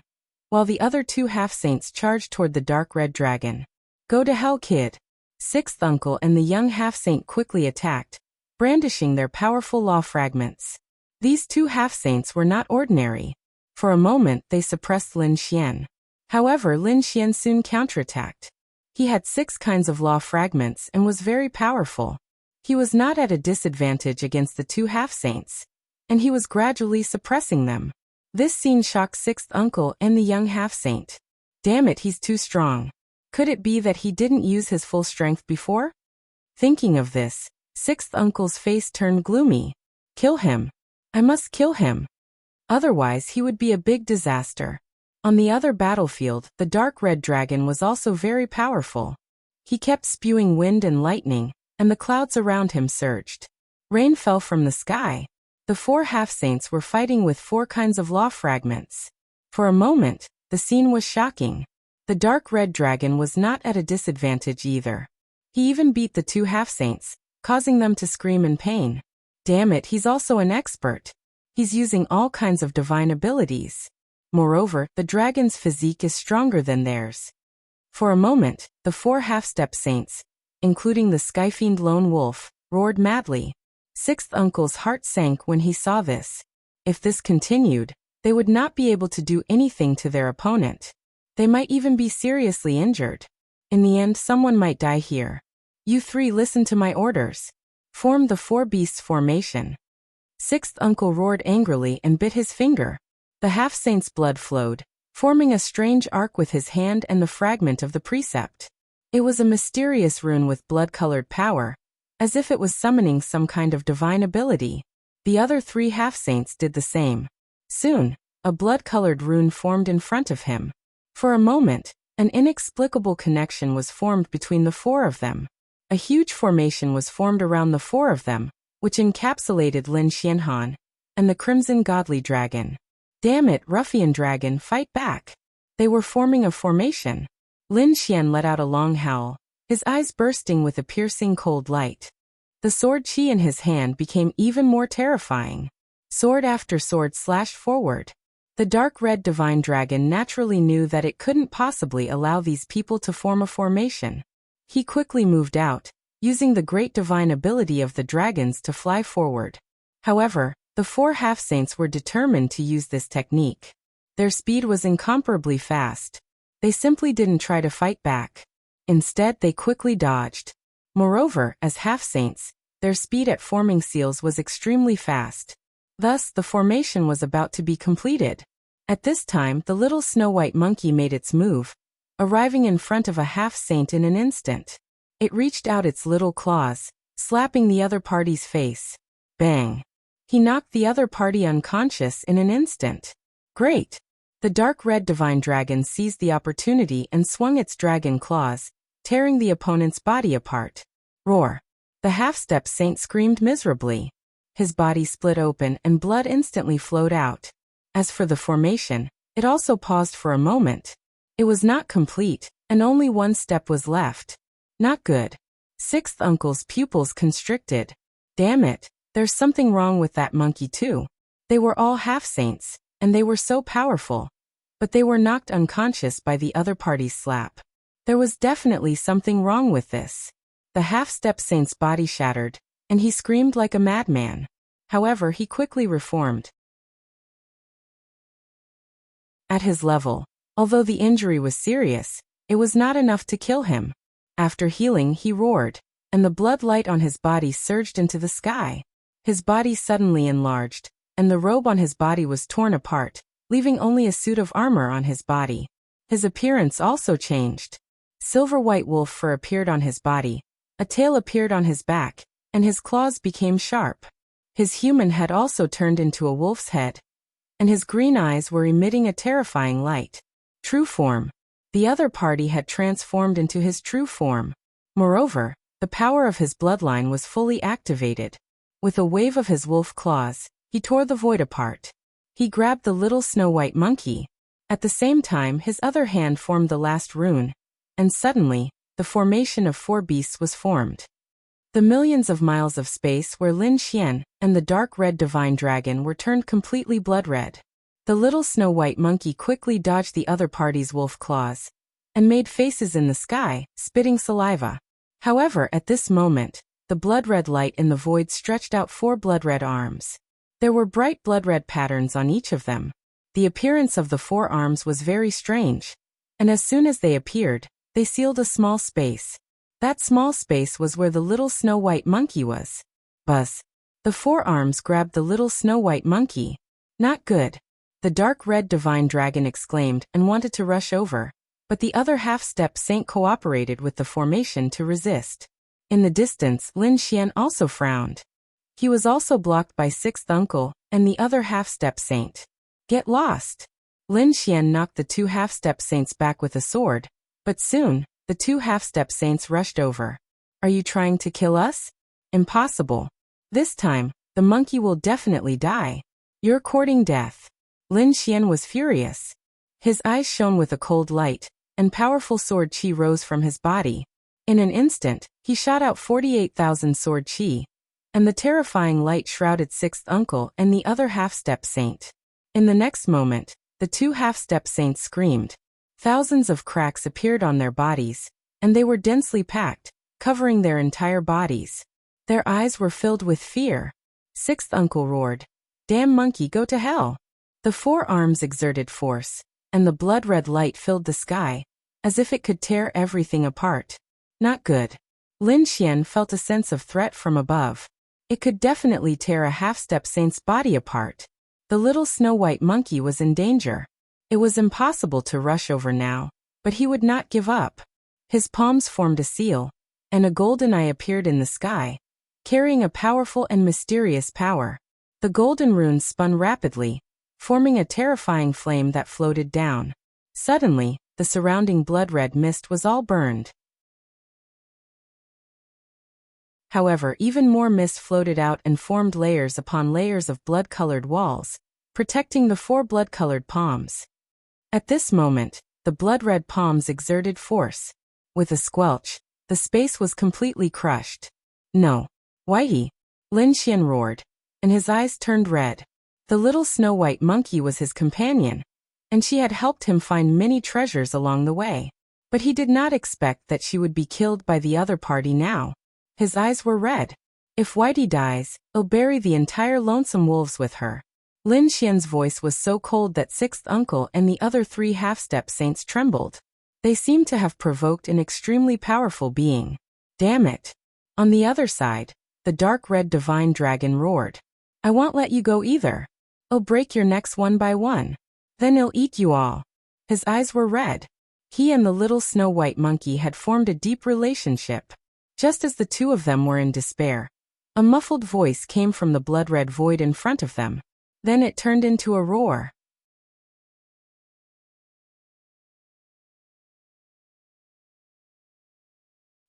while the other 2 half-saints charged toward the dark red dragon. Go to hell, kid. Sixth Uncle and the young half-saint quickly attacked, brandishing their powerful law fragments. These 2 half-saints were not ordinary. For a moment they suppressed Lin Xian. However, Lin Xian soon counterattacked. He had 6 kinds of law fragments and was very powerful. He was not at a disadvantage against the 2 half-saints, and he was gradually suppressing them. This scene shocked Sixth Uncle and the young half-saint. Damn it, he's too strong. Could it be that he didn't use his full strength before? Thinking of this, Sixth Uncle's face turned gloomy. Kill him. I must kill him. Otherwise he would be a big disaster. On the other battlefield, the dark red dragon was also very powerful. He kept spewing wind and lightning, and the clouds around him surged. Rain fell from the sky. The 4 half-saints were fighting with 4 kinds of law fragments. For a moment, the scene was shocking. The dark red dragon was not at a disadvantage either. He even beat the 2 half-saints, causing them to scream in pain. Damn it, he's also an expert. He's using all kinds of divine abilities. Moreover, the dragon's physique is stronger than theirs. For a moment, the 4 half-step saints, including the Skyfiend Lone Wolf, roared madly. Sixth Uncle's heart sank when he saw this. If this continued, they would not be able to do anything to their opponent. They might even be seriously injured. In the end, someone might die here. You 3 listen to my orders. Form the 4 beasts formation. Sixth Uncle roared angrily and bit his finger. The half-saint's blood flowed, forming a strange arc with his hand and the fragment of the precept. It was a mysterious rune with blood-colored power, as if it was summoning some kind of divine ability. The other 3 half-saints did the same. Soon, a blood-colored rune formed in front of him. For a moment, an inexplicable connection was formed between the 4 of them. A huge formation was formed around the 4 of them, which encapsulated Lin Xianhan and the Crimson Godly Dragon. Damn it, Ruffian Dragon, fight back. They were forming a formation. Lin Xian let out a long howl, his eyes bursting with a piercing cold light. The sword chi in his hand became even more terrifying. Sword after sword slashed forward. The dark red divine dragon naturally knew that it couldn't possibly allow these people to form a formation. He quickly moved out, using the great divine ability of the dragons to fly forward. However, the 4 half-saints were determined to use this technique. Their speed was incomparably fast. They simply didn't try to fight back. Instead, they quickly dodged. Moreover, as half-saints, their speed at forming seals was extremely fast. Thus, the formation was about to be completed. At this time, the little snow-white monkey made its move, arriving in front of a half-saint in an instant. It reached out its little claws, slapping the other party's face. Bang! He knocked the other party unconscious in an instant. Great! The dark red divine dragon seized the opportunity and swung its dragon claws, tearing the opponent's body apart. Roar! The half-step saint screamed miserably. His body split open and blood instantly flowed out. As for the formation, it also paused for a moment. It was not complete, and only one step was left. Not good. Sixth uncle's pupils constricted. Damn it, there's something wrong with that monkey too. They were all half-saints, and they were so powerful. But they were knocked unconscious by the other party's slap. There was definitely something wrong with this. The half-step saint's body shattered, and he screamed like a madman. However, he quickly reformed. At his level, although the injury was serious, it was not enough to kill him. After healing, he roared, and the blood light on his body surged into the sky. His body suddenly enlarged, and the robe on his body was torn apart, leaving only a suit of armor on his body. His appearance also changed. Silver-white wolf fur appeared on his body, a tail appeared on his back, and his claws became sharp. His human head also turned into a wolf's head, and his green eyes were emitting a terrifying light. True form. The other party had transformed into his true form. Moreover, the power of his bloodline was fully activated. With a wave of his wolf claws, he tore the void apart. He grabbed the little snow-white monkey. At the same time, his other hand formed the last rune, and suddenly, the formation of 4 beasts was formed. The millions of miles of space where Lin Xian and the dark red divine dragon were turned completely blood-red. The little snow-white monkey quickly dodged the other party's wolf claws and made faces in the sky, spitting saliva. However, at this moment, the blood-red light in the void stretched out 4 blood-red arms. There were bright blood-red patterns on each of them. The appearance of the 4 arms was very strange, and as soon as they appeared, they sealed a small space. That small space was where the little snow-white monkey was. Buzz. The 4 arms grabbed the little snow-white monkey. Not good. The dark red divine dragon exclaimed and wanted to rush over, but the other half-step saint cooperated with the formation to resist. In the distance, Lin Xian also frowned. He was also blocked by Sixth Uncle and the other half-step saint. Get lost. Lin Xian knocked the 2 half-step saints back with a sword, but soon, the 2 half-step saints rushed over. Are you trying to kill us? Impossible. This time, the monkey will definitely die. You're courting death. Lin Xian was furious. His eyes shone with a cold light, and powerful sword chi rose from his body. In an instant, he shot out 48,000 sword chi, and the terrifying light shrouded Sixth Uncle and the other half-step saint. In the next moment, the 2 half-step saints screamed. Thousands of cracks appeared on their bodies, and they were densely packed, covering their entire bodies. Their eyes were filled with fear. Sixth Uncle roared, "Damn monkey, go to hell!" The 4 arms exerted force, and the blood-red light filled the sky, as if it could tear everything apart. Not good. Lin Xian felt a sense of threat from above. It could definitely tear a half-step saint's body apart. The little snow-white monkey was in danger. It was impossible to rush over now, but he would not give up. His palms formed a seal, and a golden eye appeared in the sky, carrying a powerful and mysterious power. The golden runes spun rapidly, forming a terrifying flame that floated down. Suddenly, the surrounding blood-red mist was all burned. However, even more mist floated out and formed layers upon layers of blood-colored walls, protecting the 4 blood-colored palms. At this moment, the blood-red palms exerted force. With a squelch, the space was completely crushed. No. Whitey! Lin Xian roared, and his eyes turned red. The little snow-white monkey was his companion, and she had helped him find many treasures along the way. But he did not expect that she would be killed by the other party now. His eyes were red. If Whitey dies, he'll bury the entire lonesome wolves with her. Lin Xian's voice was so cold that Sixth Uncle and the other 3 half-step saints trembled. They seemed to have provoked an extremely powerful being. Damn it. On the other side, the dark red divine dragon roared. I won't let you go either. I'll break your necks one by one. Then he'll eat you all. His eyes were red. He and the little snow-white monkey had formed a deep relationship. Just as the two of them were in despair, a muffled voice came from the blood-red void in front of them. Then it turned into a roar.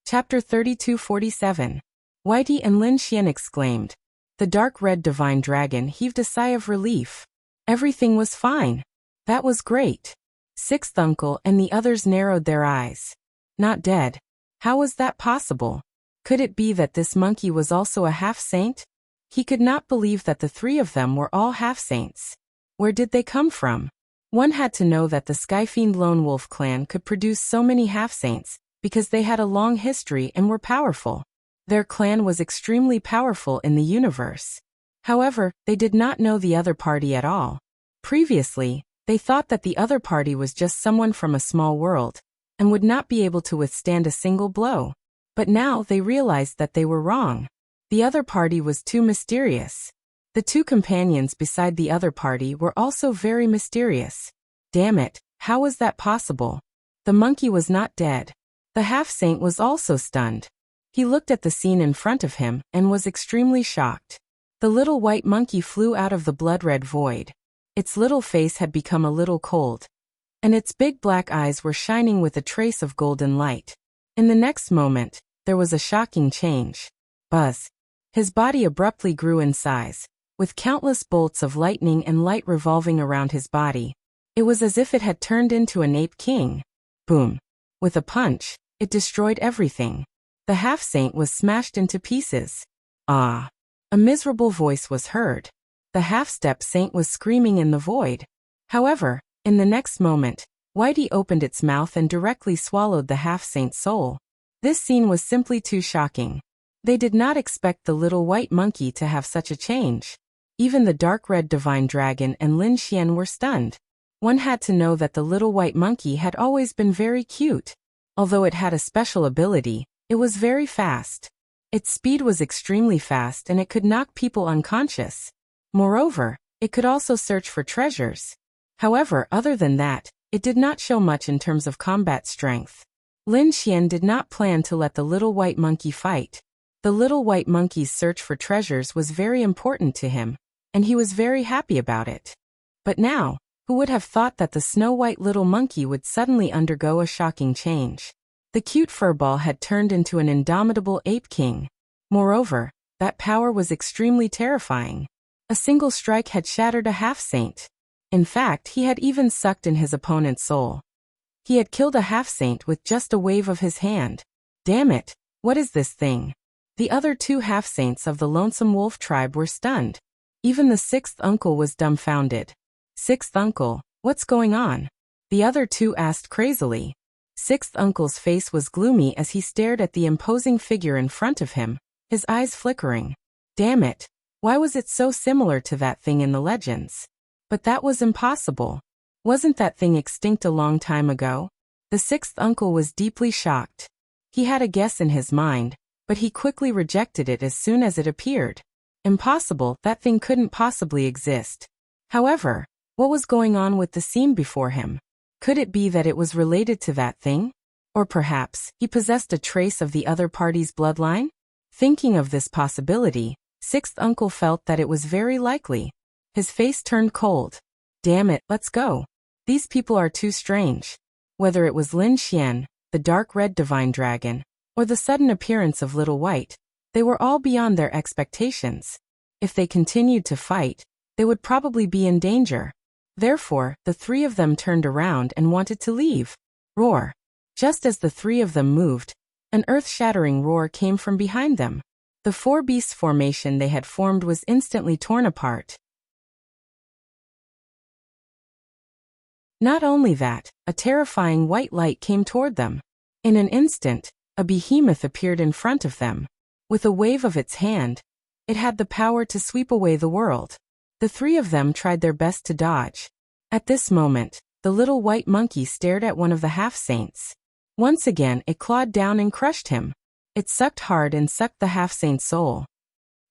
Chapter 3247. Whitey and Lin Xian exclaimed. The dark red divine dragon heaved a sigh of relief. Everything was fine. That was great. Sixth uncle and the others narrowed their eyes. Not dead. How was that possible? Could it be that this monkey was also a half-saint? He could not believe that the three of them were all half-saints. Where did they come from? One had to know that the Skyfiend Lone Wolf clan could produce so many half-saints, because they had a long history and were powerful. Their clan was extremely powerful in the universe. However, they did not know the other party at all. Previously, they thought that the other party was just someone from a small world, and would not be able to withstand a single blow. But now they realized that they were wrong. The other party was too mysterious. The two companions beside the other party were also very mysterious. Damn it, how was that possible? The monkey was not dead. The half-saint was also stunned. He looked at the scene in front of him and was extremely shocked. The little white monkey flew out of the blood-red void. Its little face had become a little cold, and its big black eyes were shining with a trace of golden light. In the next moment, there was a shocking change. Buzz. His body abruptly grew in size, with countless bolts of lightning and light revolving around his body. It was as if it had turned into an ape king. Boom. With a punch, it destroyed everything. The half-saint was smashed into pieces. Ah! A miserable voice was heard. The half-step saint was screaming in the void. However, in the next moment, Whitey opened its mouth and directly swallowed the half-saint's soul. This scene was simply too shocking. They did not expect the little white monkey to have such a change. Even the dark red divine dragon and Lin Xian were stunned. One had to know that the little white monkey had always been very cute. Although it had a special ability, it was very fast. Its speed was extremely fast and it could knock people unconscious. Moreover, it could also search for treasures. However, other than that, it did not show much in terms of combat strength. Lin Xian did not plan to let the little white monkey fight. The little white monkey's search for treasures was very important to him, and he was very happy about it. But now, who would have thought that the snow-white little monkey would suddenly undergo a shocking change? The cute furball had turned into an indomitable ape king. Moreover, that power was extremely terrifying. A single strike had shattered a half-saint. In fact, he had even sucked in his opponent's soul. He had killed a half-saint with just a wave of his hand. Damn it, what is this thing? The other two half-saints of the Lonesome Wolf tribe were stunned. Even the sixth uncle was dumbfounded. Sixth uncle, what's going on? The other two asked crazily. Sixth uncle's face was gloomy as he stared at the imposing figure in front of him, his eyes flickering. Damn it, why was it so similar to that thing in the legends? But that was impossible. Wasn't that thing extinct a long time ago? The sixth uncle was deeply shocked. He had a guess in his mind, but he quickly rejected it as soon as it appeared. Impossible, that thing couldn't possibly exist. However, what was going on with the scene before him? Could it be that it was related to that thing? Or perhaps, he possessed a trace of the other party's bloodline? Thinking of this possibility, sixth uncle felt that it was very likely. His face turned cold. Damn it, let's go. These people are too strange. Whether it was Lin Xian, the dark red divine dragon, or the sudden appearance of Little White, they were all beyond their expectations. If they continued to fight, they would probably be in danger. Therefore, the three of them turned around and wanted to leave. Roar. Just as the three of them moved, an earth-shattering roar came from behind them. The four beasts formation they had formed was instantly torn apart. Not only that, a terrifying white light came toward them. In an instant, a behemoth appeared in front of them. With a wave of its hand, it had the power to sweep away the world. The three of them tried their best to dodge. At this moment, the little white monkey stared at one of the half-saints. Once again, it clawed down and crushed him. It sucked hard and sucked the half-saint's soul.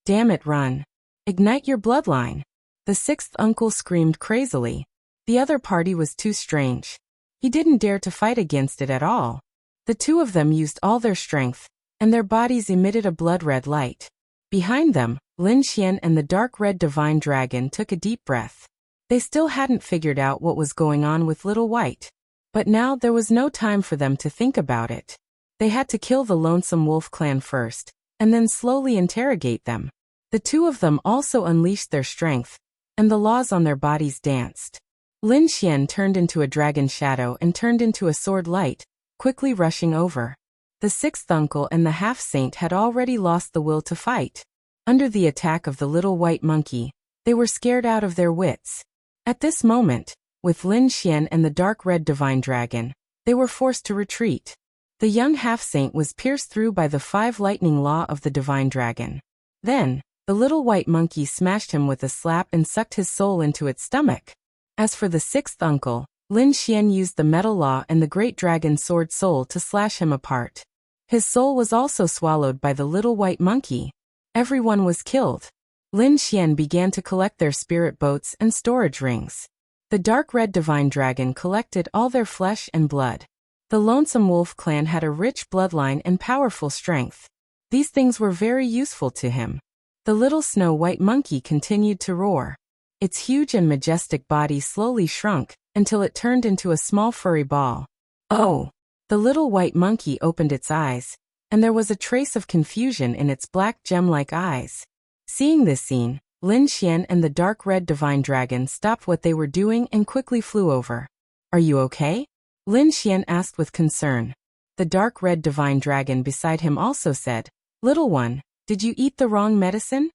Damn it, run. Ignite your bloodline. The sixth uncle screamed crazily. The other party was too strange. He didn't dare to fight against it at all. The two of them used all their strength, and their bodies emitted a blood-red light. Behind them, Lin Xian and the dark red divine dragon took a deep breath. They still hadn't figured out what was going on with Little White. But now there was no time for them to think about it. They had to kill the lonesome wolf clan first, and then slowly interrogate them. The two of them also unleashed their strength, and the laws on their bodies danced. Lin Xian turned into a dragon shadow and turned into a sword light, quickly rushing over. The sixth uncle and the half-saint had already lost the will to fight. Under the attack of the little white monkey, they were scared out of their wits. At this moment, with Lin Xian and the dark red divine dragon, they were forced to retreat. The young half-saint was pierced through by the 5 lightning law of the divine dragon. Then, the little white monkey smashed him with a slap and sucked his soul into its stomach. As for the sixth uncle, Lin Xian used the metal law and the great dragon sword soul to slash him apart. His soul was also swallowed by the little white monkey. Everyone was killed. Lin Xian began to collect their spirit boats and storage rings. The dark red divine dragon collected all their flesh and blood. The lonesome wolf clan had a rich bloodline and powerful strength. These things were very useful to him. The little snow white monkey continued to roar. Its huge and majestic body slowly shrunk, until it turned into a small furry ball. Oh! The little white monkey opened its eyes, and there was a trace of confusion in its black gem-like eyes. Seeing this scene, Lin Xian and the dark red divine dragon stopped what they were doing and quickly flew over. "Are you okay?" Lin Xian asked with concern. The dark red divine dragon beside him also said, "Little one, did you eat the wrong medicine?"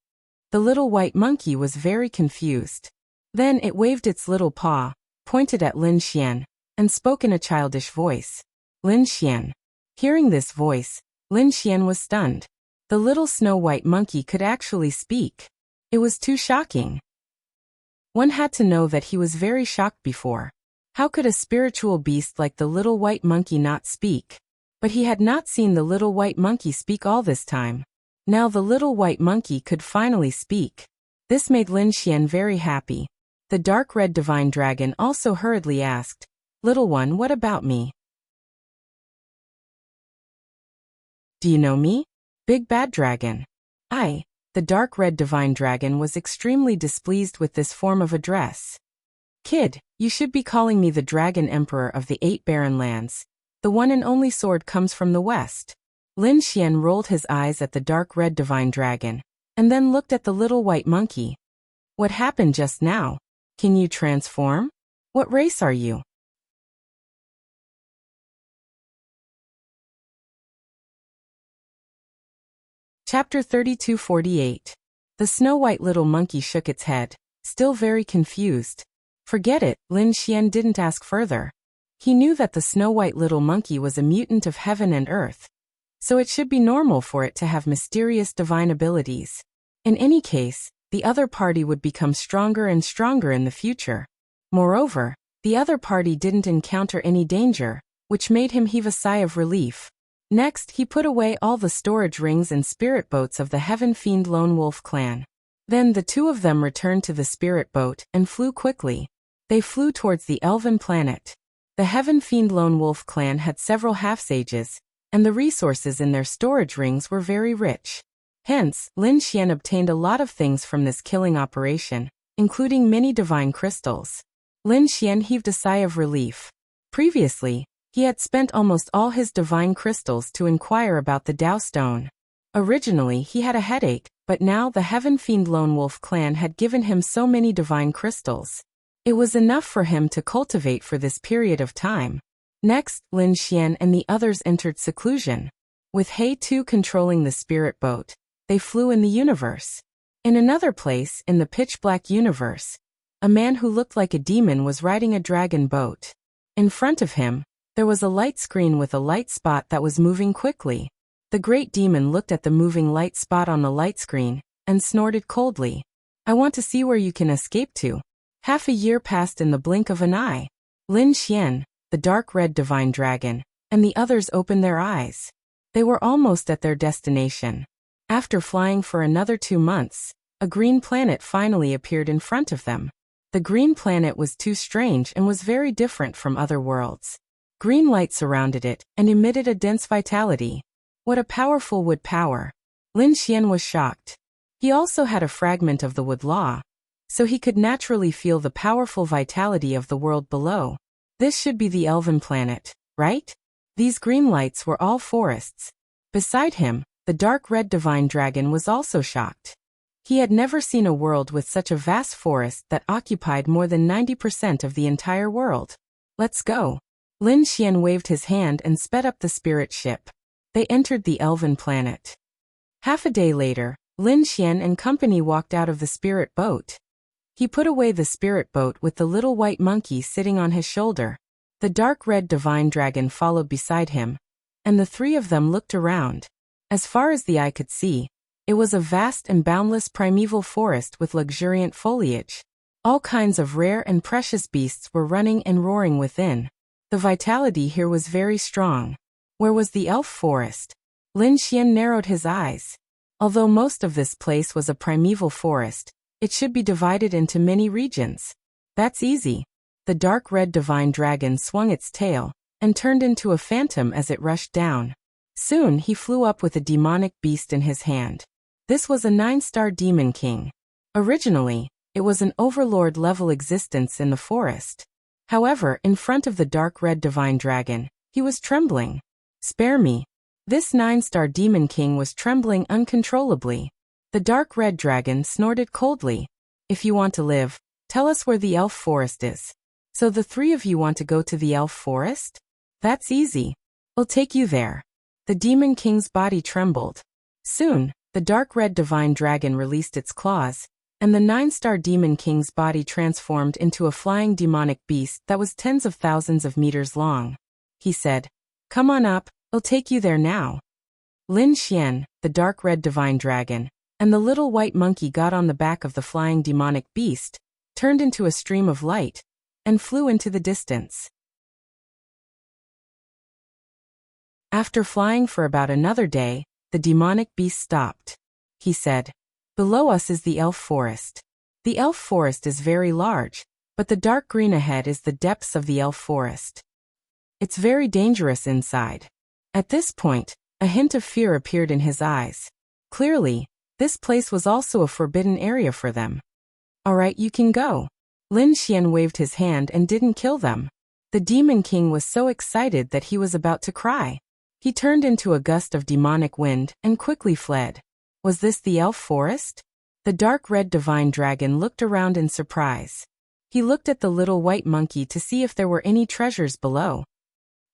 The little white monkey was very confused. Then it waved its little paw, pointed at Lin Xian, and spoke in a childish voice. Lin Xian. Hearing this voice, Lin Xian was stunned. The little snow white monkey could actually speak. It was too shocking. One had to know that he was very shocked before. How could a spiritual beast like the little white monkey not speak? But he had not seen the little white monkey speak all this time. Now the little white monkey could finally speak. This made Lin Xian very happy. The dark red divine dragon also hurriedly asked, "Little one, what about me? Do you know me? Big bad dragon." The dark red divine dragon was extremely displeased with this form of address. "Kid, you should be calling me the Dragon Emperor of the 8 barren lands. The one and only sword comes from the west." Lin Xian rolled his eyes at the dark red divine dragon, and then looked at the little white monkey. "What happened just now? Can you transform? What race are you?" Chapter 3248. The snow-white little monkey shook its head, still very confused. Forget it, Lin Xian didn't ask further. He knew that the snow-white little monkey was a mutant of heaven and earth, so it should be normal for it to have mysterious divine abilities. In any case, the other party would become stronger and stronger in the future. Moreover, the other party didn't encounter any danger, which made him heave a sigh of relief. Next, he put away all the storage rings and spirit boats of the Heaven Fiend Lone Wolf clan. Then the two of them returned to the spirit boat and flew quickly. They flew towards the elven planet. The Heaven Fiend Lone Wolf clan had several half-sages, and the resources in their storage rings were very rich. Hence, Lin Xian obtained a lot of things from this killing operation, including many divine crystals. Lin Xian heaved a sigh of relief. Previously, he had spent almost all his divine crystals to inquire about the Tao Stone. Originally, he had a headache, but now the Heaven Fiend Lone Wolf clan had given him so many divine crystals. It was enough for him to cultivate for this period of time. Next, Lin Xian and the others entered seclusion. With He Tu controlling the spirit boat, they flew in the universe. In another place, in the pitch-black universe, a man who looked like a demon was riding a dragon boat. In front of him, there was a light screen with a light spot that was moving quickly. The great demon looked at the moving light spot on the light screen, and snorted coldly. "I want to see where you can escape to." Half a year passed in the blink of an eye. Lin Xian, the dark red divine dragon, and the others opened their eyes. They were almost at their destination. After flying for another 2 months, a green planet finally appeared in front of them. The green planet was too strange and was very different from other worlds. Green light surrounded it and emitted a dense vitality. What a powerful wood power! Lin Xian was shocked. He also had a fragment of the wood law, so he could naturally feel the powerful vitality of the world below. This should be the elven planet, right? These green lights were all forests. Beside him, the dark red divine dragon was also shocked. He had never seen a world with such a vast forest that occupied more than 90% of the entire world. Let's go. Lin Xian waved his hand and sped up the spirit ship. They entered the elven planet. Half a day later, Lin Xian and company walked out of the spirit boat. He put away the spirit boat with the little white monkey sitting on his shoulder. The dark red divine dragon followed beside him, and the three of them looked around. As far as the eye could see, it was a vast and boundless primeval forest with luxuriant foliage. All kinds of rare and precious beasts were running and roaring within. The vitality here was very strong. Where was the elf forest? Lin Xian narrowed his eyes. Although most of this place was a primeval forest, it should be divided into many regions. That's easy. The dark red divine dragon swung its tail and turned into a phantom as it rushed down. Soon he flew up with a demonic beast in his hand. This was a 9-star demon king. Originally, it was an overlord-level existence in the forest. However, in front of the dark red divine dragon, he was trembling. Spare me. This 9-star demon king was trembling uncontrollably. The dark red dragon snorted coldly. If you want to live, tell us where the elf forest is. So the three of you want to go to the elf forest? That's easy. We'll take you there. The demon king's body trembled. Soon, the dark red divine dragon released its claws, and the 9-star demon king's body transformed into a flying demonic beast that was tens of thousands of meters long. He said, "Come on up, I'll take you there now." Lin Xian, the dark red divine dragon, and the little white monkey got on the back of the flying demonic beast, turned into a stream of light, and flew into the distance. After flying for about another day, the demonic beast stopped. He said, "Below us is the elf forest. The elf forest is very large, but the dark green ahead is the depths of the elf forest. It's very dangerous inside." At this point, a hint of fear appeared in his eyes. Clearly, this place was also a forbidden area for them. "All right, you can go." Lin Xian waved his hand and didn't kill them. The demon king was so excited that he was about to cry. He turned into a gust of demonic wind and quickly fled. Was this the elf forest? The dark red divine dragon looked around in surprise. He looked at the little white monkey to see if there were any treasures below.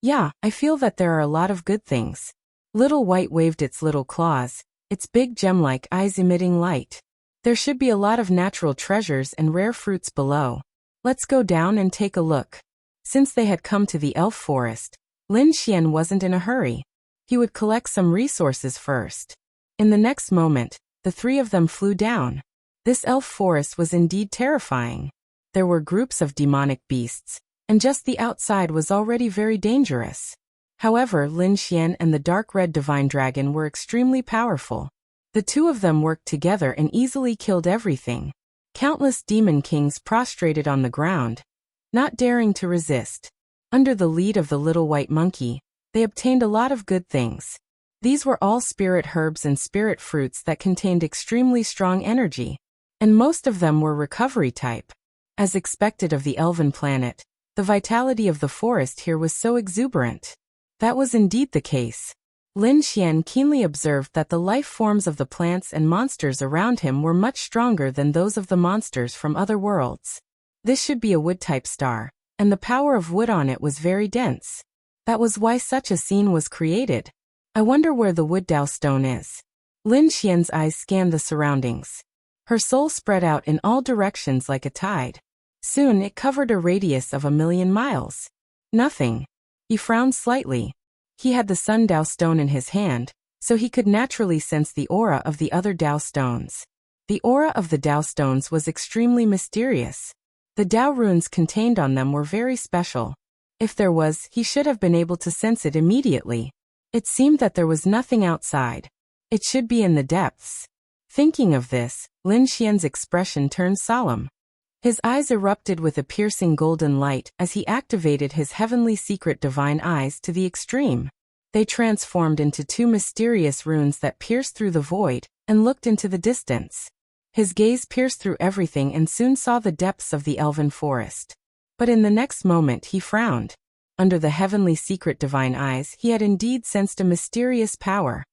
"Yeah, I feel that there are a lot of good things." Little White waved its little claws, its big gem-like eyes emitting light. "There should be a lot of natural treasures and rare fruits below. Let's go down and take a look." Since they had come to the elf forest, Lin Xian wasn't in a hurry. He would collect some resources first. In the next moment, the three of them flew down. This elf forest was indeed terrifying. There were groups of demonic beasts, and just the outside was already very dangerous. However, Lin Xian and the dark red divine dragon were extremely powerful. The two of them worked together and easily killed everything. Countless demon kings prostrated on the ground, not daring to resist. Under the lead of the little white monkey, they obtained a lot of good things. These were all spirit herbs and spirit fruits that contained extremely strong energy, and most of them were recovery type. As expected of the elven planet, the vitality of the forest here was so exuberant. That was indeed the case. Lin Xian keenly observed that the life forms of the plants and monsters around him were much stronger than those of the monsters from other worlds. This should be a wood-type star, and the power of wood on it was very dense. That was why such a scene was created. I wonder where the wood Dao stone is. Lin Xian's eyes scanned the surroundings. Her soul spread out in all directions like a tide. Soon it covered a radius of 1,000,000 miles. Nothing. He frowned slightly. He had the Sun Dao stone in his hand, so he could naturally sense the aura of the other Dao stones. The aura of the Dao stones was extremely mysterious. The Dao runes contained on them were very special. If there was, he should have been able to sense it immediately. It seemed that there was nothing outside. It should be in the depths. Thinking of this, Lin Xian's expression turned solemn. His eyes erupted with a piercing golden light as he activated his heavenly secret divine eyes to the extreme. They transformed into two mysterious runes that pierced through the void and looked into the distance. His gaze pierced through everything and soon saw the depths of the elven forest. But in the next moment he frowned. Under the heavenly secret divine eyes he had indeed sensed a mysterious power.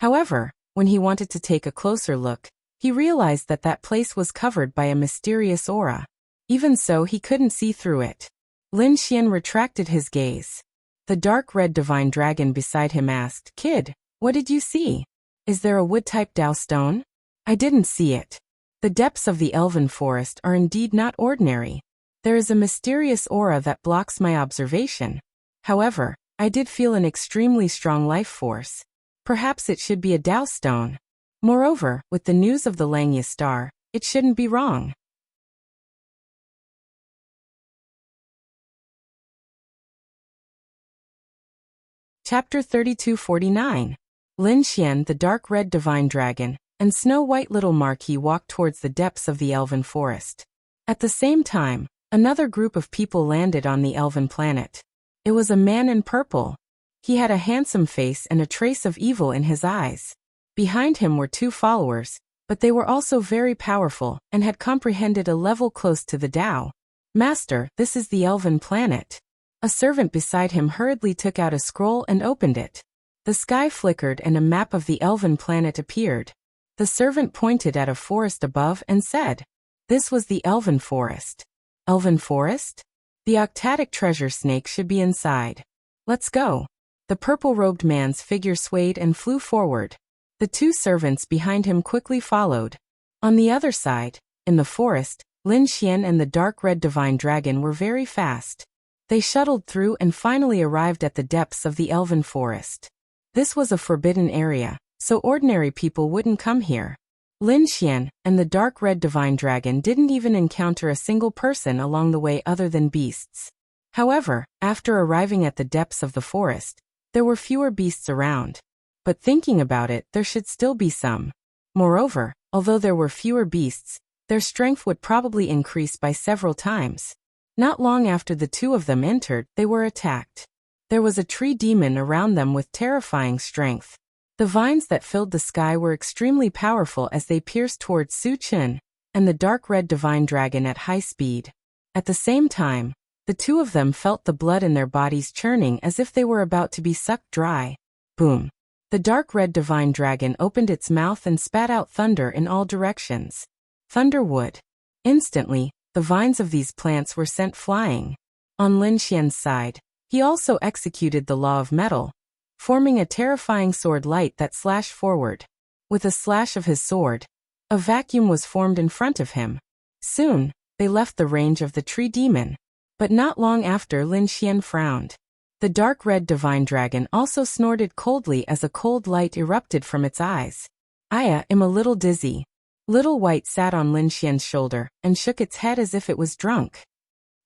However, when he wanted to take a closer look, he realized that that place was covered by a mysterious aura. Even so, he couldn't see through it. Lin Xian retracted his gaze. The dark red divine dragon beside him asked, "Kid, what did you see? Is there a wood-type Dao stone?" "I didn't see it. The depths of the elven forest are indeed not ordinary. There is a mysterious aura that blocks my observation. However, I did feel an extremely strong life force. Perhaps it should be a Dao stone. Moreover, with the news of the Langya star, it shouldn't be wrong." Chapter 3249. Lin Xian, the dark red divine dragon, and Snow White little Marquis walked towards the depths of the elven forest. At the same time, another group of people landed on the elven planet. It was a man in purple. He had a handsome face and a trace of evil in his eyes. Behind him were two followers, but they were also very powerful and had comprehended a level close to the Tao. "Master, this is the elven planet." A servant beside him hurriedly took out a scroll and opened it. The sky flickered and a map of the elven planet appeared. The servant pointed at a forest above and said, "This was the elven forest." "Elven forest? The octatic treasure snake should be inside. Let's go." The purple-robed man's figure swayed and flew forward. The two servants behind him quickly followed. On the other side, in the forest, Lin Xian and the dark red divine dragon were very fast. They shuttled through and finally arrived at the depths of the elven forest. This was a forbidden area, so ordinary people wouldn't come here. Lin Xian and the dark red divine dragon didn't even encounter a single person along the way other than beasts. However, after arriving at the depths of the forest, there were fewer beasts around. But thinking about it, there should still be some. Moreover, although there were fewer beasts, their strength would probably increase by several times. Not long after the two of them entered, they were attacked. There was a tree demon around them with terrifying strength. The vines that filled the sky were extremely powerful as they pierced towards Su Chen and the dark red divine dragon at high speed. At the same time, the two of them felt the blood in their bodies churning as if they were about to be sucked dry. Boom! The dark red divine dragon opened its mouth and spat out thunder in all directions. Thunder wood. Instantly, the vines of these plants were sent flying. On Lin Xian's side, he also executed the law of metal, forming a terrifying sword light that slashed forward. With a slash of his sword, a vacuum was formed in front of him. Soon, they left the range of the tree demon. But not long after, Lin Xian frowned. The dark red divine dragon also snorted coldly as a cold light erupted from its eyes. "I am a little dizzy." Little White sat on Lin Xian's shoulder and shook its head as if it was drunk.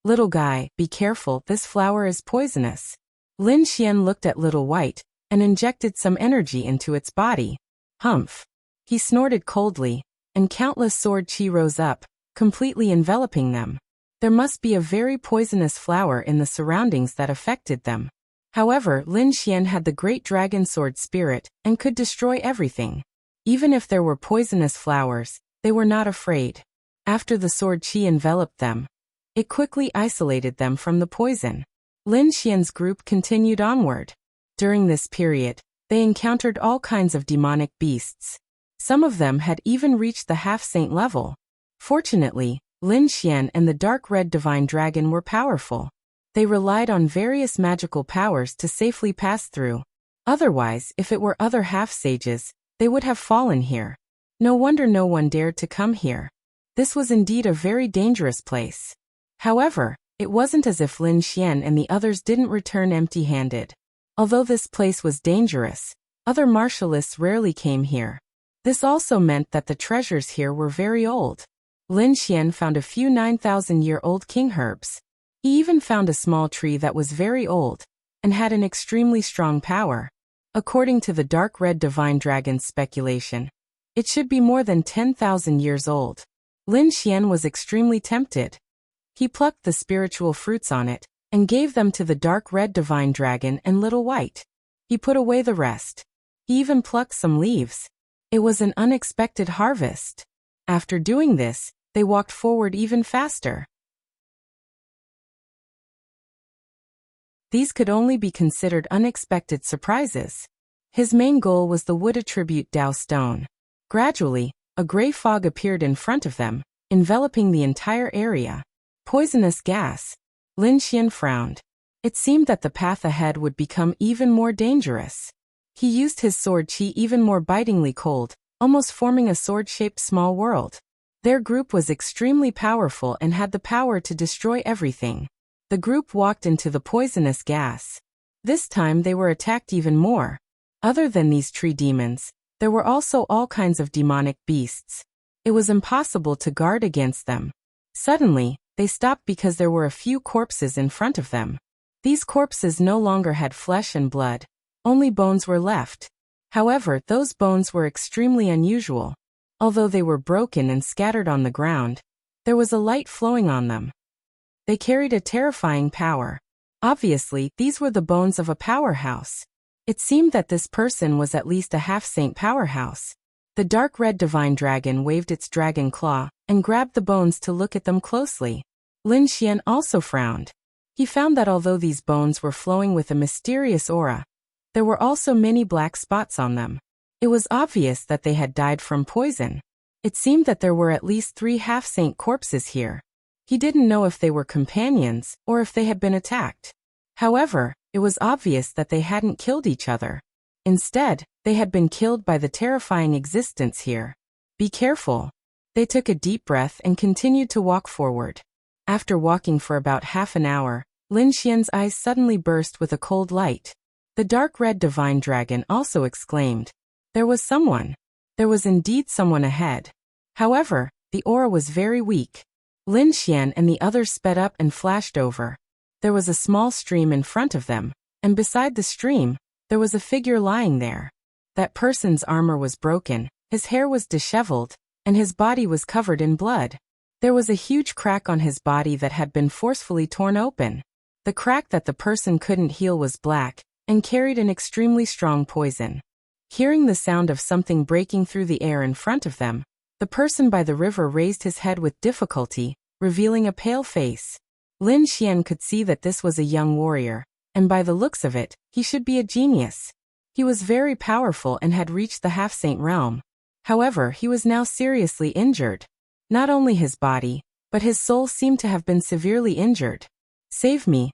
"Little guy, be careful, this flower is poisonous." Lin Xian looked at Little White and injected some energy into its body. Humph! He snorted coldly, and countless sword chi rose up, completely enveloping them. There must be a very poisonous flower in the surroundings that affected them. However, Lin Xian had the great dragon sword spirit and could destroy everything. Even if there were poisonous flowers, they were not afraid. After the sword chi enveloped them, it quickly isolated them from the poison. Lin Xian's group continued onward. During this period, they encountered all kinds of demonic beasts. Some of them had even reached the half-saint level. Fortunately, Lin Xian and the dark red divine dragon were powerful. They relied on various magical powers to safely pass through. Otherwise, if it were other half-sages, they would have fallen here. No wonder no one dared to come here. This was indeed a very dangerous place. However, it wasn't as if Lin Xian and the others didn't return empty-handed. Although this place was dangerous, other martialists rarely came here. This also meant that the treasures here were very old. Lin Xian found a few 9,000-year-old king herbs. He even found a small tree that was very old and had an extremely strong power. According to the dark red divine dragon's speculation, It should be more than 10,000 years old. Lin Xian was extremely tempted. He plucked the spiritual fruits on it and gave them to the dark red divine dragon and little white. He put away the rest. He even plucked some leaves. It was an unexpected harvest. After doing this, they walked forward even faster. These could only be considered unexpected surprises. His main goal was the wood attribute Dao stone. Gradually, a gray fog appeared in front of them, enveloping the entire area. Poisonous gas. Lin Xian frowned. It seemed that the path ahead would become even more dangerous. He used his sword qi even more bitingly cold, almost forming a sword-shaped small world. Their group was extremely powerful and had the power to destroy everything. The group walked into the poisonous gas. This time they were attacked even more. Other than these tree demons, there were also all kinds of demonic beasts. It was impossible to guard against them. Suddenly, they stopped because there were a few corpses in front of them. These corpses no longer had flesh and blood. Only bones were left. However, those bones were extremely unusual. Although they were broken and scattered on the ground, there was a light flowing on them. They carried a terrifying power. Obviously, these were the bones of a powerhouse. It seemed that this person was at least a half-saint powerhouse. The dark red divine dragon waved its dragon claw and grabbed the bones to look at them closely. Lin Xian also frowned. He found that although these bones were flowing with a mysterious aura, there were also many black spots on them. It was obvious that they had died from poison. It seemed that there were at least 3 half-saint corpses here. He didn't know if they were companions or if they had been attacked. However, it was obvious that they hadn't killed each other. Instead, they had been killed by the terrifying existence here. Be careful. They took a deep breath and continued to walk forward. After walking for about half an hour, Lin Xian's eyes suddenly burst with a cold light. The dark red divine dragon also exclaimed. There was someone. There was indeed someone ahead. However, the aura was very weak. Lin Xian and the others sped up and flashed over. There was a small stream in front of them, and beside the stream, there was a figure lying there. That person's armor was broken, his hair was disheveled, and his body was covered in blood. There was a huge crack on his body that had been forcefully torn open. The crack that the person couldn't heal was black, and carried an extremely strong poison. Hearing the sound of something breaking through the air in front of them, the person by the river raised his head with difficulty, revealing a pale face. Lin Xian could see that this was a young warrior, and by the looks of it, he should be a genius. He was very powerful and had reached the half-saint realm. However, he was now seriously injured. Not only his body, but his soul seemed to have been severely injured. Save me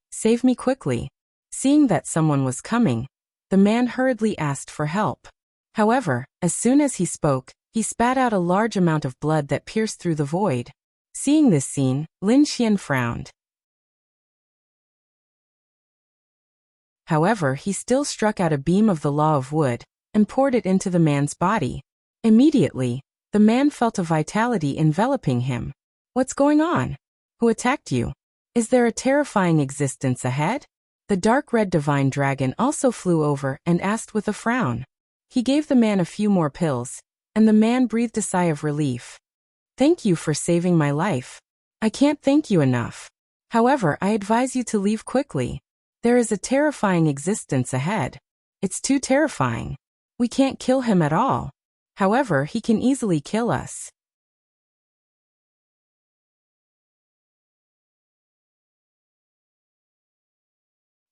quickly. Seeing that someone was coming, the man hurriedly asked for help. However, as soon as he spoke, he spat out a large amount of blood that pierced through the void. Seeing this scene, Lin Xian frowned. However, he still struck out a beam of the law of wood and poured it into the man's body. Immediately, the man felt a vitality enveloping him. What's going on? Who attacked you? Is there a terrifying existence ahead? The dark red divine dragon also flew over and asked with a frown. He gave the man a few more pills, and the man breathed a sigh of relief. Thank you for saving my life. I can't thank you enough. However, I advise you to leave quickly. There is a terrifying existence ahead. It's too terrifying. We can't kill him at all. However, he can easily kill us.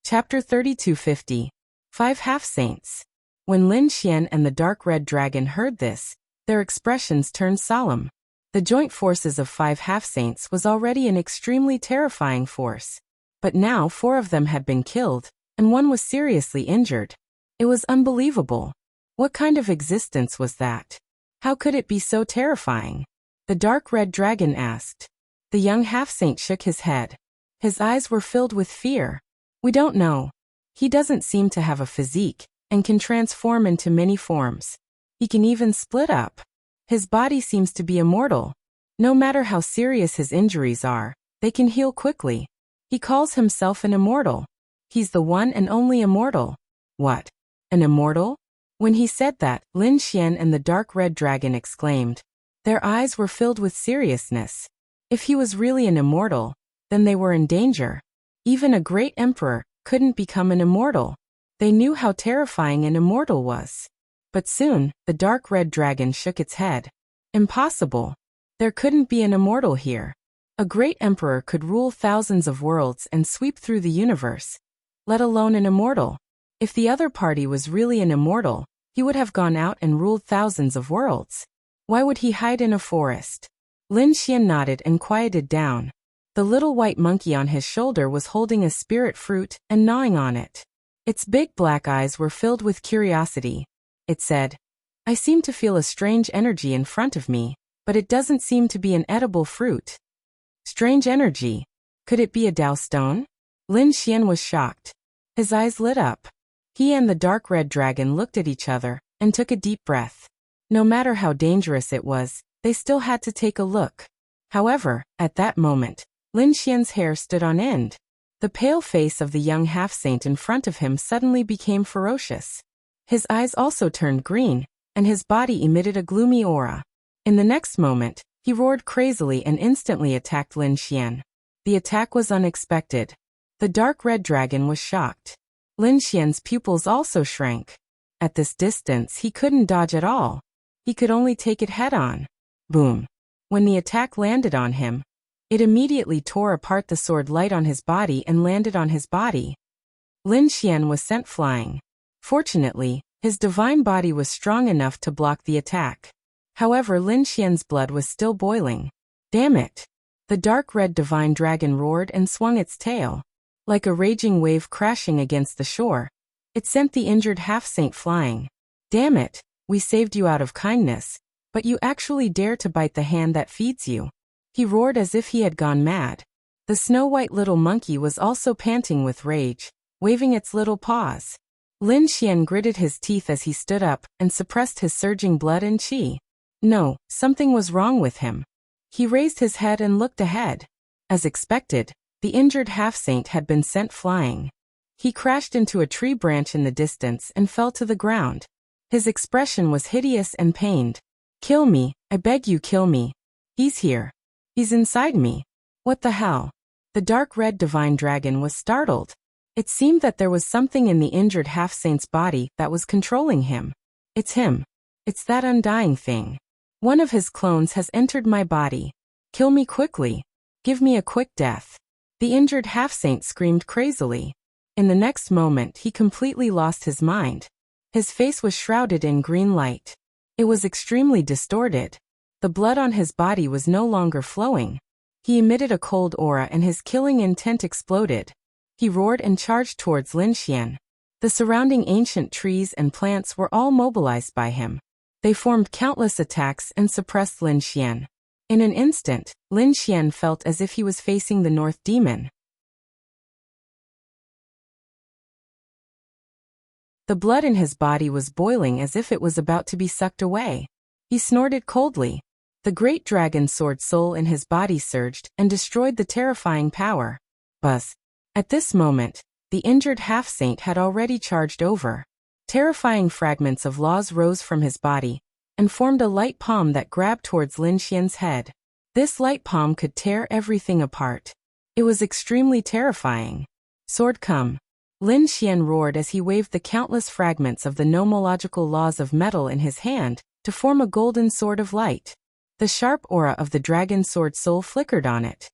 Chapter 3250. 5 Half-Saints. When Lin Xian and the dark red dragon heard this, their expressions turned solemn. The joint forces of 5 half-saints was already an extremely terrifying force. But now 4 of them had been killed, and 1 was seriously injured. It was unbelievable. What kind of existence was that? How could it be so terrifying? The dark red dragon asked. The young half-saint shook his head. His eyes were filled with fear. We don't know. He doesn't seem to have a physique, and can transform into many forms. He can even split up. His body seems to be immortal. No matter how serious his injuries are, they can heal quickly. He calls himself an immortal. He's the one and only immortal. What? An immortal? When he said that, Lin Xian and the dark red dragon exclaimed. Their eyes were filled with seriousness. If he was really an immortal, then they were in danger. Even a great emperor couldn't become an immortal. They knew how terrifying an immortal was. But soon, the dark red dragon shook its head. Impossible. There couldn't be an immortal here. A great emperor could rule thousands of worlds and sweep through the universe, let alone an immortal. If the other party was really an immortal, he would have gone out and ruled thousands of worlds. Why would he hide in a forest? Lin Xian nodded and quieted down. The little white monkey on his shoulder was holding a spirit fruit and gnawing on it. Its big black eyes were filled with curiosity. It said, I seem to feel a strange energy in front of me, but it doesn't seem to be an edible fruit. Strange energy. Could it be a Dao stone? Lin Xian was shocked. His eyes lit up. He and the dark red dragon looked at each other and took a deep breath. No matter how dangerous it was, they still had to take a look. However, at that moment, Lin Xian's hair stood on end. The pale face of the young half-saint in front of him suddenly became ferocious. His eyes also turned green, and his body emitted a gloomy aura. In the next moment, he roared crazily and instantly attacked Lin Xian. The attack was unexpected. The dark red dragon was shocked. Lin Xian's pupils also shrank. At this distance, he couldn't dodge at all. He could only take it head-on. Boom. When the attack landed on him, it immediately tore apart the sword light on his body and landed on his body. Lin Xian was sent flying. Fortunately, his divine body was strong enough to block the attack. However, Lin Xian's blood was still boiling. Damn it! The dark red divine dragon roared and swung its tail. Like a raging wave crashing against the shore, it sent the injured half-saint flying. Damn it! We saved you out of kindness, but you actually dare to bite the hand that feeds you. He roared as if he had gone mad. The snow-white little monkey was also panting with rage, waving its little paws. Lin Xian gritted his teeth as he stood up and suppressed his surging blood and qi. No, something was wrong with him. He raised his head and looked ahead. As expected, the injured half-saint had been sent flying. He crashed into a tree branch in the distance and fell to the ground. His expression was hideous and pained. Kill me, I beg you, kill me. He's here. He's inside me. What the hell? The dark red divine dragon was startled. It seemed that there was something in the injured half-saint's body that was controlling him. It's him. It's that undying thing. One of his clones has entered my body. Kill me quickly. Give me a quick death. The injured half-saint screamed crazily. In the next moment, he completely lost his mind. His face was shrouded in green light. It was extremely distorted. The blood on his body was no longer flowing. He emitted a cold aura and his killing intent exploded. He roared and charged towards Lin Xian. The surrounding ancient trees and plants were all mobilized by him. They formed countless attacks and suppressed Lin Xian. In an instant, Lin Xian felt as if he was facing the North Demon. The blood in his body was boiling as if it was about to be sucked away. He snorted coldly. The great dragon sword soul in his body surged and destroyed the terrifying power. Buzz. At this moment, the injured half-saint had already charged over. Terrifying fragments of laws rose from his body and formed a light palm that grabbed towards Lin Xian's head. This light palm could tear everything apart. It was extremely terrifying. Sword come. Lin Xian roared as he waved the countless fragments of the nomological laws of metal in his hand to form a golden sword of light. The sharp aura of the dragon sword soul flickered on it.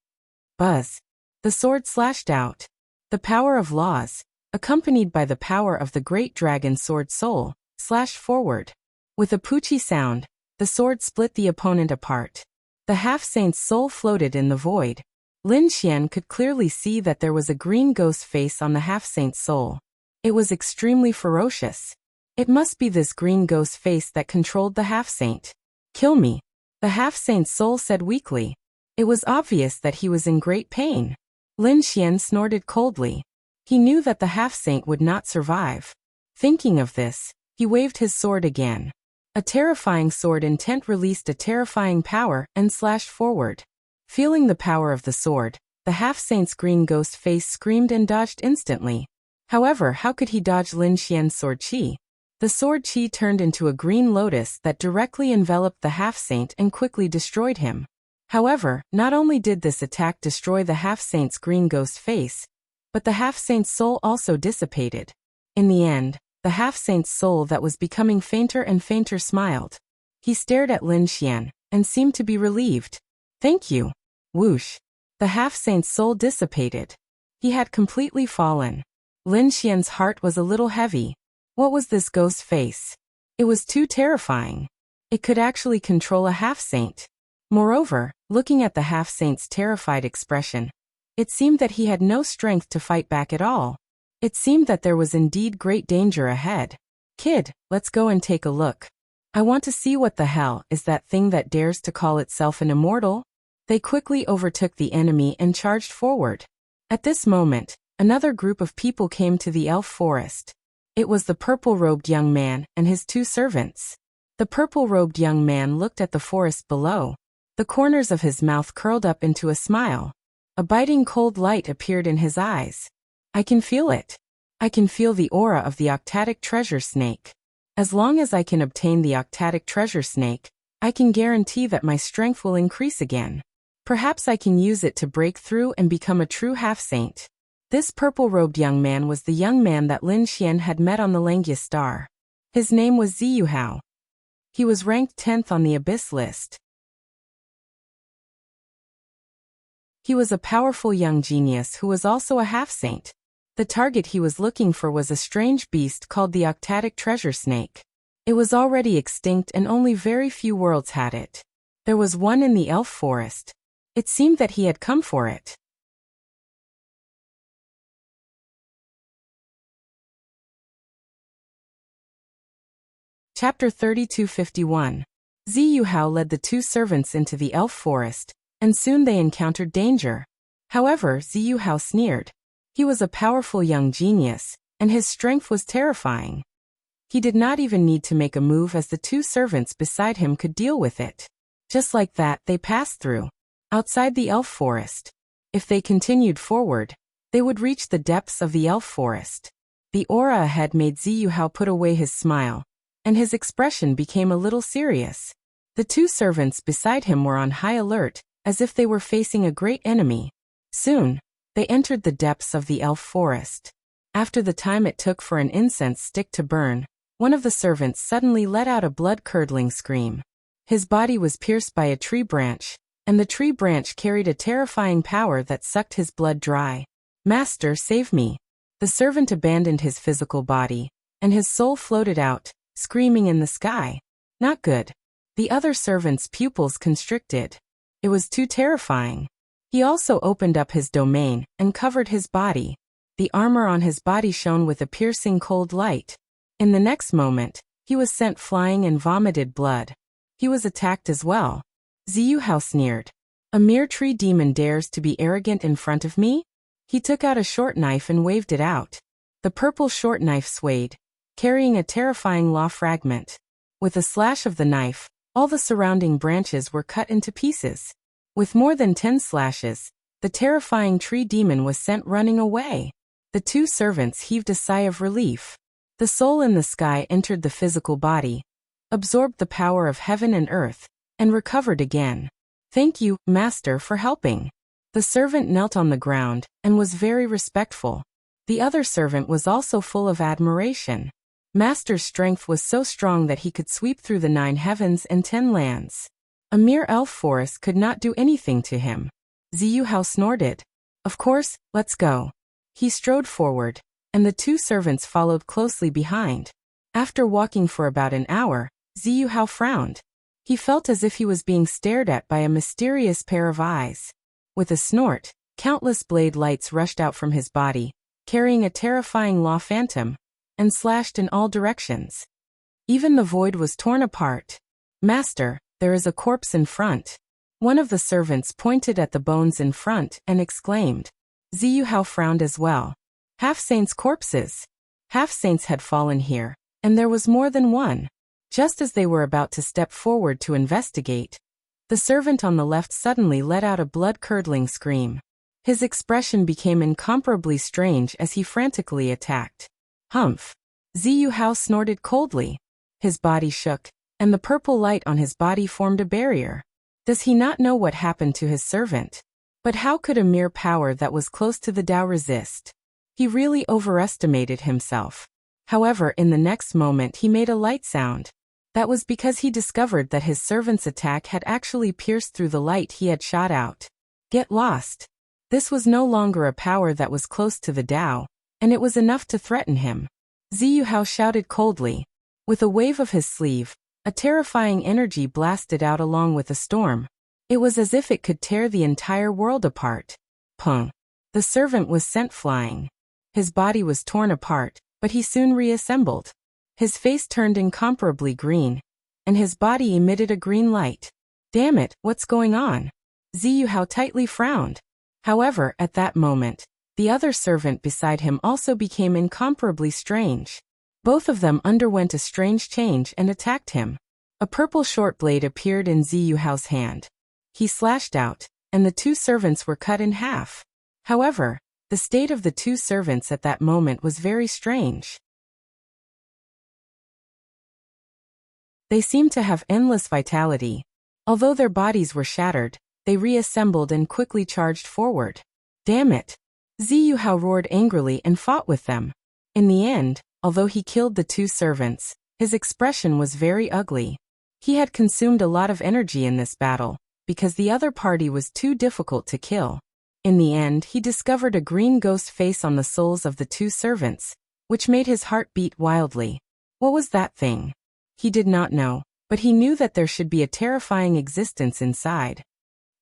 Buzz. The sword slashed out. The power of laws, accompanied by the power of the great dragon sword soul, slashed forward. With a poochie sound, the sword split the opponent apart. The half-saint's soul floated in the void. Lin Xian could clearly see that there was a green ghost face on the half-saint's soul. It was extremely ferocious. It must be this green ghost face that controlled the half-saint. Kill me, the half-saint's soul said weakly. It was obvious that he was in great pain. Lin Xian snorted coldly. He knew that the half-saint would not survive. Thinking of this, he waved his sword again. A terrifying sword intent released a terrifying power and slashed forward. Feeling the power of the sword, the half-saint's green ghost face screamed and dodged instantly. However, how could he dodge Lin Xian's sword qi? The sword chi turned into a green lotus that directly enveloped the half-saint and quickly destroyed him. However, not only did this attack destroy the half-saint's green ghost face, but the half-saint's soul also dissipated. In the end, the half-saint's soul that was becoming fainter and fainter smiled. He stared at Lin Xian and seemed to be relieved. "Thank you." Whoosh. The half-saint's soul dissipated. He had completely fallen. Lin Xian's heart was a little heavy. What was this ghost face? It was too terrifying. It could actually control a half-saint. Moreover, looking at the half-saint's terrified expression, it seemed that he had no strength to fight back at all. It seemed that there was indeed great danger ahead. "Kid, let's go and take a look. I want to see what the hell is that thing that dares to call itself an immortal." They quickly overtook the enemy and charged forward. At this moment, another group of people came to the elf forest. It was the purple-robed young man and his two servants. The purple-robed young man looked at the forest below. The corners of his mouth curled up into a smile. A biting cold light appeared in his eyes. "I can feel it. I can feel the aura of the octatic treasure snake. As long as I can obtain the octatic treasure snake, I can guarantee that my strength will increase again. Perhaps I can use it to break through and become a true half-saint." This purple-robed young man was the young man that Lin Xian had met on the Langya Star. His name was Ziyuhao. He was ranked 10th on the Abyss list. He was a powerful young genius who was also a half-saint. The target he was looking for was a strange beast called the octatic treasure snake. It was already extinct and only very few worlds had it. There was one in the elf forest. It seemed that he had come for it. Chapter 3251. Ziyuhao led the two servants into the elf forest, and soon they encountered danger. However, Ziyuhao sneered. He was a powerful young genius, and his strength was terrifying. He did not even need to make a move as the two servants beside him could deal with it. Just like that, they passed through. Outside the elf forest. If they continued forward, they would reach the depths of the elf forest. The aura ahead made Ziyuhao put away his smile, and his expression became a little serious. The two servants beside him were on high alert, as if they were facing a great enemy. Soon, they entered the depths of the elf forest. After the time it took for an incense stick to burn, one of the servants suddenly let out a blood-curdling scream. His body was pierced by a tree branch, and the tree branch carried a terrifying power that sucked his blood dry. "Master, save me." The servant abandoned his physical body, and his soul floated out, screaming in the sky. Not good. The other servant's pupils constricted. It was too terrifying. He also opened up his domain and covered his body. The armor on his body shone with a piercing cold light. In the next moment, he was sent flying and vomited blood. He was attacked as well. Ziyuhao sneered. "A mere tree demon dares to be arrogant in front of me?" He took out a short knife and waved it out. The purple short knife swayed, carrying a terrifying law fragment. With a slash of the knife, all the surrounding branches were cut into pieces. With more than 10 slashes, the terrifying tree demon was sent running away. The two servants heaved a sigh of relief. The soul in the sky entered the physical body, absorbed the power of heaven and earth, and recovered again. "Thank you, Master, for helping." The servant knelt on the ground and was very respectful. The other servant was also full of admiration. Master's strength was so strong that he could sweep through the 9 heavens and 10 lands. A mere elf forest could not do anything to him. Ziyuhao snorted. "Of course, let's go." He strode forward, and the two servants followed closely behind. After walking for about an hour, Ziyuhao frowned. He felt as if he was being stared at by a mysterious pair of eyes. With a snort, countless blade lights rushed out from his body, carrying a terrifying law phantom, and slashed in all directions. Even the void was torn apart. "Master, there is a corpse in front." One of the servants pointed at the bones in front and exclaimed. Ziyuhao frowned as well. Half-saints' corpses. Half-saints had fallen here, and there was more than one. Just as they were about to step forward to investigate, the servant on the left suddenly let out a blood-curdling scream. His expression became incomparably strange as he frantically attacked. Humph! Ziyu Hao snorted coldly. His body shook, and the purple light on his body formed a barrier. Does he not know what happened to his servant? But how could a mere power that was close to the Tao resist? He really overestimated himself. However, in the next moment he made a light sound. That was because he discovered that his servant's attack had actually pierced through the light he had shot out. Get lost. This was no longer a power that was close to the Tao, and it was enough to threaten him. Ziyu Hao shouted coldly. With a wave of his sleeve, a terrifying energy blasted out along with a storm. It was as if it could tear the entire world apart. Pung. The servant was sent flying. His body was torn apart, but he soon reassembled. His face turned incomparably green, and his body emitted a green light. Damn it, what's going on? Ziyu Hao tightly frowned. However, at that moment, the other servant beside him also became incomparably strange. Both of them underwent a strange change and attacked him. A purple short blade appeared in Ziyu Hao's hand. He slashed out, and the two servants were cut in half. However, the state of the two servants at that moment was very strange. They seemed to have endless vitality. Although their bodies were shattered, they reassembled and quickly charged forward. Damn it! Ziyu Hao roared angrily and fought with them. In the end, although he killed the two servants, his expression was very ugly. He had consumed a lot of energy in this battle, because the other party was too difficult to kill. In the end, he discovered a green ghost face on the souls of the two servants, which made his heart beat wildly. What was that thing? He did not know, but he knew that there should be a terrifying existence inside.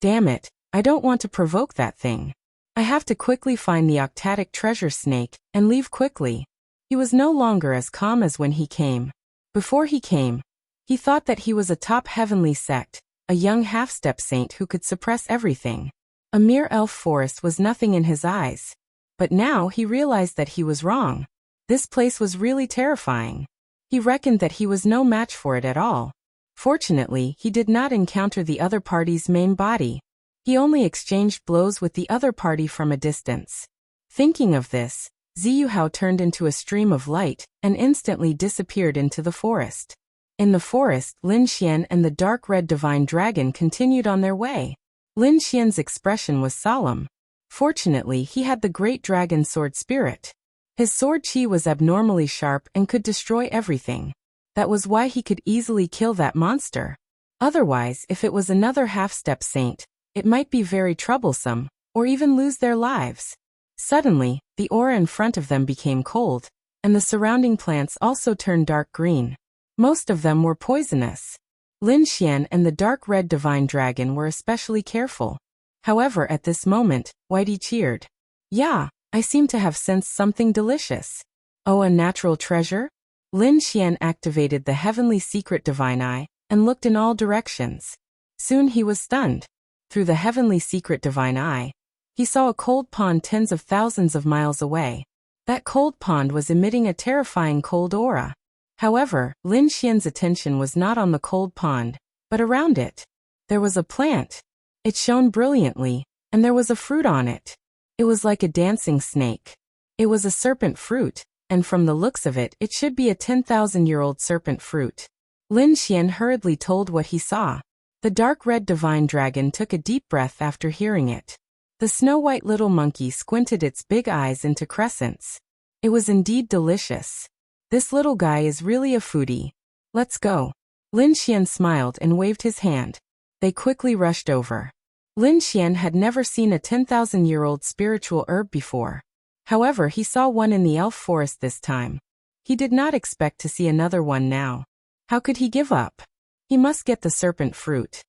Damn it, I don't want to provoke that thing. I have to quickly find the octatic treasure snake, and leave quickly. He was no longer as calm as when he came. Before he came, he thought that he was a top heavenly sect, a young half-step saint who could suppress everything. A mere elf forest was nothing in his eyes. But now he realized that he was wrong. This place was really terrifying. He reckoned that he was no match for it at all. Fortunately, he did not encounter the other party's main body. He only exchanged blows with the other party from a distance. Thinking of this, Ziyu Hao turned into a stream of light and instantly disappeared into the forest. In the forest, Lin Xian and the dark red divine dragon continued on their way. Lin Xian's expression was solemn. Fortunately, he had the great dragon sword spirit. His sword chi was abnormally sharp and could destroy everything. That was why he could easily kill that monster. Otherwise, if it was another half-step saint, it might be very troublesome, or even lose their lives. Suddenly, the aura in front of them became cold, and the surrounding plants also turned dark green. Most of them were poisonous. Lin Xian and the dark red divine dragon were especially careful. However, at this moment, Whitey cheered. Yeah, I seem to have sensed something delicious. Oh, a natural treasure? Lin Xian activated the heavenly secret divine eye and looked in all directions. Soon he was stunned. Through the heavenly secret divine eye, he saw a cold pond tens of thousands of miles away. That cold pond was emitting a terrifying cold aura. However, Lin Xian's attention was not on the cold pond, but around it. There was a plant. It shone brilliantly, and there was a fruit on it. It was like a dancing snake. It was a serpent fruit, and from the looks of it, it should be a 10,000-year-old serpent fruit. Lin Xian hurriedly told what he saw. The dark red divine dragon took a deep breath after hearing it. The snow-white little monkey squinted its big eyes into crescents. It was indeed delicious. This little guy is really a foodie. Let's go. Lin Xian smiled and waved his hand. They quickly rushed over. Lin Xian had never seen a 10,000-year-old spiritual herb before. However, he saw one in the elf forest this time. He did not expect to see another one now. How could he give up? He must get the serpent fruit.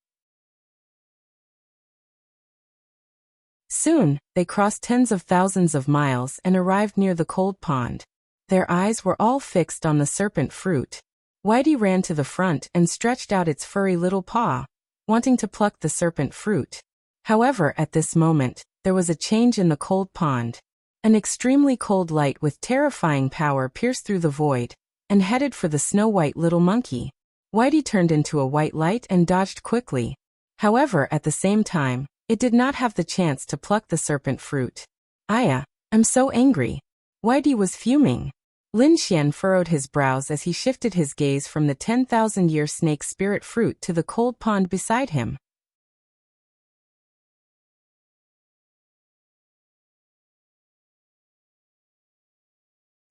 Soon, they crossed tens of thousands of miles and arrived near the cold pond. Their eyes were all fixed on the serpent fruit. Whitey ran to the front and stretched out its furry little paw, wanting to pluck the serpent fruit. However, at this moment, there was a change in the cold pond. An extremely cold light with terrifying power pierced through the void, and headed for the snow-white little monkey. Whitey turned into a white light and dodged quickly. However, at the same time, it did not have the chance to pluck the serpent fruit. I'm so angry. Whitey was fuming. Lin Xian furrowed his brows as he shifted his gaze from the 10,000-year snake spirit fruit to the cold pond beside him.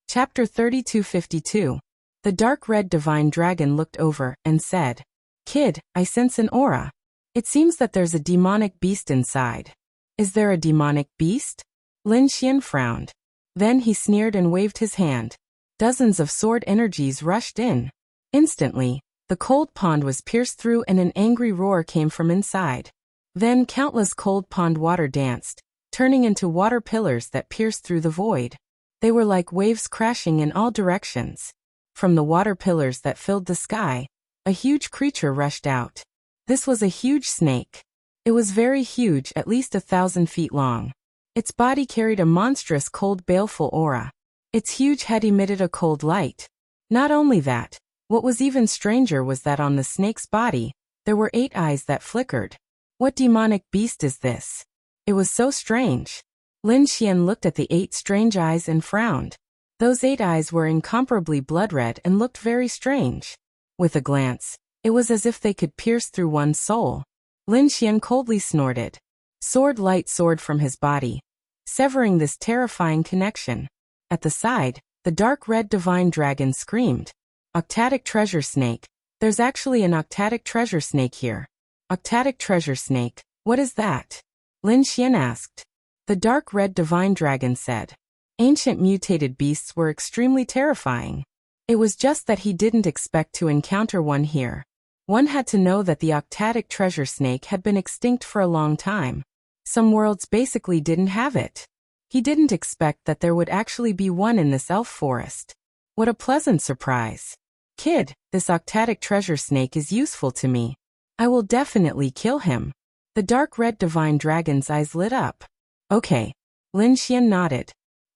Chapter 3252. The dark red divine dragon looked over and said, "Kid, I sense an aura. It seems that there's a demonic beast inside." "Is there a demonic beast?" Lin Xian frowned. Then he sneered and waved his hand. Dozens of sword energies rushed in. Instantly, the cold pond was pierced through and an angry roar came from inside. Then countless cold pond water danced, turning into water pillars that pierced through the void. They were like waves crashing in all directions. From the water pillars that filled the sky, a huge creature rushed out. This was a huge snake. It was very huge, at least 1,000 feet long. Its body carried a monstrous cold baleful aura. Its huge head emitted a cold light. Not only that, what was even stranger was that on the snake's body, there were 8 eyes that flickered. What demonic beast is this? It was so strange. Lin Xian looked at the 8 strange eyes and frowned. Those 8 eyes were incomparably blood-red and looked very strange. With a glance, it was as if they could pierce through one's soul. Lin Xian coldly snorted. Sword light soared from his body, severing this terrifying connection. At the side, the dark red divine dragon screamed, "Octatic treasure snake! There's actually an octatic treasure snake here." "Octatic treasure snake, what is that?" Lin Xian asked. The dark red divine dragon said, "Ancient mutated beasts were extremely terrifying. It was just that he didn't expect to encounter one here. One had to know that the octatic treasure snake had been extinct for a long time. Some worlds basically didn't have it. He didn't expect that there would actually be one in this elf forest. What a pleasant surprise. Kid, this octatic treasure snake is useful to me. I will definitely kill him." The dark red divine dragon's eyes lit up. "Okay." Lin Xian nodded.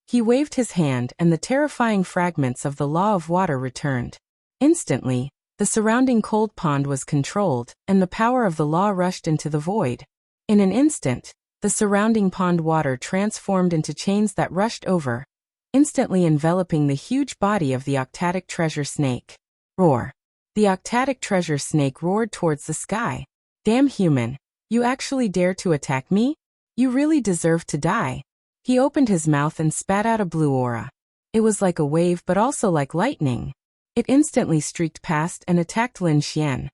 He waved his hand and the terrifying fragments of the law of water returned. Instantly, the surrounding cold pond was controlled, and the power of the law rushed into the void. In an instant, the surrounding pond water transformed into chains that rushed over, instantly enveloping the huge body of the octatic treasure snake. Roar. The octatic treasure snake roared towards the sky. "Damn human, you actually dare to attack me? You really deserve to die." He opened his mouth and spat out a blue aura. It was like a wave but also like lightning. It instantly streaked past and attacked Lin Xian.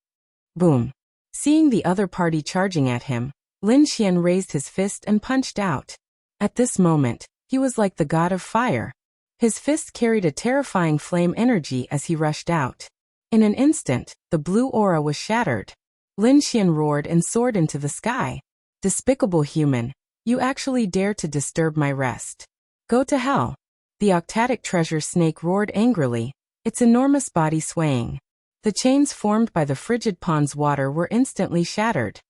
Boom. Seeing the other party charging at him, Lin Xian raised his fist and punched out. At this moment, he was like the god of fire. His fist carried a terrifying flame energy as he rushed out. In an instant, the blue aura was shattered. Lin Xian roared and soared into the sky. "Despicable human, you actually dare to disturb my rest. Go to hell." The octatic treasure snake roared angrily, its enormous body swaying. The chains formed by the frigid pond's water were instantly shattered.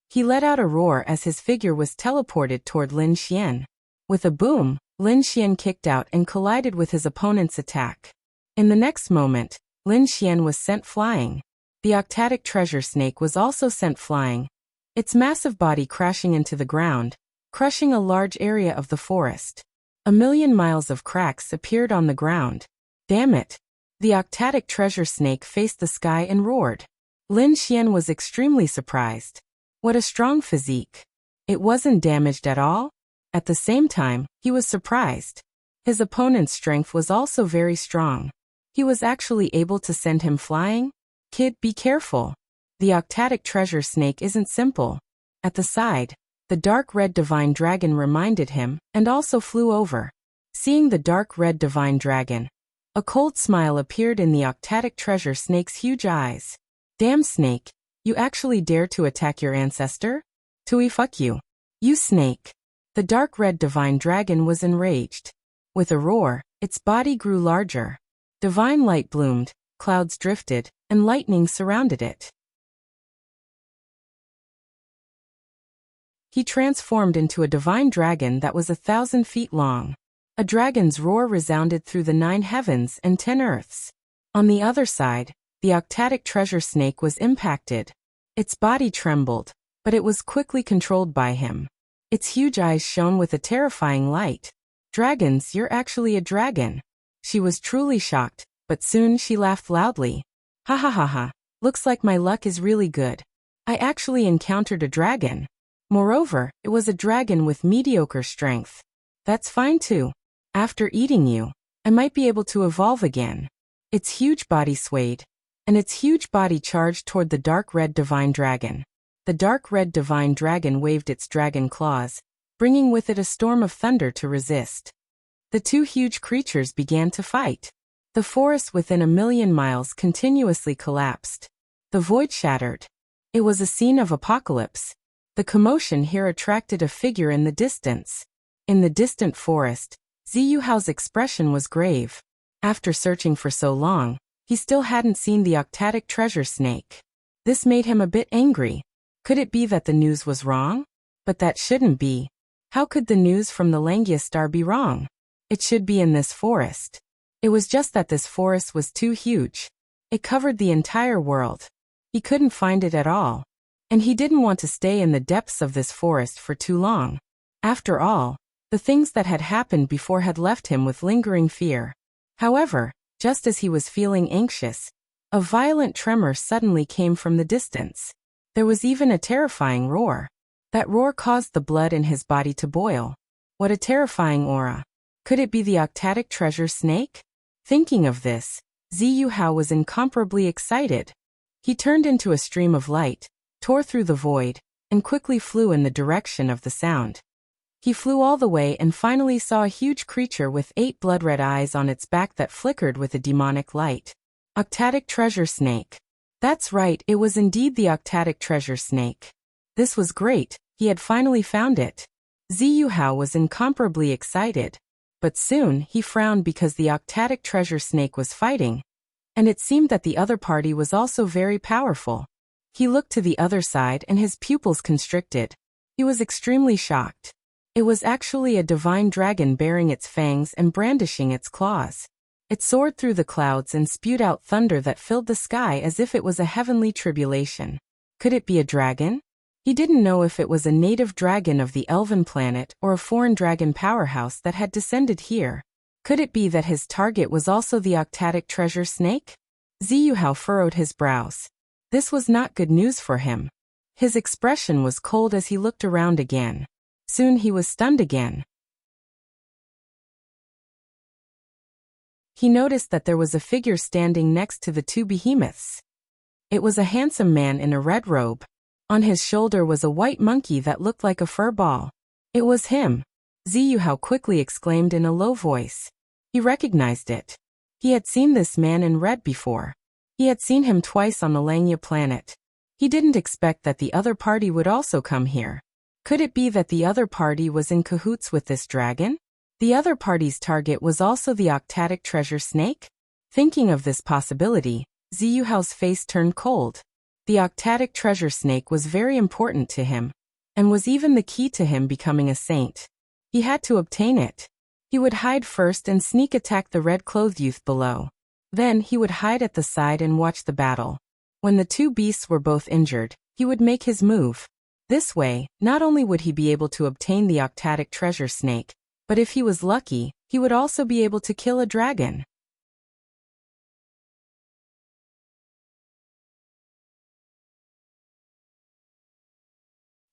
He let out a roar as his figure was teleported toward Lin Xian. With a boom, Lin Xian kicked out and collided with his opponent's attack. In the next moment, Lin Xian was sent flying. The octatic treasure snake was also sent flying, its massive body crashing into the ground, crushing a large area of the forest. 1,000,000 miles of cracks appeared on the ground. Damn it! The octatic treasure snake faced the sky and roared. Lin Xian was extremely surprised. What a strong physique. It wasn't damaged at all? At the same time, he was surprised. His opponent's strength was also very strong. He was actually able to send him flying? Kid, be careful. The octatic treasure snake isn't simple. At the side, the dark red divine dragon reminded him, and also flew over. Seeing the dark red divine dragon, a cold smile appeared in the octatic treasure snake's huge eyes. Damn snake, you actually dare to attack your ancestor? Tui fuck you. You snake. The dark red divine dragon was enraged. With a roar, its body grew larger. Divine light bloomed, clouds drifted, and lightning surrounded it. He transformed into a divine dragon that was 1,000 feet long. A dragon's roar resounded through the 9 heavens and 10 earths. On the other side, the octatic treasure snake was impacted. Its body trembled, but it was quickly controlled by him. Its huge eyes shone with a terrifying light. Dragons, you're actually a dragon. She was truly shocked, but soon she laughed loudly. Ha ha ha ha, looks like my luck is really good. I actually encountered a dragon. Moreover, it was a dragon with mediocre strength. That's fine too. After eating you, I might be able to evolve again. Its huge body swayed, and its huge body charged toward the dark red divine dragon. The dark red divine dragon waved its dragon claws, bringing with it a storm of thunder to resist. The two huge creatures began to fight. The forest within 1,000,000 miles continuously collapsed. The void shattered. It was a scene of apocalypse. The commotion here attracted a figure in the distance. In the distant forest, Ziyu Hao's expression was grave. After searching for so long, he still hadn't seen the octatic treasure snake. This made him a bit angry. Could it be that the news was wrong? But that shouldn't be. How could the news from the Langia star be wrong? It should be in this forest. It was just that this forest was too huge. It covered the entire world. He couldn't find it at all. And he didn't want to stay in the depths of this forest for too long. After all, the things that had happened before had left him with lingering fear. However, just as he was feeling anxious, a violent tremor suddenly came from the distance. There was even a terrifying roar. That roar caused the blood in his body to boil. What a terrifying aura. Could it be the octatic treasure snake? Thinking of this, Ziyu Hao was incomparably excited. He turned into a stream of light, tore through the void, and quickly flew in the direction of the sound. He flew all the way and finally saw a huge creature with 8 blood-red eyes on its back that flickered with a demonic light. Octatic treasure snake. That's right, it was indeed the octatic treasure snake. This was great, he had finally found it. Ziyu Hao was incomparably excited. But soon he frowned because the octatic treasure snake was fighting, and it seemed that the other party was also very powerful. He looked to the other side and his pupils constricted. He was extremely shocked. It was actually a divine dragon bearing its fangs and brandishing its claws. It soared through the clouds and spewed out thunder that filled the sky as if it was a heavenly tribulation. Could it be a dragon? He didn't know if it was a native dragon of the elven planet or a foreign dragon powerhouse that had descended here. Could it be that his target was also the octatic treasure snake? Ziyu Hao furrowed his brows. This was not good news for him. His expression was cold as he looked around again. Soon he was stunned again. He noticed that there was a figure standing next to the two behemoths. It was a handsome man in a red robe. On his shoulder was a white monkey that looked like a fur ball. It was him. Ziyu Hao quickly exclaimed in a low voice. He recognized it. He had seen this man in red before. He had seen him twice on the Langia planet. He didn't expect that the other party would also come here. Could it be that the other party was in cahoots with this dragon? The other party's target was also the octatic treasure snake? Thinking of this possibility, Ziyu Hao's face turned cold. The octatic treasure snake was very important to him, and was even the key to him becoming a saint. He had to obtain it. He would hide first and sneak attack the red-clothed youth below. Then he would hide at the side and watch the battle. When the two beasts were both injured, he would make his move. This way, not only would he be able to obtain the octatic treasure snake, but if he was lucky, he would also be able to kill a dragon.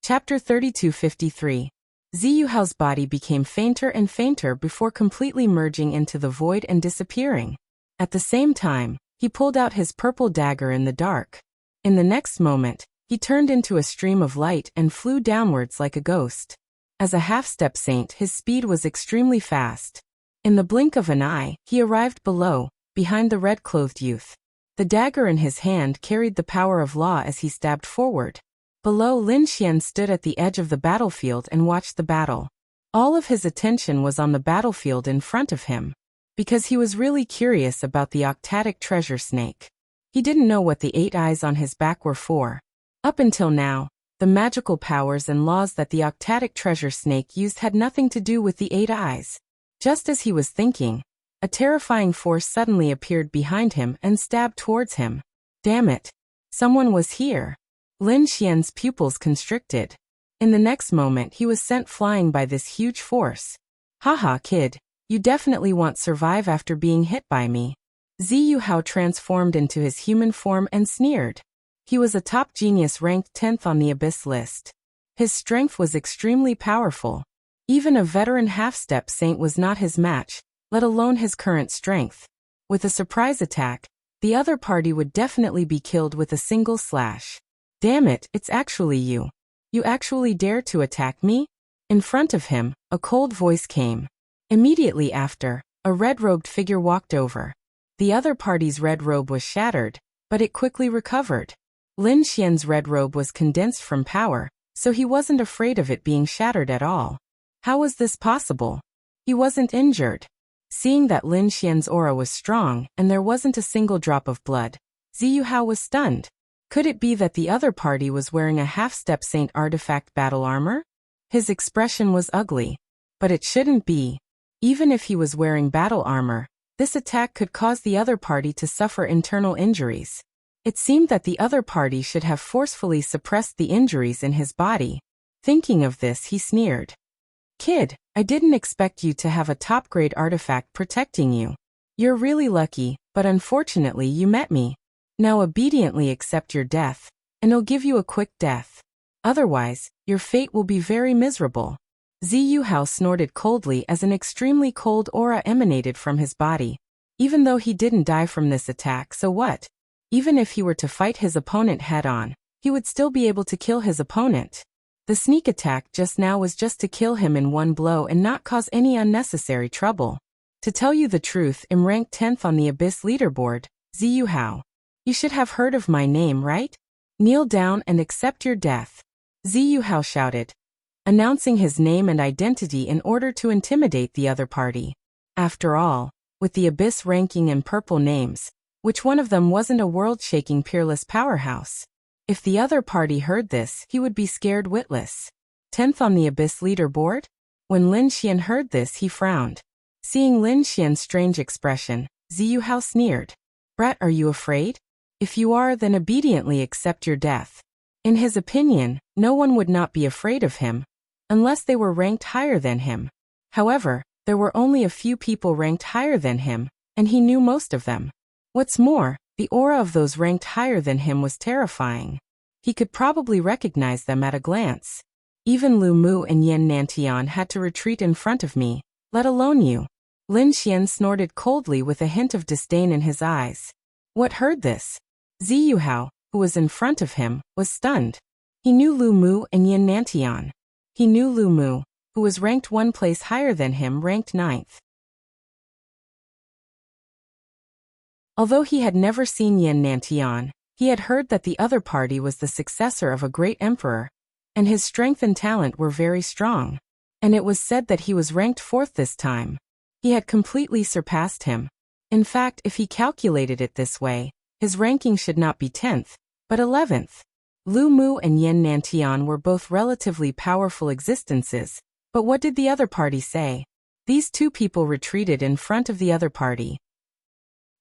Chapter 3253. Ziyu Hao's body became fainter and fainter before completely merging into the void and disappearing. At the same time, he pulled out his purple dagger in the dark. In the next moment, he turned into a stream of light and flew downwards like a ghost. As a half-step saint, his speed was extremely fast. In the blink of an eye, he arrived below, behind the red-clothed youth. The dagger in his hand carried the power of law as he stabbed forward. Below, Lin Xian stood at the edge of the battlefield and watched the battle. All of his attention was on the battlefield in front of him, because he was really curious about the octatic treasure snake. He didn't know what the 8 eyes on his back were for. Up until now, the magical powers and laws that the octatic treasure snake used had nothing to do with the 8 eyes. Just as he was thinking, a terrifying force suddenly appeared behind him and stabbed towards him. Damn it! Someone was here. Lin Xian's pupils constricted. In the next moment he was sent flying by this huge force. Haha, kid, You definitely won't survive after being hit by me. Ziyu Hao transformed into his human form and sneered. He was a top genius ranked 10th on the Abyss list. His strength was extremely powerful. Even a veteran half-step saint was not his match, let alone his current strength. With a surprise attack, the other party would definitely be killed with a single slash. Damn it, it's actually you. You actually dare to attack me? In front of him, a cold voice came. Immediately after, a red-robed figure walked over. The other party's red robe was shattered, but it quickly recovered. Lin Xian's red robe was condensed from power, so he wasn't afraid of it being shattered at all. How was this possible? He wasn't injured. Seeing that Lin Xian's aura was strong and there wasn't a single drop of blood, Ziyu Hao was stunned. Could it be that the other party was wearing a half-step saint artifact battle armor? His expression was ugly. But it shouldn't be. Even if he was wearing battle armor, this attack could cause the other party to suffer internal injuries. It seemed that the other party should have forcefully suppressed the injuries in his body. Thinking of this, he sneered. Kid, I didn't expect you to have a top-grade artifact protecting you. You're really lucky, but unfortunately you met me. Now obediently accept your death, and I'll give you a quick death. Otherwise, your fate will be very miserable. Ziyu Hao snorted coldly as an extremely cold aura emanated from his body. Even though he didn't die from this attack, so what? Even if he were to fight his opponent head-on, he would still be able to kill his opponent. The sneak attack just now was just to kill him in one blow and not cause any unnecessary trouble. To tell you the truth, I'm ranked 10th on the Abyss leaderboard, Ziyu Hao. You should have heard of my name, right? Kneel down and accept your death. Ziyu Hao shouted, announcing his name and identity in order to intimidate the other party. After all, with the Abyss ranking and purple names, which one of them wasn't a world-shaking peerless powerhouse? If the other party heard this, he would be scared witless. 10th on the Abyss leaderboard? When Lin Xian heard this, he frowned. Seeing Lin Xian's strange expression, Ziyu Hao sneered. Brat, are you afraid? If you are, then obediently accept your death. In his opinion, no one would not be afraid of him, unless they were ranked higher than him. However, there were only a few people ranked higher than him, and he knew most of them. What's more, the aura of those ranked higher than him was terrifying. He could probably recognize them at a glance. Even Lu Mu and Yan Nantian had to retreat in front of me, let alone you. Lin Xian snorted coldly with a hint of disdain in his eyes. What heard this? Ziyu Hao, who was in front of him, was stunned. He knew Lu Mu and Yan Nantian. He knew Lu Mu, who was ranked one place higher than him, ranked 9th. Although he had never seen Yan Nantian, he had heard that the other party was the successor of a great emperor, and his strength and talent were very strong. And it was said that he was ranked 4th this time. He had completely surpassed him. In fact, if he calculated it this way, his ranking should not be 10th, but 11th. Lu Mu and Yan Nantian were both relatively powerful existences, but what did the other party say? These two people retreated in front of the other party.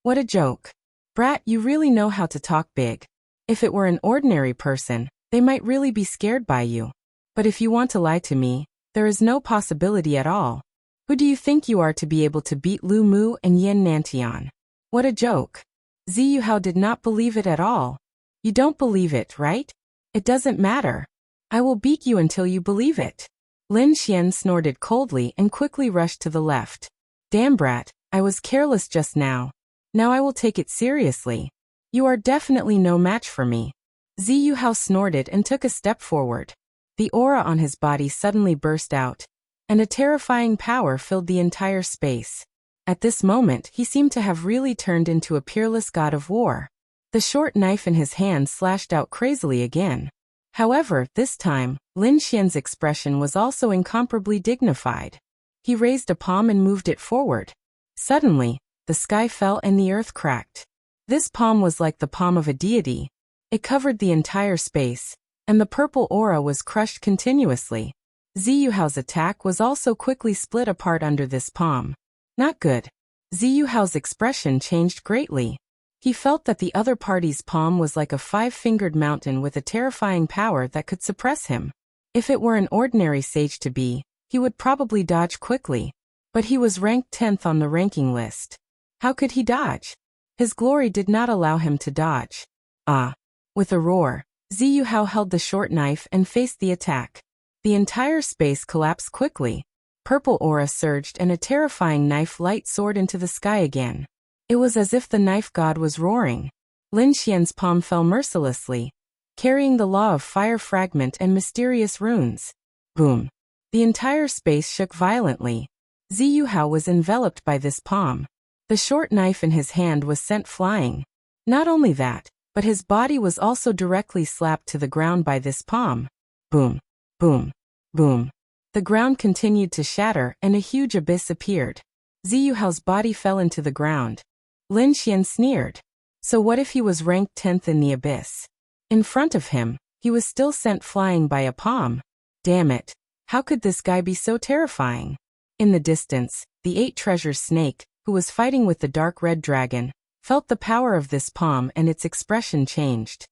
What a joke. Brat, you really know how to talk big. If it were an ordinary person, they might really be scared by you. But if you want to lie to me, there is no possibility at all. Who do you think you are to be able to beat Lu Mu and Yan Nantian? What a joke. Ziyu Hao did not believe it at all. You don't believe it, right? It doesn't matter. I will beat you until you believe it. Lin Xian snorted coldly and quickly rushed to the left. Damn brat, I was careless just now. Now I will take it seriously. You are definitely no match for me. Ziyu Hao snorted and took a step forward. The aura on his body suddenly burst out, and a terrifying power filled the entire space. At this moment, he seemed to have really turned into a peerless god of war. The short knife in his hand slashed out crazily again. However, this time, Lin Xian's expression was also incomparably dignified. He raised a palm and moved it forward. Suddenly, the sky fell and the earth cracked. This palm was like the palm of a deity. It covered the entire space, and the purple aura was crushed continuously. Ziyu Hao's attack was also quickly split apart under this palm. Not good. Ziyu Hao's expression changed greatly. He felt that the other party's palm was like a 5-fingered mountain with a terrifying power that could suppress him. If it were an ordinary sage to be, he would probably dodge quickly. But he was ranked 10th on the ranking list. How could he dodge? His glory did not allow him to dodge. Ah! With a roar, Ziyu Hao held the short knife and faced the attack. The entire space collapsed quickly. Purple aura surged and a terrifying knife light soared into the sky again. It was as if the knife god was roaring. Lin Xian's palm fell mercilessly, carrying the law of fire fragment and mysterious runes. Boom! The entire space shook violently. Ziyu Hao was enveloped by this palm. The short knife in his hand was sent flying. Not only that, but his body was also directly slapped to the ground by this palm. Boom! Boom! Boom! The ground continued to shatter and a huge abyss appeared. Ziyu Hao's body fell into the ground. Lin Xian sneered. So what if he was ranked 10th in the abyss? In front of him, he was still sent flying by a palm. Damn it! How could this guy be so terrifying? In the distance, the 8 treasures snake, who was fighting with the dark red dragon, felt the power of this palm and its expression changed.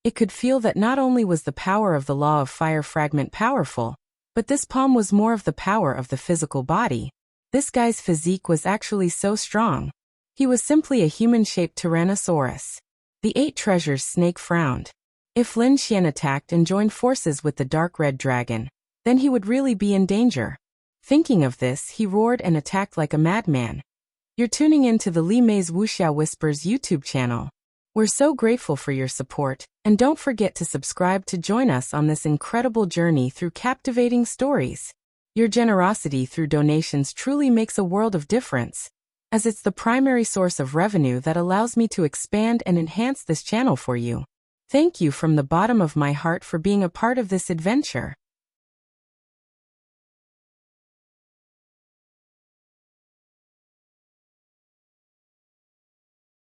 It could feel that not only was the power of the law of fire fragment powerful, but this palm was more of the power of the physical body. This guy's physique was actually so strong. He was simply a human-shaped Tyrannosaurus. The 8 treasures snake frowned. If Lin Xian attacked and joined forces with the dark red dragon, then he would really be in danger. Thinking of this, he roared and attacked like a madman. You're tuning in to the Li Mei's Wuxia Whispers YouTube channel. We're so grateful for your support, and don't forget to subscribe to join us on this incredible journey through captivating stories. Your generosity through donations truly makes a world of difference, as it's the primary source of revenue that allows me to expand and enhance this channel for you. Thank you from the bottom of my heart for being a part of this adventure.